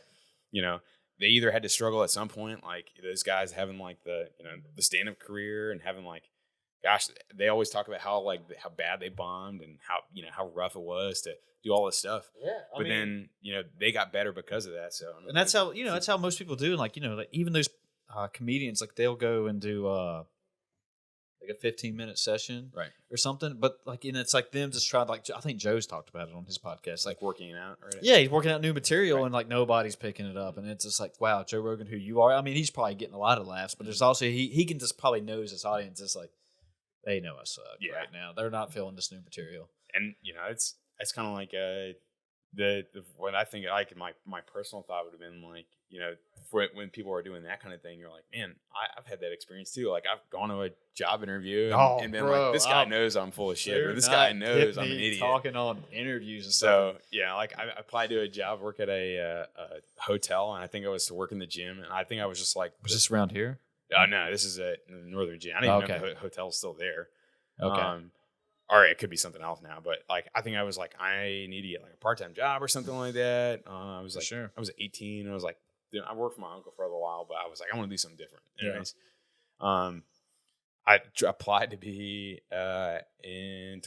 you know, they either had to struggle at some point, like those guys having like the stand-up career and having like, gosh, they always talk about how bad they bombed and how rough it was to do all this stuff. Yeah, but then they got better because of that. So and that's how that's how most people do. And like like even those comedians, like they'll go and do like a 15-minute session, right, or something. But like, it's like them just trying, like, I think Joe's talked about it on his podcast, like working it out. Right? Yeah, he's working out new material, and like nobody's picking it up, and it's just like, wow, Joe Rogan, who you are. I mean, he's probably getting a lot of laughs, but there's also he can just probably knows his audience is like, they know us right now. They're not feeling this new material, and it's kind of like the what I think like my personal thought would have been like, when people are doing that kind of thing, you're like, man, I've had that experience too. Like I've gone to a job interview and been like, this guy knows I'm full of shit, or this guy knows I'm an idiot. Talking on interviews and stuff. So yeah, like I applied to a job, work at a hotel, and I think I was to work in the gym, and I think I was just like, was this around here? No, this is at Northern Gym. I don't even know if the hotel's still there. Okay. All right, it could be something else now, but like I think I was like, I need to get like a part-time job or something like that. I was like, I was 18. I was like, I worked for my uncle for a little while, but I was like, I want to do something different. Anyways, I applied to be to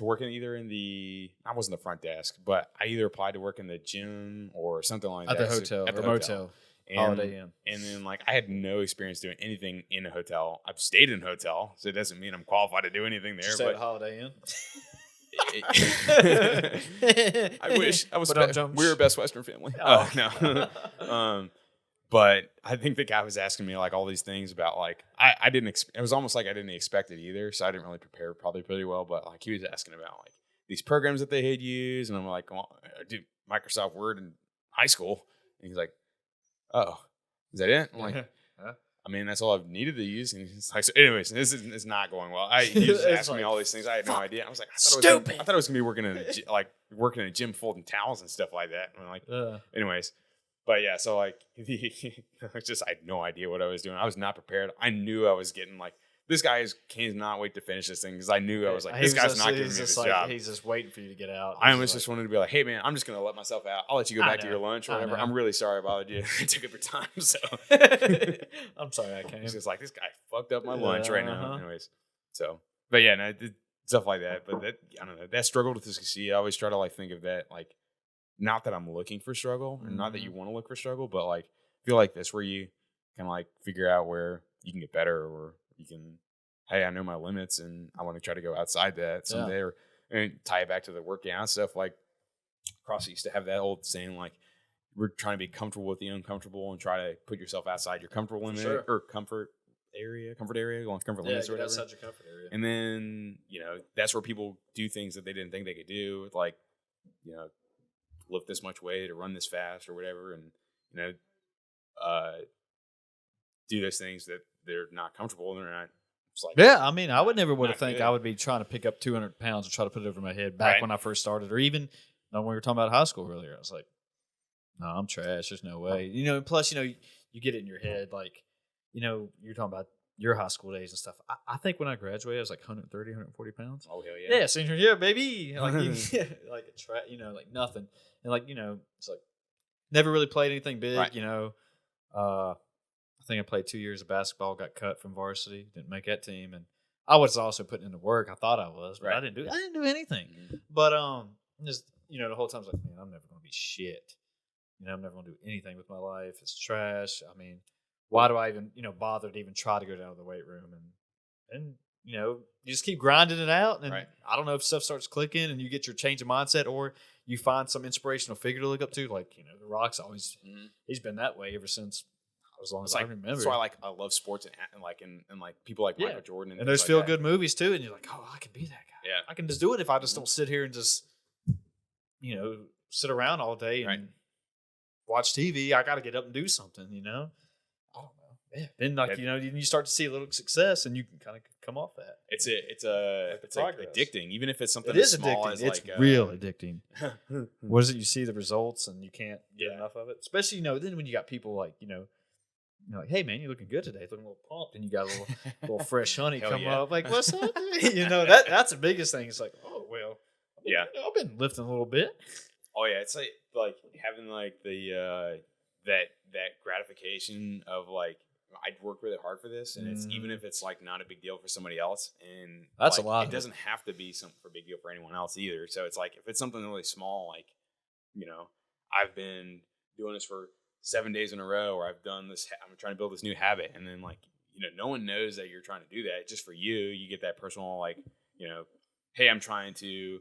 work I wasn't the front desk, but I either applied to work in the gym or something like that. At the hotel, at the motel. Holiday Inn. And then like I had no experience doing anything in a hotel. I've stayed in a hotel, so it doesn't mean I'm qualified to do anything there. But at Holiday Inn. I wish I was. We were a Best Western family. Oh. No. But I think the guy was asking me like all these things about like I didn't. It was almost like I didn't expect it either, so I didn't really prepare probably pretty well. But like he was asking about like these programs that they had used, and I'm like, well, I did Microsoft Word in high school, and he's like, oh, is that it? I'm like, I mean, that's all I've needed to use. And he's like, so anyways, it's not going well. He was asking me all these things. I had no idea. I was like, I thought it was gonna be working in a gym folding towels and stuff like that. And I'm like, anyways, but yeah, so like, I had no idea what I was doing. I was not prepared. I knew I was getting like, this guy cannot wait to finish this thing because I knew I was like, this guy's not giving me this job. He's just waiting for you to get out. I almost just wanted to be like, hey man, I'm just gonna let myself out. I'll let you go back to your lunch or whatever. I'm really sorry I bothered you. I took up your time. So I'm sorry I came. He's just like, this guy fucked up my lunch right now. Anyways, so but yeah, no, stuff like that. But that, I don't know, that struggle to succeed. I always try to like think of that like, not that I'm looking for struggle, or not that you want to look for struggle, but like feel like that's where you can like figure out where you can get better, or you can, hey, I know my limits and I want to try to go outside that someday, and tie it back to the working out stuff. Like CrossFit used to have that old saying, like, we're trying to be comfortable with the uncomfortable and try to put yourself outside your comfort limit or comfort area, going to comfort limits or whatever. Outside your comfort area. And then, that's where people do things that they didn't think they could do, like, lift this much weight or run this fast or whatever. And, do those things that they're not comfortable and they're not. Like, I mean, I would never think I would be trying to pick up 200 pounds and try to put it over my head back when I first started, or even when we were talking about high school earlier. I was like, no, I'm trash. There's no way. Plus, you get it in your head, like, you're talking about your high school days and stuff. I think when I graduated, I was like 130, 140 pounds. Oh, hell yeah. Yeah, senior year, baby. Like, like nothing. And like, it's like never really played anything big, I think I played 2 years of basketball, got cut from varsity, didn't make that team, and I was also putting in the work. I thought I was, but I didn't do anything. Mm-hmm. But just the whole time I was like, man, I'm never going to be shit. I'm never going to do anything with my life. It's trash. I mean, why do I even bother to even try to go down to the weight room? And you just keep grinding it out, and I don't know if stuff starts clicking and you get your change of mindset, or you find some inspirational figure to look up to, like The Rock's always he's been that way ever since. As long as I remember. That's why I love sports and people like Michael Jordan and those feel good movies too. And you're like, oh, I can be that guy. Yeah, I can just do it if I just don't sit here and just sit around all day and watch TV. I got to get up and do something. I don't know. Yeah. Then you start to see a little success, and you can kind of come off that. It's like addicting, even if it's something it is as small addicting. as it's like real addicting. What is it? You see the results, and you can't get enough of it. Especially then when you got people like like, hey man, you're looking good today, looking a little pumped, and you got a little fresh honey come up. Like, what's up? That's the biggest thing. It's like, oh well, I've been lifting a little bit. Oh yeah, it's like having like the that gratification of like, I'd worked really hard for this, and it's even if it's like not a big deal for somebody else, and that's like, a lot. It doesn't have to be something for a big deal for anyone else either. So it's like if it's something really small, like I've been doing this for 7 days in a row, or I've done this. I'm trying to build this new habit, and then like no one knows that you're trying to do that. Just for you, you get that personal like hey, I'm trying to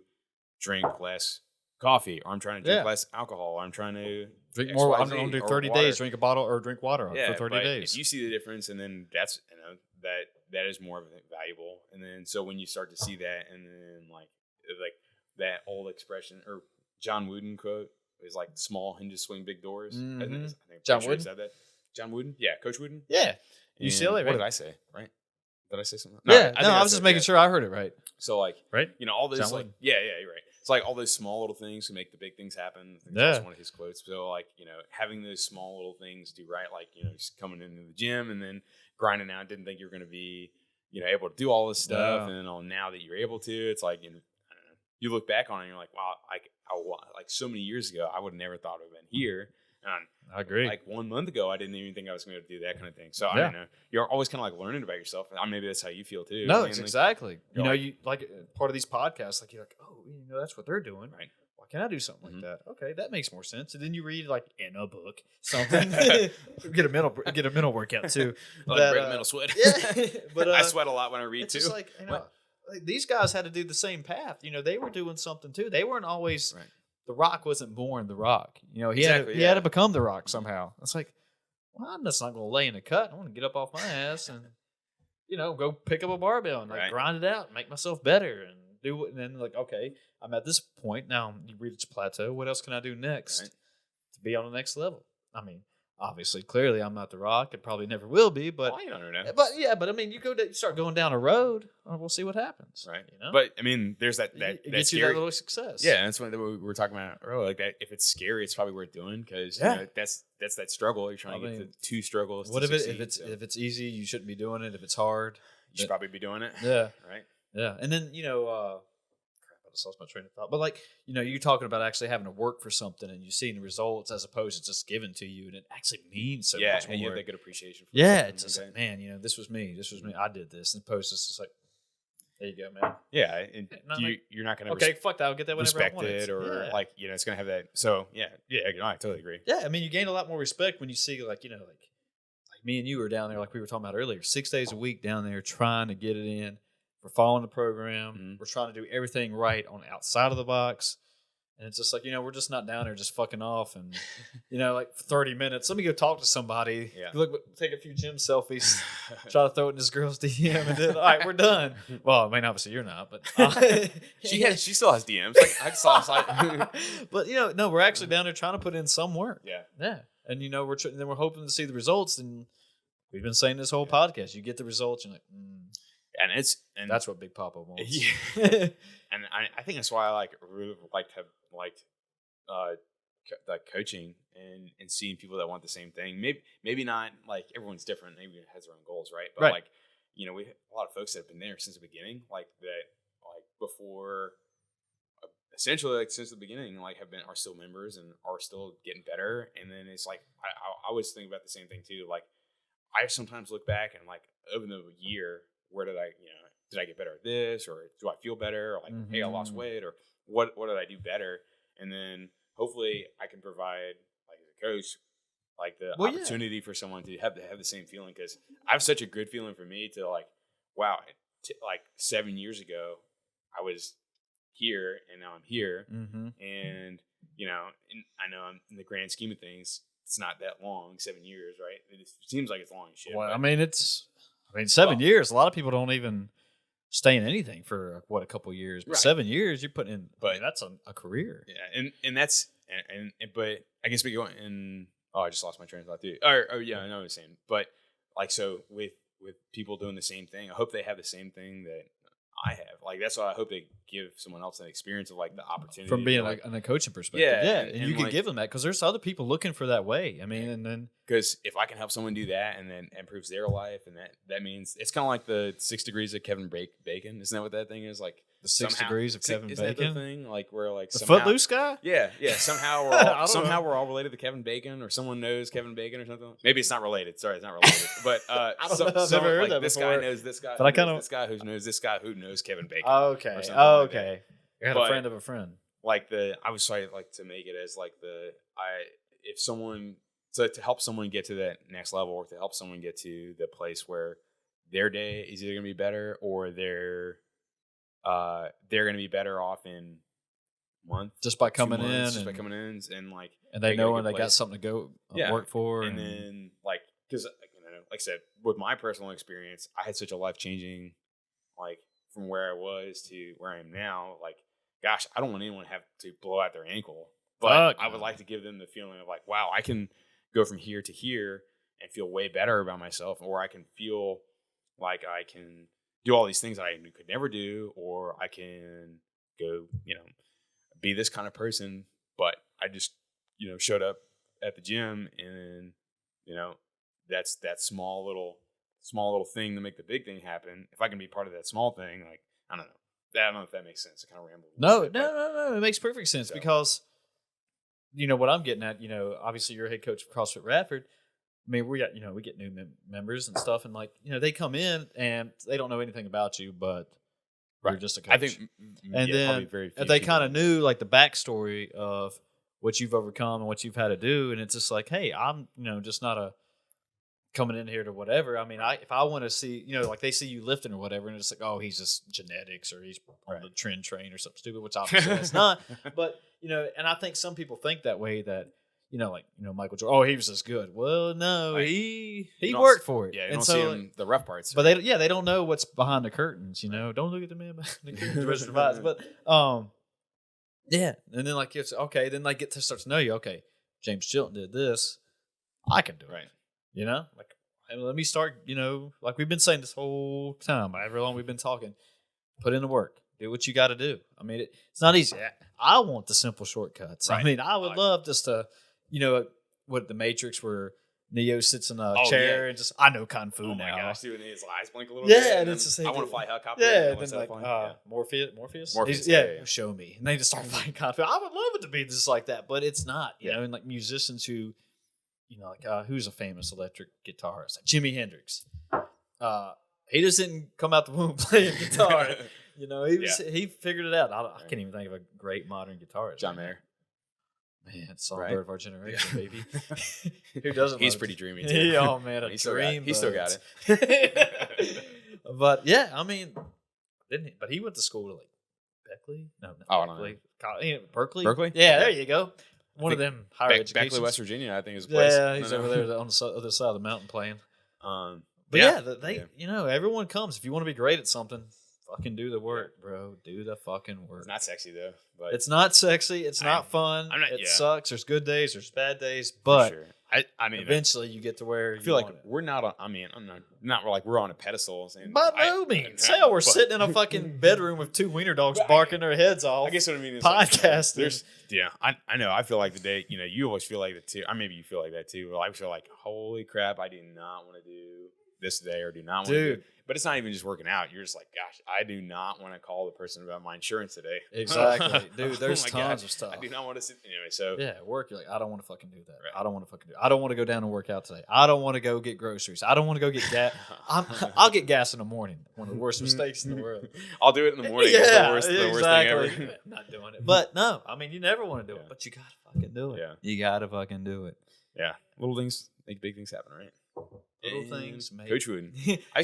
drink less coffee, or I'm trying to drink less alcohol, or I'm trying to drink more. I'm going to do 30 days, drink a bottle or drink water for 30 days. If you see the difference, and then that's that is more of a valuable. And then so when you start to see that, and then like that old expression or John Wooden quote is like, small hinges swing big doors. Mm-hmm. I think John Wooden said that. John Wooden, Coach Wooden, UCLA. Right? What did I say? Right? Did I say something? I was just making sure I heard it right. So like, right? All those John like, Wooden. you're right. It's like all those small little things can make the big things happen. That's one of his quotes. So like, having those small little things do right, like just coming into the gym and then grinding out. Didn't think you were going to be, able to do all this stuff, and then now that you're able to, it's like, I don't know. You look back on it, and you're like, wow, like so many years ago, I would have never thought I would have been here. And I agree. Like 1 month ago, I didn't even think I was going to do that kind of thing. So I don't know. You're always kind of like learning about yourself. Maybe that's how you feel too. No, it's exactly. You like part of these podcasts, like you're like, oh, that's what they're doing, right? Why can't I do something like that? Okay, that makes more sense. And then you read like in a book something, get a mental workout too. Like mental sweat. Yeah, but I sweat a lot when I read too. It's just like like these guys had to do the same path. They were doing something too. They weren't always. Right. The Rock wasn't born The Rock. He had to become The Rock somehow. It's like, well, I'm just not going to lay in a cut. I want to get up off my ass and, go pick up a barbell and grind it out, and make myself better, and do it. And then like, okay, I'm at this point now. You reach a plateau. What else can I do next to be on the next level? I mean, obviously, clearly, I'm not The Rock. It probably never will be. But you don't know. But I mean, you start going down a road. We'll see what happens. Right. But I mean, there's that it gets you that little success. Yeah, and that's what we were talking about earlier. Like that, if it's scary, it's probably worth doing because that's that struggle. You're trying to get the two struggles. What if it's easy? You shouldn't be doing it. If it's hard, you should probably be doing it. Yeah. Right. Yeah, and then I just lost my train of thought. But like, you're talking about actually having to work for something and you seeing the results as opposed to just given to you, and it actually means so much more. Yeah, and you have that good appreciation for it's just like, man, this was me. I did this. And opposed to just like, there you go, man. Yeah, and you're not going to fuck that. I'll get that whenever I want it. Or like, it's going to have that. So yeah, I totally agree. Yeah, I mean, you gain a lot more respect when you see like, like me and you were down there, like we were talking about earlier, 6 days a week down there trying to get it in. We're following the program. Mm-hmm. We're trying to do everything right on the outside of the box. And it's just like, we're just not down there just fucking off and, like for 30 minutes. Let me go talk to somebody. Yeah. Take a few gym selfies, try to throw it in this girl's DM, and then, all right, we're done. Well, I mean, obviously you're not, but. She still has DMs. Like, I saw. But, no, we're actually down there trying to put in some work. Yeah. Yeah. And, we're hoping to see the results. And we've been saying this whole podcast, you get the results, you're like, And that's what Big Papa wants. Yeah. And I think that's why I really have liked coaching and seeing people that want the same thing. Maybe not like everyone's different. Maybe it has their own goals, right? But like, we have a lot of folks that have been there since the beginning, like that, like before, essentially like since the beginning, like are still members and are still getting better. And then it's like I always think about the same thing too. Like I sometimes look back and like over the year, where did did I get better at this, or do I feel better? Or like, hey, I lost weight, or what did I do better? And then hopefully I can provide, like as a coach, like the opportunity for someone to have the same feeling, because I have such a good feeling for me to like, wow, like 7 years ago I was here and now I'm here, and I know I'm, in the grand scheme of things, it's not that long, 7 years, right? It seems like it's long as shit. Well, I mean, 7 years. A lot of people don't even stay in anything for a couple of years, but 7 years you're putting in. But that's a career. Yeah, and that's but I guess we go in. Oh, I just lost my train of thought too. I know what you're saying, but like, so with people doing the same thing, I hope they have the same thing that I have. Like, that's why I hope they give someone else an experience of like the opportunity from being like, on a coaching perspective. Yeah, and you can like, give them that because there's other people looking for that way. I mean, and then because if I can help someone do that and then improves their life, and that means it's kind of like the 6 degrees of Kevin Bacon. Isn't that what that thing is? Like the 6 degrees of Kevin Isn't Bacon. that the thing? Like where like The somehow, Footloose guy. Yeah. Somehow we're all related to Kevin Bacon, or someone knows Kevin Bacon or something. Maybe it's not related. Sorry, it's not related. But I don't know. I've never heard like that this before. guy knows this guy. But I kind of this guy who knows this guy who knows Kevin Bacon. Okay. Or something Okay. like that. You had a friend of a friend. Like I was trying like to make it as like if someone to help someone get to that next level, or to help someone get to the place where their day is either going to be better, or they're going to be better off in a month just by coming by coming in and like, and they know when they got something to go work for, and then like, because like I said, with my personal experience, I had such a life-changing, like from where I was to where I am now. Like, gosh, I don't want anyone to have to blow out their ankle, but I would like to give them the feeling of like, wow, I can go from here to here and feel way better about myself, or I can feel like I can do all these things I could never do, or I can go, be this kind of person. But I just, showed up at the gym, and that's that small little thing to make the big thing happen. If I can be part of that small thing, like, I don't know if that makes sense. I kind of rambled. No. It makes perfect sense because, what I'm getting at, obviously you're a head coach of CrossFit Radford. I mean, we get new members and stuff, and like, they come in and they don't know anything about you, but you're just a coach. I think, and then they kind of knew like the backstory of what you've overcome and what you've had to do, and it's just like, hey, I'm, just not a coming in here to whatever. I mean, if I want to see, like they see you lifting or whatever, and it's like, oh, he's just genetics, or he's on the trend train or something stupid, which obviously it's not. But and I think some people think that way, that Michael Jordan, oh, he was just good. Well, no, he worked for it. Yeah, and don't so see the rough parts. But they don't know what's behind the curtains. Don't look at the man behind the curtains. But yeah, and then like it's okay. Then they get to start to know you. Okay, James Chilton did this. I can do it. Right. Like, hey, let me start. Like we've been saying this whole time, however long we've been talking. Put in the work. Do what you got to do. I mean, it's not easy. I want the simple shortcuts. Right. I mean, I would love just to. What the Matrix, where Neo sits in a chair and just, I know Kung Fu now. Oh my gosh, dude, and his eyes blink a little bit. Yeah, and it's the same. I want to fly helicopter. Yeah, and then like Morpheus. Show me. And they just start flying Kung Fu. I would love it to be just like that, but it's not. You know, and like musicians who, who's a famous electric guitarist, like Jimi Hendrix. He just didn't come out the womb playing guitar. He figured it out. I can't even think of a great modern guitarist. John Mayer. Man, songbird of our generation, baby. Who doesn't? He's pretty dreamy too. Oh man, he still got it. But yeah, I mean, didn't he? But he went to school to like Beckley. No, Berkeley. Berkeley. Berkeley. Yeah, there you go. One of them higher education. Beckley, West Virginia, I think is a place. Yeah, he's over there on the other side of the mountain playing. Everyone comes. If you want to be great at something, fucking do the work, bro. Do the fucking work. It's not sexy though. But it's not sexy. It's not fun. It sucks. There's good days. There's bad days. But sure. I mean, eventually you get to where I feel like we're not on. I mean, I'm not like we're on a pedestal. By no means. Hell, we're sitting in a fucking bedroom with two wiener dogs barking their heads off. I guess what I mean is podcasting. I know. I feel like the day. You always feel like that too. Or maybe you feel like that too. Well, I feel like, holy crap, I do not want to do this today, or do not want to do. But it's not even just working out. You're just like, gosh, I do not want to call the person about my insurance today. Exactly. Dude, there's tons of stuff. I do not want to sit. Anyway, so. Yeah, at work, you're like, I don't want to fucking do that. Right. I don't want to fucking do it. I don't want to go down and work out today. I don't want to go get groceries. I don't want to go get gas. I'll get gas in the morning. One of the worst mistakes in the world. I'll do it in the morning. Yeah, it's the worst thing ever. Not doing it. But no, I mean, you never want to do it. But you got to fucking do it. Yeah. You got to fucking do it. Yeah. Little things make big things happen, right? Little things make Coach Wooden. I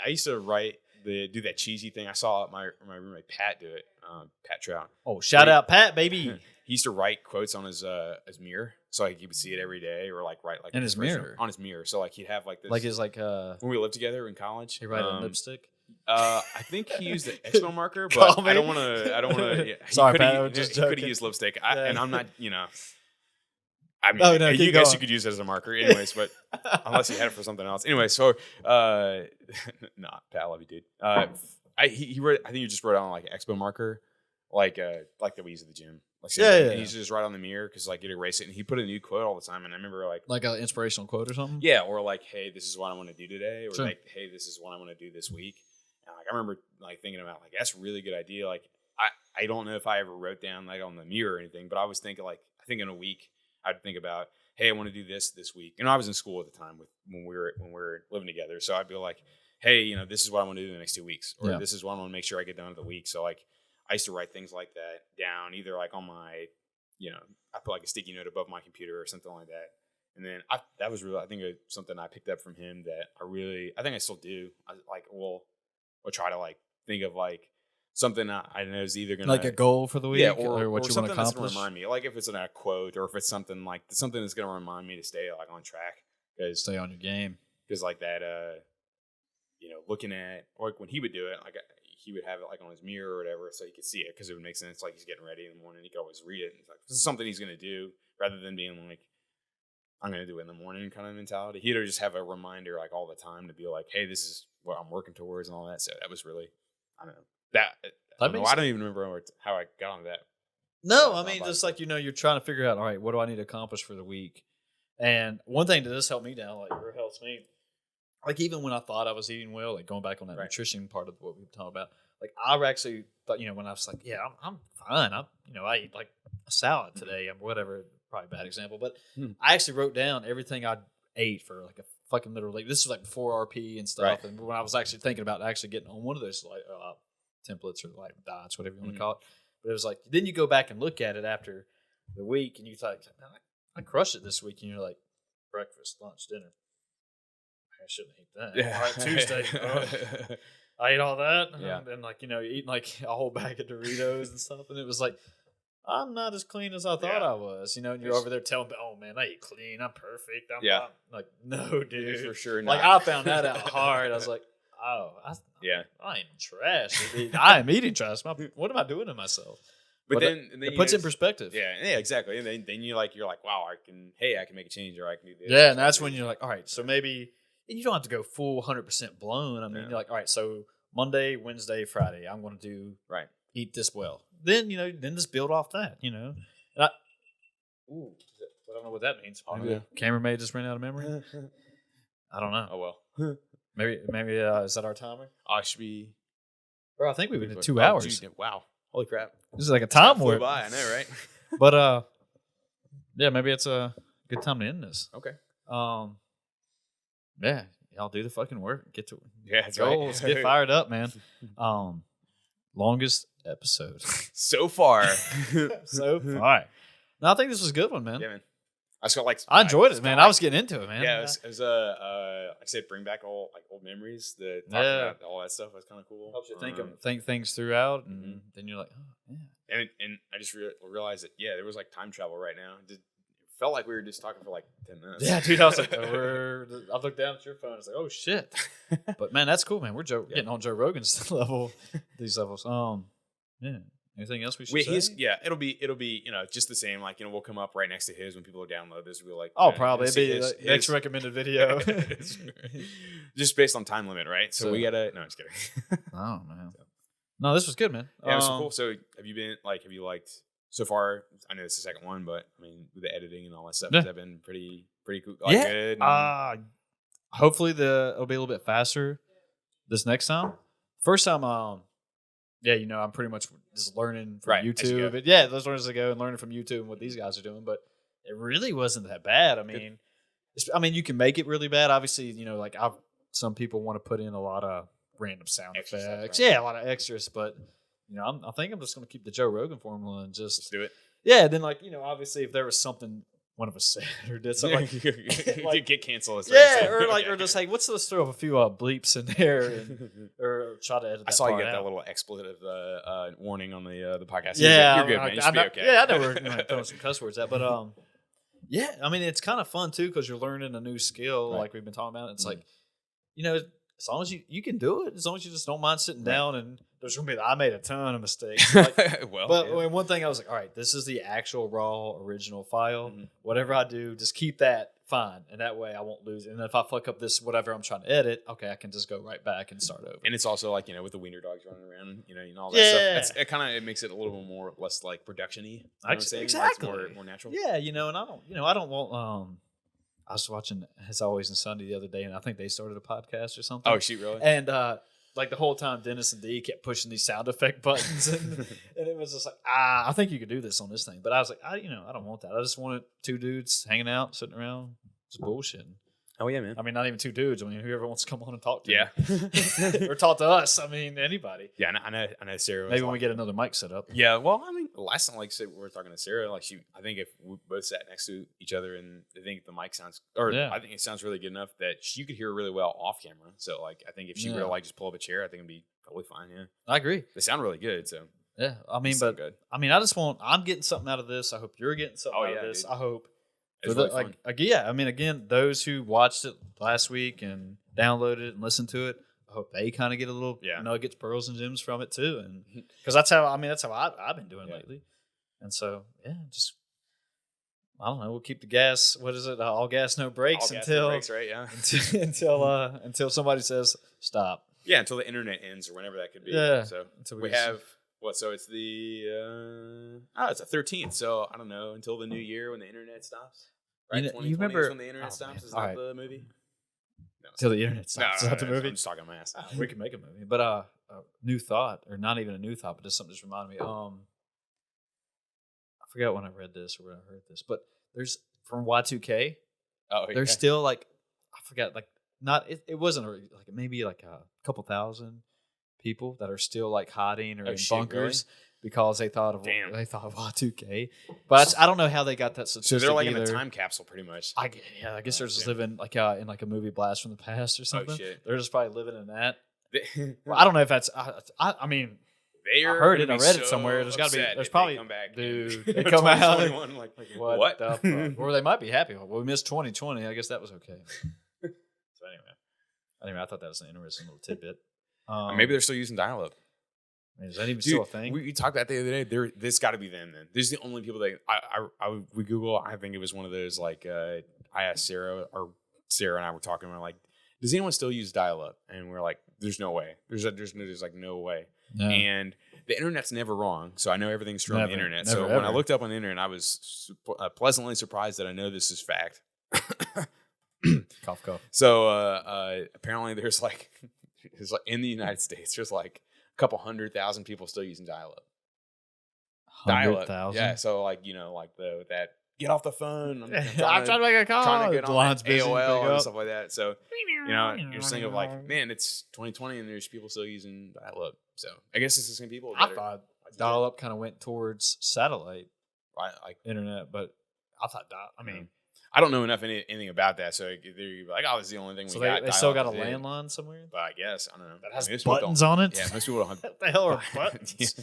used to do that cheesy thing. I saw my roommate Pat do it. Pat Trout. Oh, shout out Pat, baby. He used to write quotes on his mirror, so like he would see it every day, or like write like in his mirror. On his mirror. So like he'd have like this, like his when we lived together in college. He write on lipstick. I think he used the Expo marker, but I don't want to. Yeah, sorry, Pat. I was just joking. Could have used lipstick, and I'm not. I mean, no, you guess you could use it as a marker, anyways. But unless you had it for something else, anyway. So, nah, Pat, I love you, dude. He wrote. I think he just wrote on like an expo marker, like that we use at the gym. Like and he's just right on the mirror because like you'd erase it, and he put a new quote all the time. And I remember like an inspirational quote or something. Yeah, or like, hey, this is what I want to do today, or Sure. like, hey, this is what I want to do this week. And like I remember like thinking about like that's a really good idea. Like I don't know if I ever wrote down like on the mirror or anything, but I was thinking like I think in a week I'd think about, hey, I want to do this week. And I was in school at the time when we were living together, so I'd be like, hey, this is what I want to do in the next 2 weeks, or this is what I want to make sure I get done in the week. So like I used to write things like that down, either like on my, I put like a sticky note above my computer or something like that. And then that was really, I think something I picked up from him that I think I still do. We'll try to like think of like something I know is either going to like a goal for the week, or what you want to accomplish. That's remind me, like if it's in a quote or if it's something that's going to remind me to stay like on track, because stay on your game. Because like that, looking at, or like when he would do it, like he would have it like on his mirror or whatever, so he could see it, because it would make sense. Like he's getting ready in the morning, he could always read it. And it's like, this is something he's going to do, rather than being like, I'm going to do it in the morning kind of mentality. He'd just have a reminder like all the time to be like, hey, this is what I'm working towards and all that. So that was really, I don't know. I don't even remember how I got on that. No, I mean, just like, you're trying to figure out, all right, what do I need to accomplish for the week? And one thing that this helped me down, like, or helps me, like, even when I thought I was eating well, like, going back on that nutrition part of what we were talking about, like, I actually thought, when I was like, yeah, I'm fine. I eat, like, a salad today or whatever, probably a bad example, but I actually wrote down everything I ate for, like, a fucking literally, this was, like, before RP and stuff, and when I was actually thinking about actually getting on one of those, like, templates or, like, diets, whatever you want to call it, but it was like, then you go back and look at it after the week, and you thought, man, I crushed it this week, and you're like, breakfast, lunch, dinner. I shouldn't eat that. Yeah. All right, Tuesday. I ate all that. Yeah. And then, like, eating like a whole bag of Doritos and stuff. And it was like, I'm not as clean as I thought I was. And you're over there telling me, oh, man, I eat clean. I'm perfect. I'm not. Like, no, dude. For sure not. Like, I found that out hard. I was like, oh, I am trash. I am eating trash. What am I doing to myself? But then it puts it in perspective. Yeah, exactly. And then you're like, wow, I can make a change, or I can do this. Yeah, and that's when you're like, all right, so maybe, and you don't have to go full 100% blown. I mean, you're like, all right, so Monday, Wednesday, Friday, I'm going to do eat this well. Then then just build off that. And I don't know what that means. Maybe the camera may just ran out of memory. I don't know. Oh well. Maybe is that our timer? I should be. Bro, I think we've been at 2 hours. Geez, wow. Holy crap. This is like a time flew warp. by, I know, right? But yeah, maybe it's a good time to end this. Okay. Yeah, y'all do the fucking work. Get to that's goals. right. Get fired up, man. Longest episode so far. so far. No, I think this was a good one, man. Yeah, man. I enjoyed it, man. I was getting into it, man. Yeah, it was like I said, bring back old memories. The talking about all that stuff was kind of cool. Helps you think things throughout, and then you're like, oh yeah. And I just realized that there was like time travel right now. It felt like we were just talking for like 10 minutes. Yeah, dude. I was like, I looked down at your phone. I was like, oh shit. But man, that's cool, man. We're getting on Joe Rogan's level. These levels. Yeah. Anything else we should say? It'll be just the same. Like we'll come up right next to his when people download this. We'll like probably it'd be his next recommended video. Just based on time limit, right? So we gotta. No, I'm just kidding. Oh man. No, this was good, man. Yeah, it was cool. So have you liked so far? I know it's the second one, but I mean with the editing and all that stuff, has that been pretty cool? Good. Hopefully it'll be a little bit faster this next time. First time, I'm pretty much just learning from YouTube. But let's learn as I go and learning from YouTube and what these guys are doing. But it really wasn't that bad. I mean, you can make it really bad. Obviously, like some people want to put in a lot of random sound effects. Right? Yeah, a lot of extras. But I think I'm just going to keep the Joe Rogan formula and just do it. Yeah. Then obviously if there was something one of us said or did something like get canceled. Or just like let's throw a few bleeps in there or try to edit. I saw you get that little expletive warning on the podcast. Yeah, you're good, man. You should be okay. Yeah, I know we're throwing some cuss words at, but I mean it's kind of fun too because you're learning a new skill like we've been talking about. It's like as long as you can do it, as long as you just don't mind sitting down, and there's gonna be I made a ton of mistakes. Like, but one thing I was like, all right, this is the actual raw original file. Mm-hmm. Whatever I do, just keep that fine, and that way I won't lose it. And if I fuck up this whatever I'm trying to edit, okay, I can just go right back and start over. And it's also like, with the wiener dogs running around, all that stuff. It makes it a little bit more less like production-y. You know what I'm saying? Exactly. Like, more natural. Yeah, and I don't want. I was watching As Always and Sunday the other day, and I think they started a podcast or something. Oh, shit, really? And like the whole time, Dennis and Dee kept pushing these sound effect buttons, and it was just like, I think you could do this on this thing. But I was like, I don't want that. I just wanted two dudes hanging out, sitting around, just bullshitting. Oh yeah, man. I mean, not even two dudes. I mean, whoever wants to come on and talk to me. Yeah. Or talk to us. I mean, anybody. Yeah, I know Sarah. Maybe when we get another mic set up. Yeah, well, I mean, last time, like, say we were talking to Sarah, like, I think if we both sat next to each other and I think the mic sounds, I think it sounds really good enough that you could hear really well off camera. So, like, I think if she were to, like, just pull up a chair, I think it'd be totally fine, yeah. I agree. They sound really good, so. Yeah, I mean, but, good. I mean, I'm getting something out of this. I hope you're getting something out of this. Dude. I hope. It's really fun. I mean, again, those who watched it last week and downloaded it and listened to it, I hope they kind of get a little nuggets, pearls, and gems from it too. And because that's how I've been doing lately. And so, just I don't know. We'll keep the gas. What is it? All gas, no brakes until right? Yeah. until somebody says stop. Yeah, until the internet ends or whenever that could be. Yeah. So we have. What? So it's the it's the 13th. So I don't know until the new year when the internet stops. Right? You remember when the internet stops? Is that the movie? No, until the internet stops. Is that the movie? I'm just talking my ass. We can make a movie, but a new thought, or not even a new thought, but just something just reminded me. I forgot when I read this or when I heard this, but there's from Y2K. Oh, yeah. There's still like I forgot like not it wasn't like maybe like a couple thousand people that are still like hiding or in bunkers because they thought of Y2K. But I don't know how they got that statistic. So they're like in a time capsule, pretty much. I guess they're just living like in like a movie blast from the past or something. Oh shit! They're just probably living in that. Well, I don't know if that's. I mean, I heard it. I read it somewhere. There's got to be. There's probably come back, dude. They come out like what the fuck? Or they might be happy. Well, we missed 2020. I guess that was okay. So anyway, I thought that was an interesting little tidbit. Maybe they're still using dial-up. Is that even still a thing? We talked about that the other day. This got to be them then. This is the only people that we Google. I think it was one of those like I asked Sarah and I were talking. We're like, does anyone still use dial-up? And we're like, there's no way. There's like no way. No. And the internet's never wrong, so I know everything's true on the internet. So when I looked up on the internet, I was pleasantly surprised that I know this is fact. Cough, cough. So apparently there's like in the United States, there's like a couple 100,000 people still using dial-up. 100,000? Yeah, so like, like that get off the phone. I'm trying to make a call. Trying to get on busy, AOL and stuff like that. So, you're just thinking of like, man, it's 2020 and there's people still using dial-up. So I guess it's the same people. I thought dial-up kind of went towards satellite, right? Like internet, but I thought I don't know anything about that, so they're like, "Oh, this is the only thing we got." They still got a landline somewhere. But I guess I don't know. That has buttons on it. Yeah, most people don't. What the hell are buttons?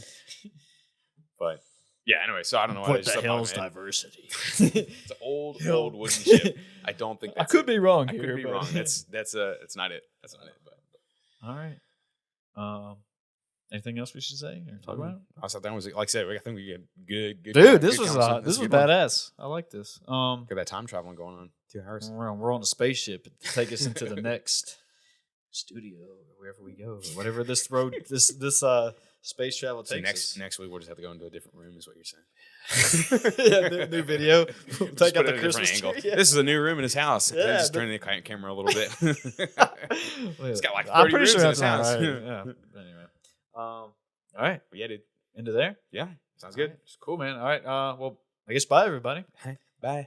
But yeah, anyway, so I don't know. What the hell's diversity? It's an old wooden ship. I don't think that's I could be wrong. I could be wrong. That's not it. That's not it. But all right. Anything else we should say or talk about? I thought that was like I said. I think we get good. Dude, this was badass. I like this. Got that time traveling going on. 2 hours. We're on a spaceship to take us into the next studio or wherever we go, or whatever this road, this space travel takes us. Next week we'll just have to go into a different room, is what you're saying. Yeah, new video. We'll take out the Christmas angle. tree. Yeah. This is a new room in his house. Yeah, just turning the camera a little bit. It's got like 30 rooms in his house. Right. Yeah. Anyway. All right. Yeah, dude. Into there? Yeah. Sounds good. Right. Cool, man. All right. Well, I guess bye, everybody. Bye.